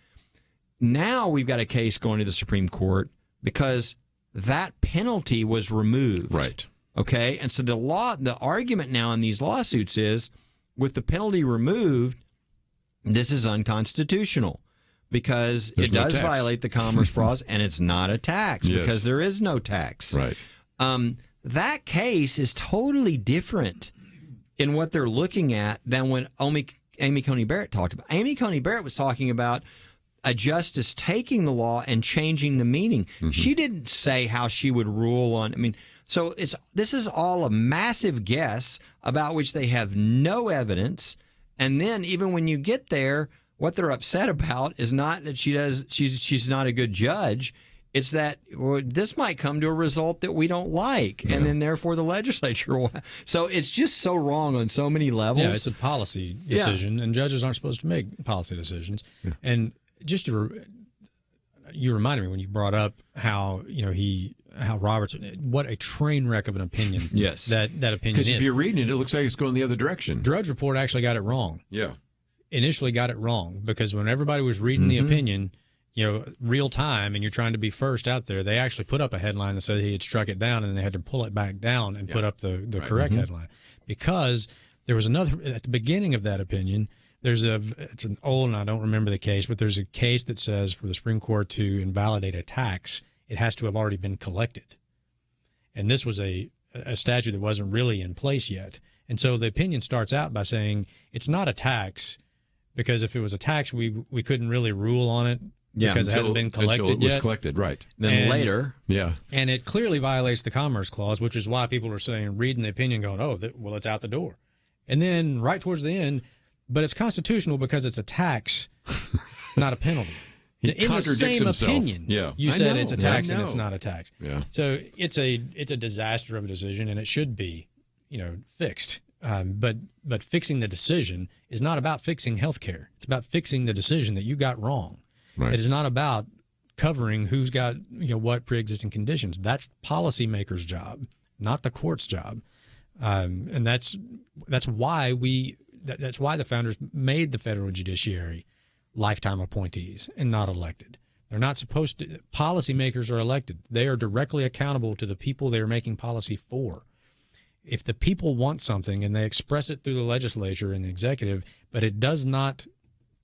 Now we've got a case going to the Supreme Court because that penalty was removed. Right. Okay, and so the argument now in these lawsuits is, with the penalty removed, this is unconstitutional because it does violate the Commerce Clause, and it's not a tax because there is no tax. Right. That case is totally different in what they're looking at than when Amy Coney Barrett talked about. Amy Coney Barrett was talking about a justice taking the law and changing the meaning. Mm-hmm. She didn't say how she would rule on. So this is all a massive guess about which they have no evidence. And then even when you get there, what they're upset about is not that she's not a good judge. It's that this might come to a result that we don't like, and then therefore the legislature will. So it's just so wrong on so many levels. Yeah, it's a policy decision, and judges aren't supposed to make policy decisions. Yeah. And just you reminded me when you brought up how Roberts, what a train wreck of an opinion. Yes, that opinion is. Because if you're reading it, it looks like it's going the other direction. Drudge Report actually got it wrong. Yeah, initially got it wrong because when everybody was reading the opinion, real time, and you're trying to be first out there, they actually put up a headline that said he had struck it down, and then they had to pull it back down and put up the correct headline because there was another at the beginning of that opinion. It's an old, and I don't remember the case, but there's a case that says for the Supreme Court to invalidate a tax, it has to have already been collected. And this was a statute that wasn't really in place yet. And so the opinion starts out by saying it's not a tax because if it was a tax, we couldn't really rule on it because it hasn't been collected yet. Until it was collected, right. Then later. Yeah. And it clearly violates the Commerce Clause, which is why people are saying, reading the opinion going, it's out the door. And then right towards the end, but it's constitutional because it's a tax, not a penalty. In the same opinion, you said it's a tax and it's not a tax. Yeah. So it's a disaster of a decision, and it should be, fixed. But fixing the decision is not about fixing health care. It's about fixing the decision that you got wrong. Right. It is not about covering who's got what pre-existing conditions. That's policymakers' job, not the court's job. And that's why that's why the founders made the federal judiciary lifetime appointees and not elected, They're not supposed to. Policymakers are elected. They are directly accountable to the people they are making policy for. If the people want something and they express it through the legislature and the executive, but it does not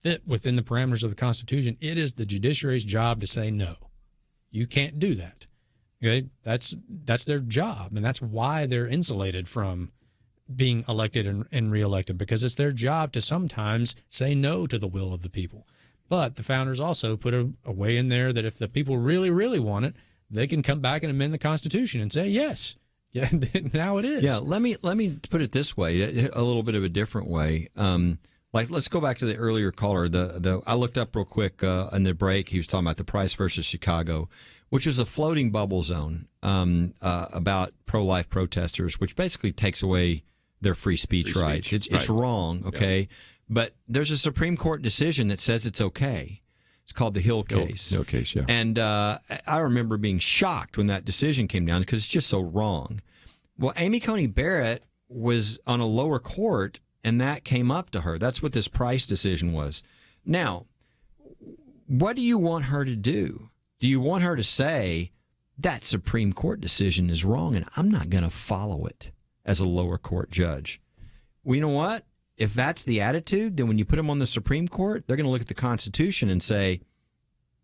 fit within the parameters of the Constitution, it is the judiciary's job to say no. You can't do that. Okay? That's their job, and that's why they're insulated from being elected and reelected, because it's their job to sometimes say no to the will of the people. But the founders also put a way in there that if the people really, really want it, they can come back and amend the Constitution and say yes. Yeah, now it is. Yeah, let me put it this way, a little bit of a different way. Like, let's go back to the earlier caller. I looked up real quick in the break. He was talking about the Price versus Chicago, which is a floating bubble zone about pro-life protesters, which basically takes away their free speech rights. It's wrong, okay? Yeah. But there's a Supreme Court decision that says it's okay. It's called the Hill case. Hill case, yeah. And I remember being shocked when that decision came down because it's just so wrong. Well, Amy Coney Barrett was on a lower court, and that came up to her. That's what this Price decision was. Now, what do you want her to do? Do you want her to say, that Supreme Court decision is wrong, and I'm not going to follow it as a lower court judge? Well, you know what? If that's the attitude, then when you put them on the Supreme Court, they're going to look at the Constitution and say,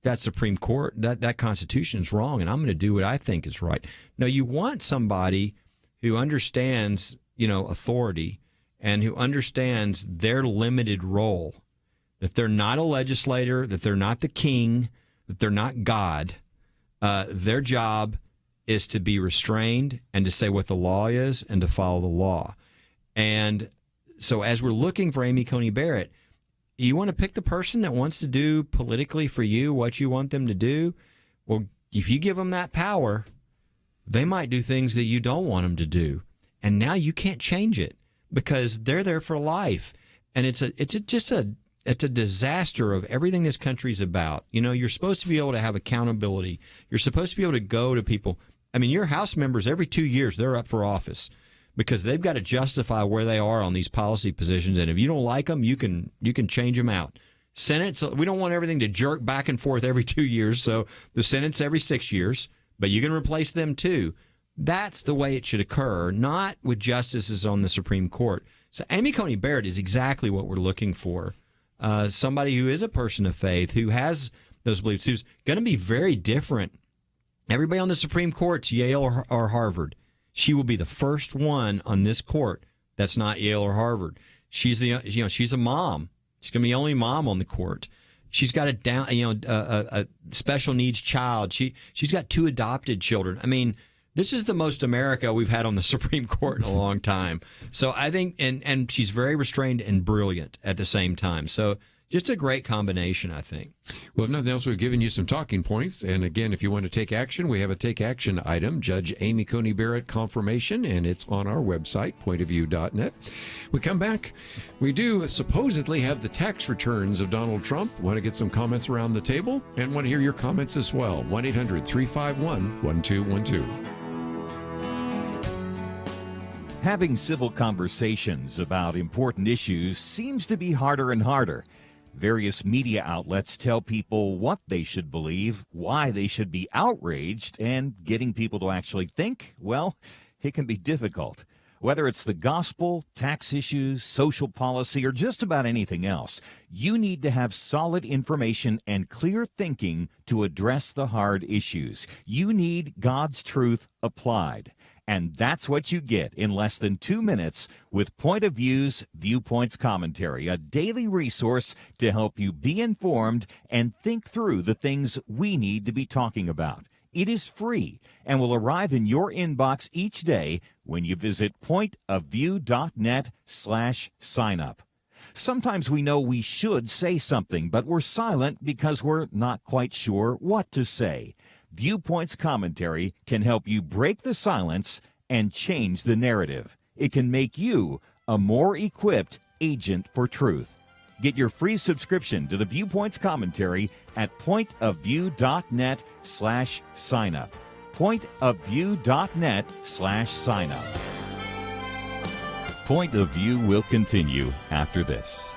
that Supreme Court, that Constitution is wrong, and I'm going to do what I think is right. Now, you want somebody who understands, authority and who understands their limited role, that they're not a legislator, that they're not the king, that they're not God. Their job is to be restrained and to say what the law is and to follow the law. And so as we're looking for Amy Coney Barrett, you want to pick the person that wants to do politically for you what you want them to do. Well, if you give them that power, they might do things that you don't want them to do. And now you can't change it because they're there for life. And it's a disaster of everything this country's about. You're supposed to be able to have accountability. You're supposed to be able to go to people. I mean, your House members, every 2 years, they're up for office because they've got to justify where they are on these policy positions. And if you don't like them, you can change them out. Senate, so we don't want everything to jerk back and forth every 2 years. So the Senate's every 6 years, but you can replace them too. That's the way it should occur, not with justices on the Supreme Court. So Amy Coney Barrett is exactly what we're looking for. Somebody who is a person of faith, who has those beliefs, who's going to be very different. Everybody on the Supreme Court's Yale or Harvard. She will be the first one on this court that's not Yale or Harvard. She's she's a mom. She's going to be the only mom on the court. She's got a special needs child. She's got 2 adopted children. I mean, this is the most America we've had on the Supreme Court in a long time. So I think, and she's very restrained and brilliant at the same time. So just a great combination, I think. Well, if nothing else, we've given you some talking points. And again, if you want to take action, we have a take action item, Judge Amy Coney Barrett confirmation, and it's on our website, pointofview.net. We come back. We do supposedly have the tax returns of Donald Trump. Want to get some comments around the table and want to hear your comments as well. 1-800-351-1212. Having civil conversations about important issues seems to be harder and harder. Various media outlets tell people what they should believe, why they should be outraged, and getting people to actually think, well, it can be difficult. Whether it's the gospel, tax issues, social policy, or just about anything else, you need to have solid information and clear thinking to address the hard issues. You need God's truth applied. And that's what you get in less than 2 minutes with Point of View's Viewpoints Commentary, a daily resource to help you be informed and think through the things we need to be talking about. It is free and will arrive in your inbox each day when you visit pointofview.net/signup. Sometimes we know we should say something, but we're silent because we're not quite sure what to say. Viewpoints Commentary can help you break the silence and change the narrative. It can make you a more equipped agent for truth. Get your free subscription to the Viewpoints Commentary at pointofview.net/signup. pointofview.net/signup. Point of View will continue after this.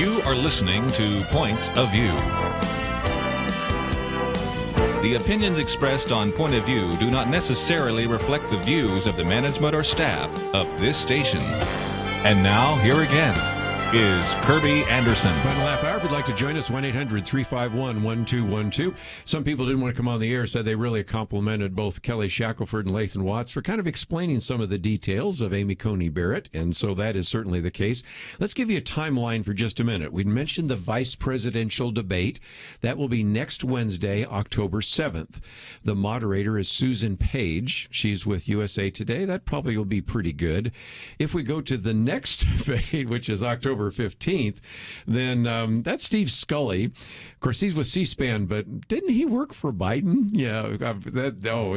You are listening to Point of View. The opinions expressed on Point of View do not necessarily reflect the views of the management or staff of this station. And now, here again is Kerby Anderson. Final half hour. If you'd like to join us, 1-800-351-1212. Some people didn't want to come on the air, said they really complimented both Kelly Shackelford and Lathan Watts for kind of explaining some of the details of Amy Coney Barrett, and so that is certainly the case. Let's give you a timeline for just a minute. We mentioned the vice presidential debate. That will be next Wednesday, October 7th. The moderator is Susan Page. She's with USA Today. That probably will be pretty good. If we go to the next debate, which is October 15th, then that's Steve Scully. Of course, he's with C-SPAN, but didn't he work for Biden? Yeah,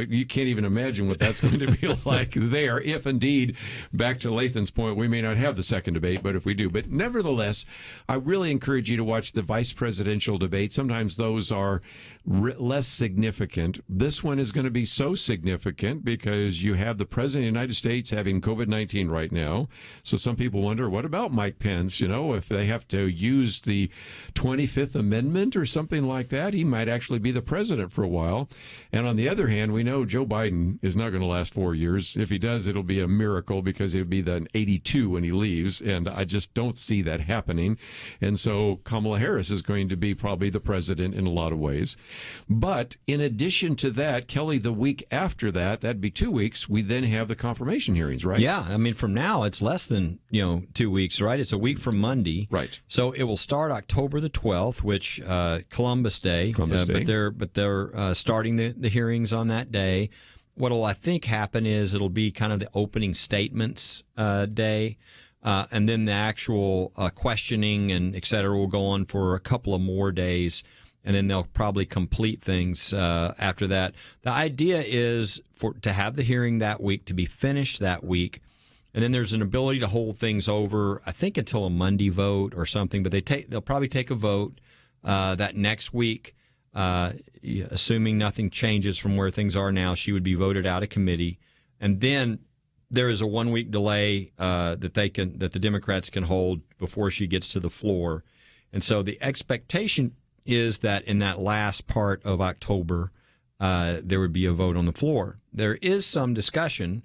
you can't even imagine what that's going to be like there. If indeed, back to Lathan's point, we may not have the second debate, but if we do. But nevertheless, I really encourage you to watch the vice presidential debate. Sometimes those are less significant. This one is going to be so significant because you have the President of the United States having COVID-19 right now. So some people wonder, what about Mike Pence? You know, if they have to use the 25th Amendment or something like that, he might actually be the president for a while. And on the other hand, we know Joe Biden is not going to last 4 years. If he does, it'll be a miracle because it'll be then 82 when he leaves. And I just don't see that happening. And so Kamala Harris is going to be probably the president in a lot of ways. But in addition to that, Kelly, the week after that, that'd be 2 weeks, we then have the confirmation hearings, right? Yeah. I mean, from now, it's less than, 2 weeks, right? It's a week from Monday. Right. So it will start October the 12th, which Columbus Day. But they're starting the hearings on that day. What'll, I think, happen is it'll be kind of the opening statements day. And then the actual questioning and et cetera will go on for a couple of more days. And then they'll probably complete things after that. The idea is to have the hearing that week, to be finished that week. And then there's an ability to hold things over, I think, until a Monday vote or something. But they'll probably take a vote that next week, assuming nothing changes from where things are now. She would be voted out of committee. And then there is a 1 week delay that the Democrats can hold before she gets to the floor. And so the expectation is that in that last part of October, there would be a vote on the floor. There is some discussion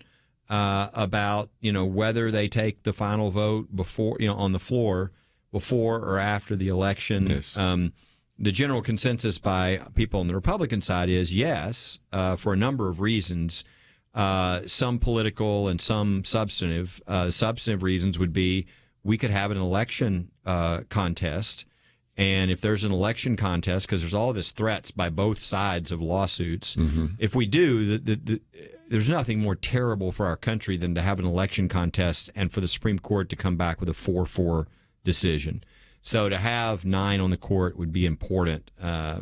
about whether they take the final vote before on the floor before or after the election. Yes. The general consensus by people on the Republican side is yes, for a number of reasons. Some political and some substantive. Substantive reasons would be we could have an election contest. And if there's an election contest, because there's all this threats by both sides of lawsuits, if we do, there's nothing more terrible for our country than to have an election contest and for the Supreme Court to come back with a 4-4 decision. So to have 9 on the court would be important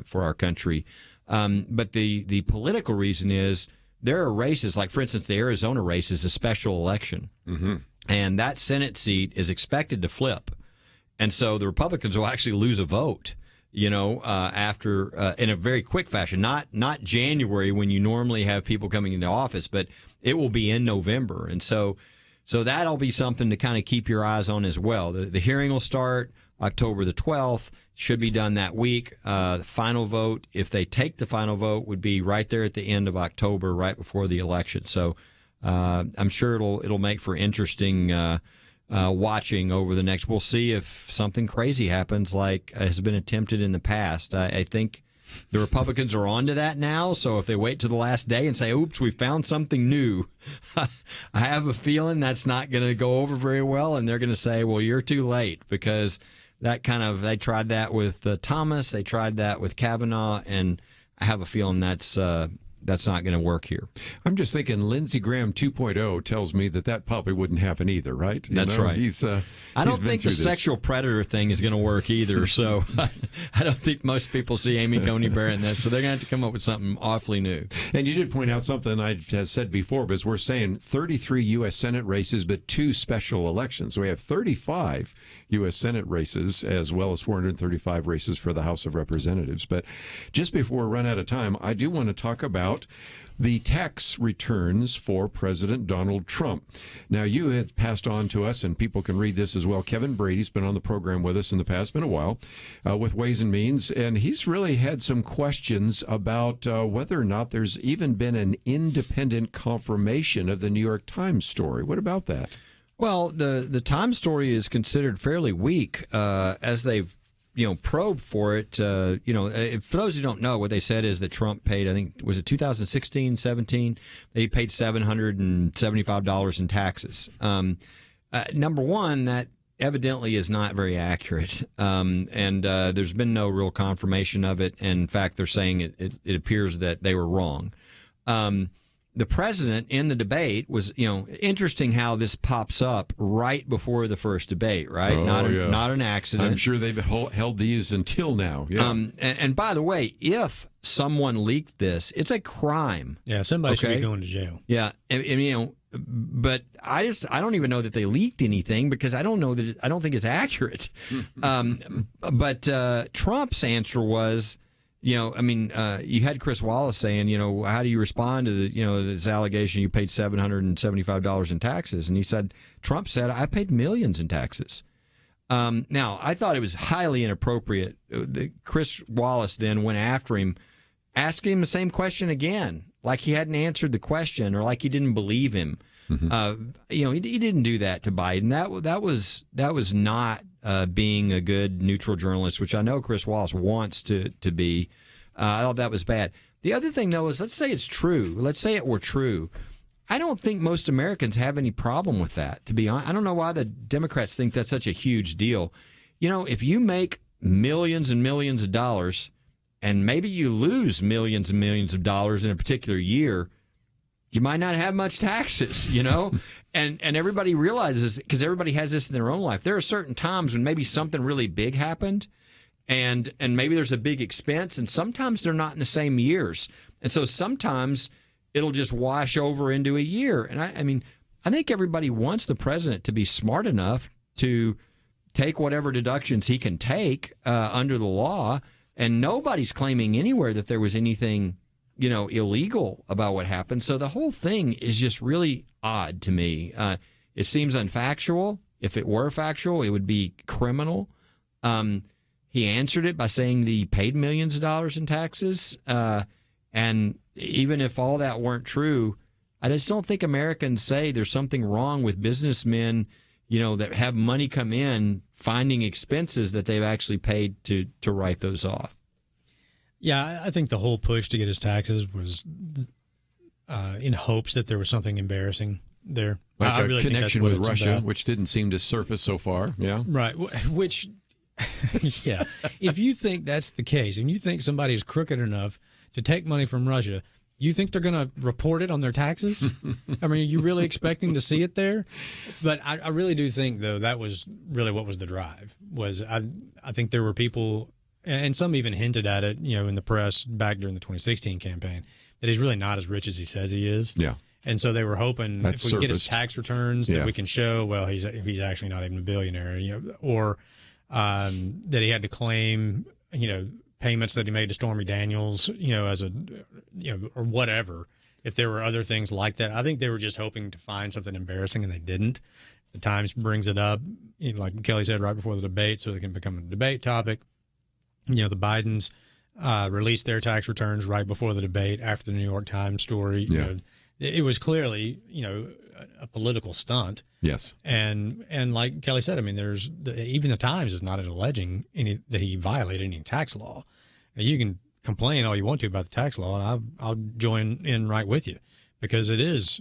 for our country. But the political reason is there are races, like, for instance, the Arizona race is a special election. And that Senate seat is expected to flip. And so the Republicans will actually lose a vote, after in a very quick fashion. Not January when you normally have people coming into office, but it will be in November. And so that'll be something to kind of keep your eyes on as well. The hearing will start October the 12th, should be done that week. The final vote, if they take the final vote, would be right there at the end of October, right before the election. So I'm sure it'll make for interesting watching over the next. We'll see if something crazy happens like has been attempted in the past. I think the Republicans are onto that now, so if they wait to the last day and say, oops, we found something new, I have a feeling that's not going to go over very well, and they're going to say, well, you're too late, because they tried that with Thomas, they tried that with Kavanaugh, and I have a feeling that's not going to work here. I'm just thinking Lindsey Graham 2.0 tells me that probably wouldn't happen either, right? That's right. I don't think the sexual predator thing is going to work either, so I don't think most people see Amy Coney Barrett in that, so they're going to have to come up with something awfully new. And you did point out something I have said before, because we're saying 33 U.S. Senate races, but 2 special elections. So we have 35 U.S. Senate races, as well as 435 races for the House of Representatives. But just before we run out of time, I do want to talk about about the tax returns for President Donald Trump. Now, you had passed on to us, and people can read this as well. Kevin Brady's been on the program with us in the past, been a while, with Ways and Means, and he's really had some questions about whether or not there's even been an independent confirmation of the New York Times story. What about that? Well, the Times story is considered fairly weak as they've probe for it. For those who don't know, what they said is that Trump paid, I think, was it 2016, 17? They paid $775 in taxes. Number one, that evidently is not very accurate. And there's been no real confirmation of it. And in fact, they're saying it appears that they were wrong. The president in the debate was, interesting how this pops up right before the first debate, right? Not an accident. I'm sure they've held these until now. Yeah. And by the way, if someone leaked this, it's a crime. Yeah, somebody should be going to jail. Yeah, but I don't even know that they leaked anything because I don't think it's accurate. But Trump's answer was, you had Chris Wallace saying, how do you respond to this allegation you paid $775 in taxes? And Trump said, I paid millions in taxes. Now, I thought it was highly inappropriate. Chris Wallace then went after him, asking him the same question again, like he hadn't answered the question or like he didn't believe him. Mm-hmm. He didn't do that to Biden. That was not being a good neutral journalist, which I know Chris Wallace wants to be. I thought that was bad. The other thing, though, is let's say it's true. Let's say it were true. I don't think most Americans have any problem with that, to be honest. I don't know why the Democrats think that's such a huge deal. If you make millions and millions of dollars and maybe you lose millions and millions of dollars in a particular year, you might not have much taxes, and everybody realizes, because everybody has this in their own life. There are certain times when maybe something really big happened and maybe there's a big expense, and sometimes they're not in the same years. And so sometimes it'll just wash over into a year. And I think everybody wants the president to be smart enough to take whatever deductions he can take under the law. And nobody's claiming anywhere that there was anything illegal about what happened. So the whole thing is just really odd to me. It seems unfactual. If it were factual, it would be criminal. He answered it by saying that he paid millions of dollars in taxes. And even if all that weren't true, I just don't think Americans say there's something wrong with businessmen, that have money come in, finding expenses that they've actually paid to write those off. Yeah, I think the whole push to get his taxes was in hopes that there was something embarrassing there. Like I really connection think with Russia, which didn't seem to surface so far. Yeah. Right. Which, yeah. If you think that's the case, and you think somebody is crooked enough to take money from Russia, you think they're going to report it on their taxes? Are you really expecting to see it there? But I really do think, though, that was really what was the drive. I think there were people, and some even hinted at it, in the press back during the 2016 campaign, that he's really not as rich as he says he is. Yeah. And so they were hoping if we can get his tax returns, that we can show, well, he's actually not even a billionaire, or that he had to claim, payments that he made to Stormy Daniels, as a, or whatever. If there were other things like that, I think they were just hoping to find something embarrassing, and they didn't. The Times brings it up, like Kelly said, right before the debate, so it can become a debate topic. The Bidens released their tax returns right before the debate after the New York Times story. It was clearly, a political stunt. Yes. And like Kelly said, there's even the Times is not alleging that he violated any tax law. Now, you can complain all you want to about the tax law, and I'll join in right with you, because it is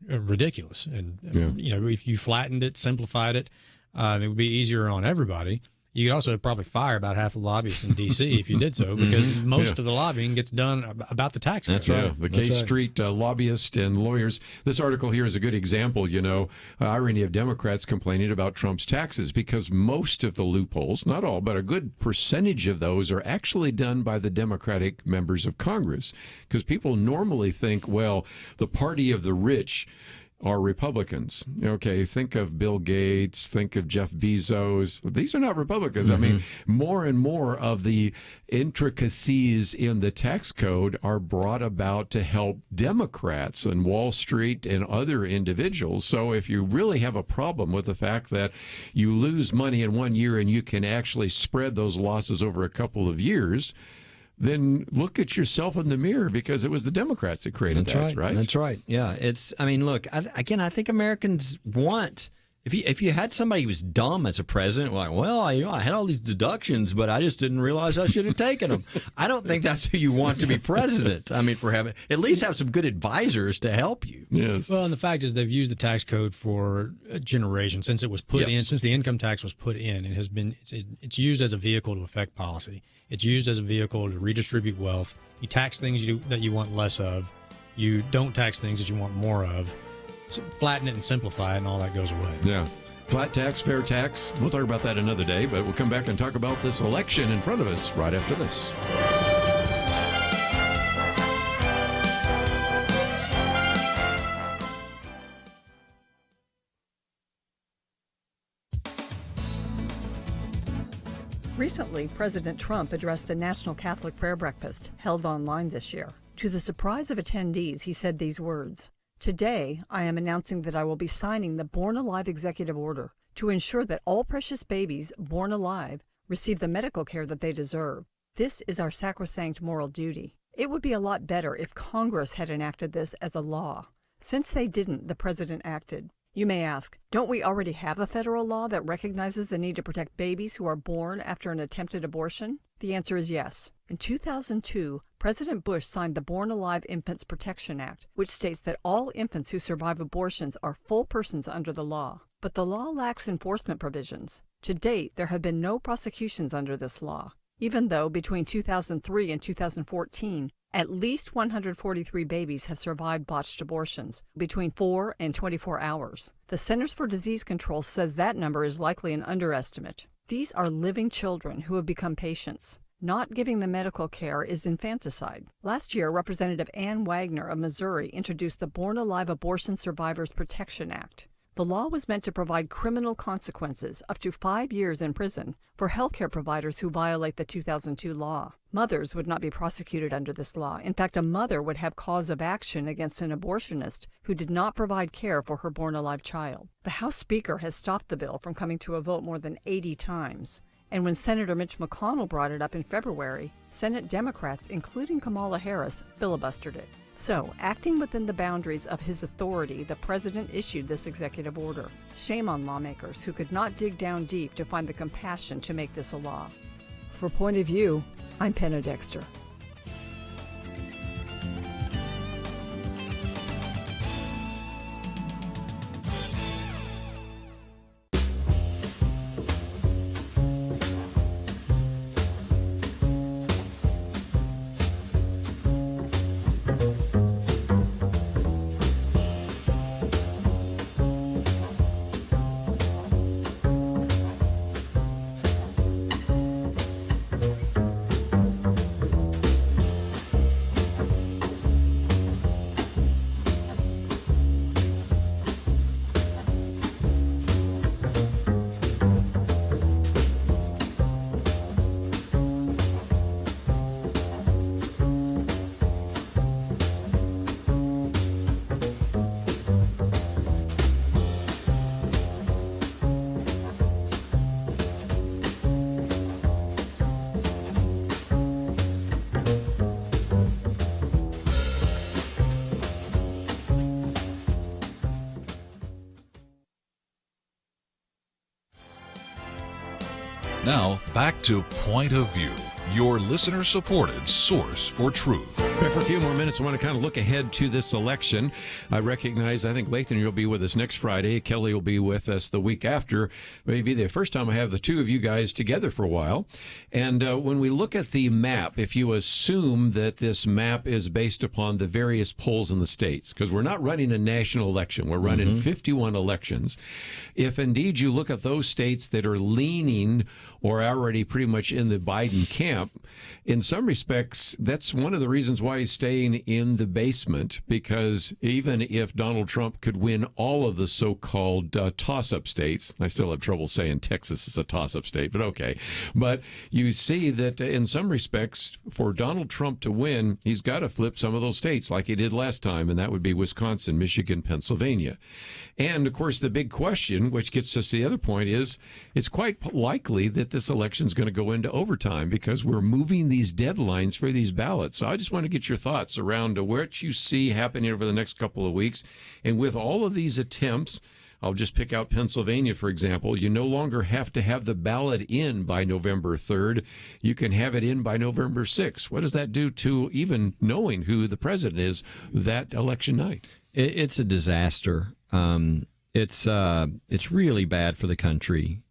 ridiculous. And if you flattened it, simplified it, it would be easier on everybody. You could also probably fire about half the lobbyists in D.C. if you did so, because most of the lobbying gets done about the tax code. That's right. The K Street lobbyists and lawyers. This article here is a good example, irony of Democrats complaining about Trump's taxes, because most of the loopholes, not all, but a good percentage of those are actually done by the Democratic members of Congress. Because people normally think, well, the party of the rich are Republicans. Okay, think of Bill Gates, think of Jeff Bezos. These are not Republicans. I mean, more and more of the intricacies in the tax code are brought about to help Democrats and Wall Street and other individuals. So if you really have a problem with the fact that you lose money in 1 year and you can actually spread those losses over a couple of years, then look at yourself in the mirror, because it was the Democrats that created that, right? That's right. Yeah. I mean, look, I think Americans want, if you had somebody who was dumb as a president, like, well, I had all these deductions, but I just didn't realize I should have taken them. I don't think that's who you want to be president. I mean, at least have some good advisors to help you. Yes. Well, and the fact is they've used the tax code for a generation since it was put in, since the income tax was put in. It's used as a vehicle to affect policy. It's used as a vehicle to redistribute wealth. You tax things that you want less of. You don't tax things that you want more of. So flatten it and simplify it, and all that goes away. Yeah. Flat tax, fair tax. We'll talk about that another day, but we'll come back and talk about this election in front of us right after this. Recently, President Trump addressed the National Catholic Prayer Breakfast held online this year. To the surprise of attendees, he said these words: "Today, I am announcing that I will be signing the Born Alive Executive Order to ensure that all precious babies born alive receive the medical care that they deserve. This is our sacrosanct moral duty. It would be a lot better if Congress had enacted this as a law. Since they didn't, the president acted." You may ask, don't we already have a federal law that recognizes the need to protect babies who are born after an attempted abortion? The answer is yes. In 2002, President Bush signed the Born Alive Infants Protection Act, which states that all infants who survive abortions are full persons under the law. But the law lacks enforcement provisions. To date, there have been no prosecutions under this law, even though between 2003 and 2014, at least 143 babies have survived botched abortions between 4 and 24 hours. The Centers for Disease Control says that number is likely an underestimate. These are living children who have become patients. Not giving them medical care is infanticide. Last year, Representative Ann Wagner of Missouri introduced the Born Alive Abortion Survivors Protection Act. The law was meant to provide criminal consequences, up to 5 years in prison, for healthcare providers who violate the 2002 law. Mothers would not be prosecuted under this law. In fact, a mother would have cause of action against an abortionist who did not provide care for her born-alive child. The House Speaker has stopped the bill from coming to a vote more than 80 times. And when Senator Mitch McConnell brought it up in February, Senate Democrats, including Kamala Harris, filibustered it. So, acting within the boundaries of his authority, the president issued this executive order. Shame on lawmakers who could not dig down deep to find the compassion to make this a law. For Point of View, I'm Penna Dexter. Now, back to Point of View, your listener-supported source for truth. For a few more minutes, I want to kind of look ahead to this election. I think Lathan, you'll be with us next Friday. Kelly will be with us the week after. Maybe the first time I have the two of you guys together for a while. And when we look at the map, if you assume that this map is based upon the various polls in the states, because we're not running a national election, we're running 51 elections. If indeed you look at those states that are leaning or already pretty much in the Biden camp, camp. In some respects, that's one of the reasons why he's staying in the basement, because even if Donald Trump could win all of the so-called toss-up states, I still have trouble saying Texas is a toss-up state, but okay. But you see that in some respects, for Donald Trump to win, he's got to flip some of those states like he did last time, and that would be Wisconsin, Michigan, Pennsylvania. And, of course, the big question, which gets us to the other point, is it's quite likely that this election is going to go into overtime because we're moving these deadlines for these ballots. So I just want to get your thoughts around what you see happening over the next couple of weeks. And with all of these attempts, I'll just pick out Pennsylvania, for example. You no longer have to have the ballot in by November 3rd. You can have it in by November 6th. What does that do to even knowing who the president is that election night? It's a disaster. It's really bad for the country.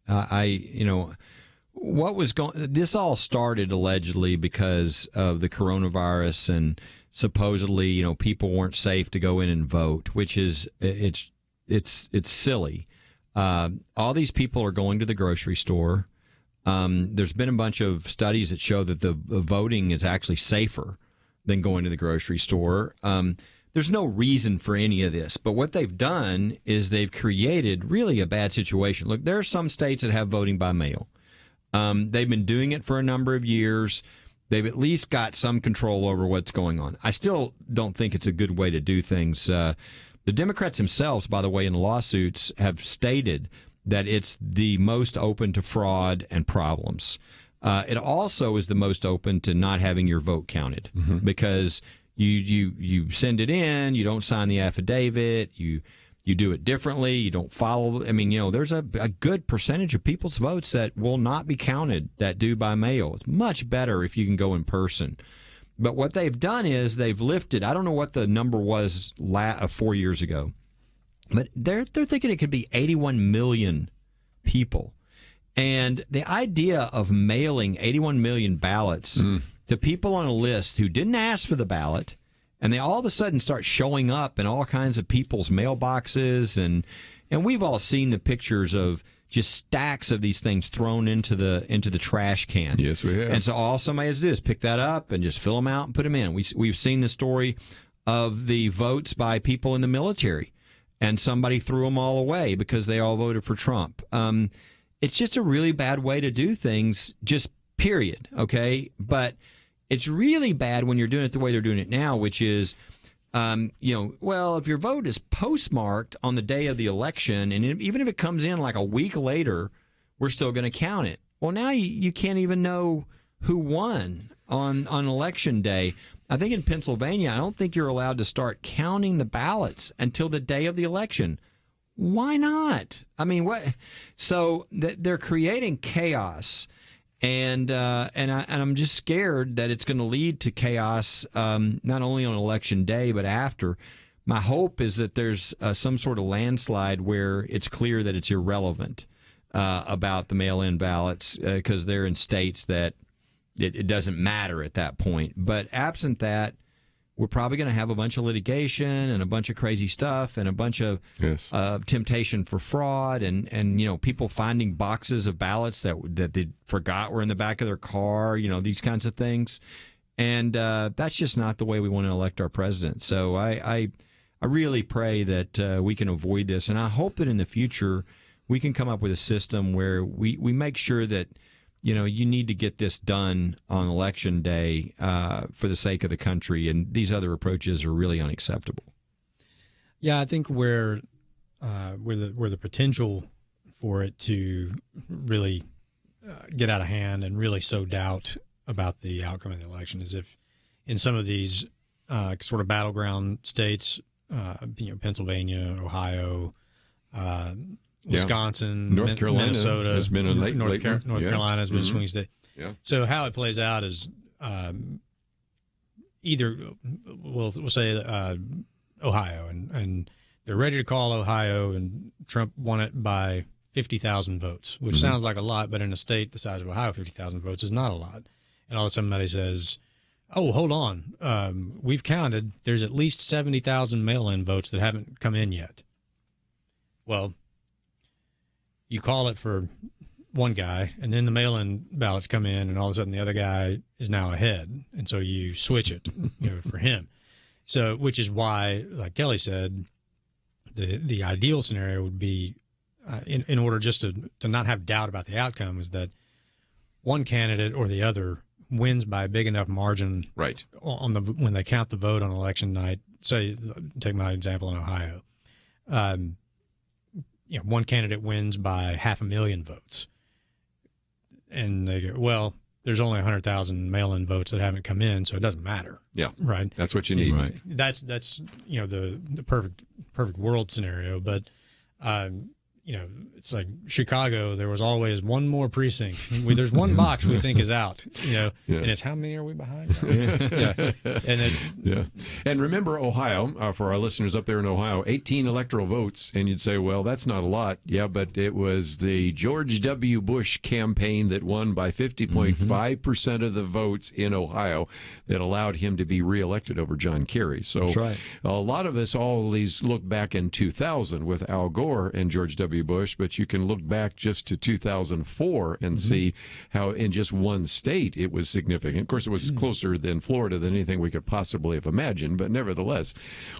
This all started allegedly because of the coronavirus, and supposedly, people weren't safe to go in and vote, which is it's silly. All these people are going to the grocery store. There's been a bunch of studies that show that the voting is actually safer than going to the grocery store. There's no reason for any of this, but what they've done is they've created really a bad situation. Look, there are some states that have voting by mail. They've been doing it for a number of years. They've at least got some control over what's going on. I still don't think it's a good way to do things. The Democrats themselves, by the way, in lawsuits have stated that it's the most open to fraud and problems. It also is the most open to not having your vote counted because you send it in, you don't sign the affidavit, you do it differently, you don't follow. I mean, there's a good percentage of people's votes that will not be counted that do by mail. It's much better if you can go in person. But what they've done is they've lifted, I don't know what the number was 4 years ago, but they're thinking it could be 81 million people. And the idea of mailing 81 million ballots to people on a list who didn't ask for the ballot, and they all of a sudden start showing up in all kinds of people's mailboxes, and we've all seen the pictures of just stacks of these things thrown into the trash can. Yes, we have. And so all somebody has to do is pick that up and just fill them out and put them in. We've seen the story of the votes by people in the military, and somebody threw them all away because they all voted for Trump. It's just a really bad way to do things, just period, okay? But it's really bad when you're doing it the way they're doing it now, which is, if your vote is postmarked on the day of the election, and even if it comes in like a week later, we're still going to count it. Well, now you can't even know who won on election day. I think in Pennsylvania, I don't think you're allowed to start counting the ballots until the day of the election. Why not? I mean, what? So they're creating chaos. And I'm just scared that it's going to lead to chaos, not only on election day, but after. My hope is that there's some sort of landslide where it's clear that it's irrelevant about the mail-in ballots because they're in states that it doesn't matter at that point. But absent that, we're probably going to have a bunch of litigation and a bunch of crazy stuff and a bunch of temptation for fraud and people finding boxes of ballots that they forgot were in the back of their car, these kinds of things. And that's just not the way we want to elect our president. So I really pray that we can avoid this. And I hope that in the future we can come up with a system where we make sure that you need to get this done on election day for the sake of the country, and these other approaches are really unacceptable. Yeah, I think where the potential for it to really get out of hand and really sow doubt about the outcome of the election is if in some of these sort of battleground states, Pennsylvania, Ohio, Wisconsin, North Carolina, Minnesota has been a North Carolina has been a swing state. Yeah. So how it plays out is either we'll say Ohio, and they're ready to call Ohio, and Trump won it by 50,000 votes, which sounds like a lot, but in a state the size of Ohio, 50,000 votes is not a lot. And all of a sudden somebody says, oh, hold on, we've counted, there's at least 70,000 mail-in votes that haven't come in yet. Well, you call it for one guy, and then the mail-in ballots come in, and all of a sudden the other guy is now ahead, and so you switch it, for him. So, which is why, like Kelly said, the ideal scenario would be, in order just to not have doubt about the outcome, is that one candidate or the other wins by a big enough margin, right? When they count the vote on election night. Say, take my example in Ohio. One candidate wins by 500,000 votes, and they go, well, there's only 100,000 mail-in votes that haven't come in, so it doesn't matter. Yeah, right. That's what you need. Right. That's the perfect world scenario. But it's like Chicago. There was always one more precinct. There's one box we think is out. And it's how many are we behind? And remember Ohio, for our listeners up there in Ohio, 18 electoral votes, and you'd say, well, that's not a lot. Yeah, but it was the George W. Bush campaign that won by 50.5% of the votes in Ohio that allowed him to be reelected over John Kerry. So that's right. A lot of us always look back in 2000 with Al Gore and George W. Bush, but you can look back just to 2004 and see how in just one state it was significant. Of course, it was closer than Florida than anything we could possibly have imagined, but nevertheless,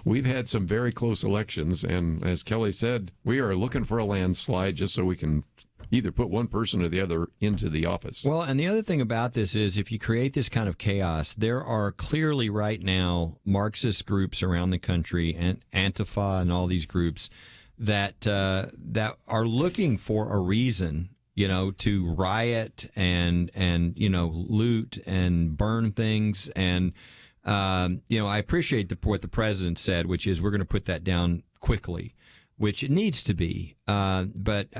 we've had some very close elections, and as Kelly said, we are looking for a landslide just so we can either put one person or the other into the office. Well, and the other thing about this is if you create this kind of chaos, there are clearly right now Marxist groups around the country and Antifa and all these groups that are looking for a reason, to riot and loot and burn things. And I appreciate what the president said, which is we're going to put that down quickly, which it needs to be. But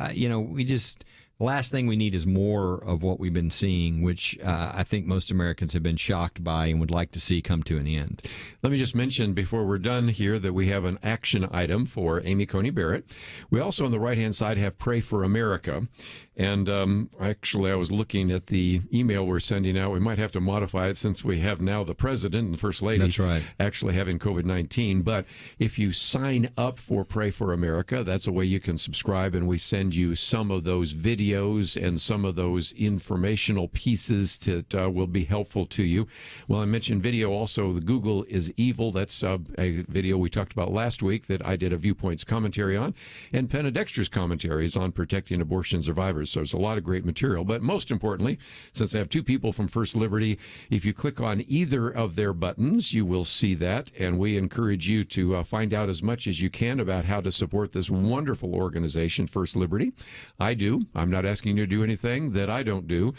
the last thing we need is more of what we've been seeing, which I think most Americans have been shocked by and would like to see come to an end. Let me just mention before we're done here that we have an action item for Amy Coney Barrett. We also on the right-hand side have Pray for America. And actually, I was looking at the email we're sending out. We might have to modify it since we have now the president and the first lady That's right. actually having COVID-19. But if you sign up for Pray for America, that's a way you can subscribe, and we send you some of those videos and some of those informational pieces that will be helpful to you. Well, I mentioned video also. The Google is Evil. That's a video we talked about last week that I did a Viewpoints commentary on, and Penna-Dexter's commentaries on protecting abortion survivors. So there's a lot of great material. But most importantly, since I have two people from First Liberty, if you click on either of their buttons, you will see that. And we encourage you to find out as much as you can about how to support this wonderful organization, First Liberty. I do. I'm not asking you to do anything that I don't do.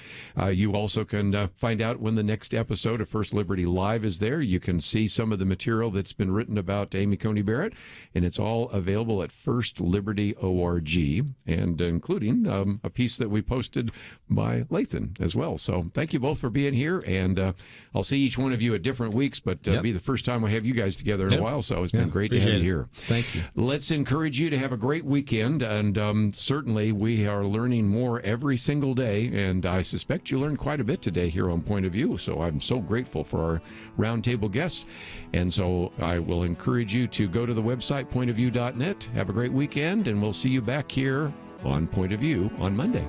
You also can find out when the next episode of First Liberty Live is there. You can see some of the material that's been written about Amy Coney Barrett, and it's all available at firstliberty.org, and including a piece that we posted by Lathan as well. So thank you both for being here, and I'll see each one of you at different weeks, but be the first time we have you guys together in a while, so it's been great to have you here. Thank you. Let's encourage you to have a great weekend, and certainly we are learning more every single day, and I suspect you learned quite a bit today here on Point of View, so I'm so grateful for our roundtable guests, and so I will encourage you to go to the website, pointofview.net. Have a great weekend, and we'll see you back here on Point of View on Monday.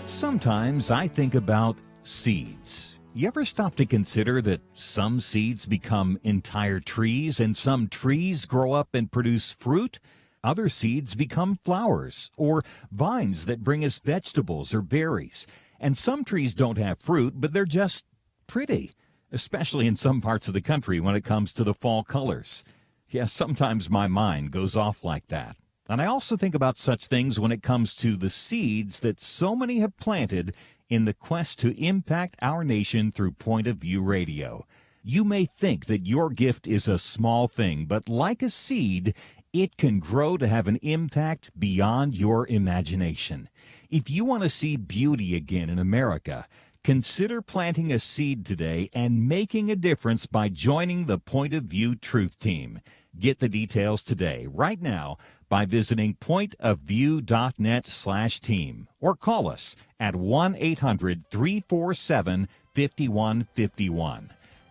Sometimes I think about seeds. You ever stop to consider that some seeds become entire trees and some trees grow up and produce fruit? Other seeds become flowers or vines that bring us vegetables or berries. And some trees don't have fruit, but they're just pretty, especially in some parts of the country when it comes to the fall colors. Yes, sometimes my mind goes off like that. And I also think about such things when it comes to the seeds that so many have planted in the quest to impact our nation through Point of View Radio. You may think that your gift is a small thing, but like a seed, it can grow to have an impact beyond your imagination. If you want to see beauty again in America, consider planting a seed today and making a difference by joining the Point of View Truth Team. Get the details today, right now, by visiting pointofview.net/team or call us at 1-800-347-5151.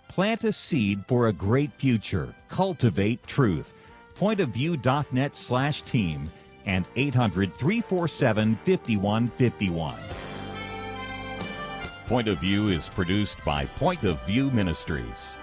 Plant a seed for a great future. Cultivate truth. Pointofview.net/team. and 800-347-5151. Point of View is produced by Point of View Ministries.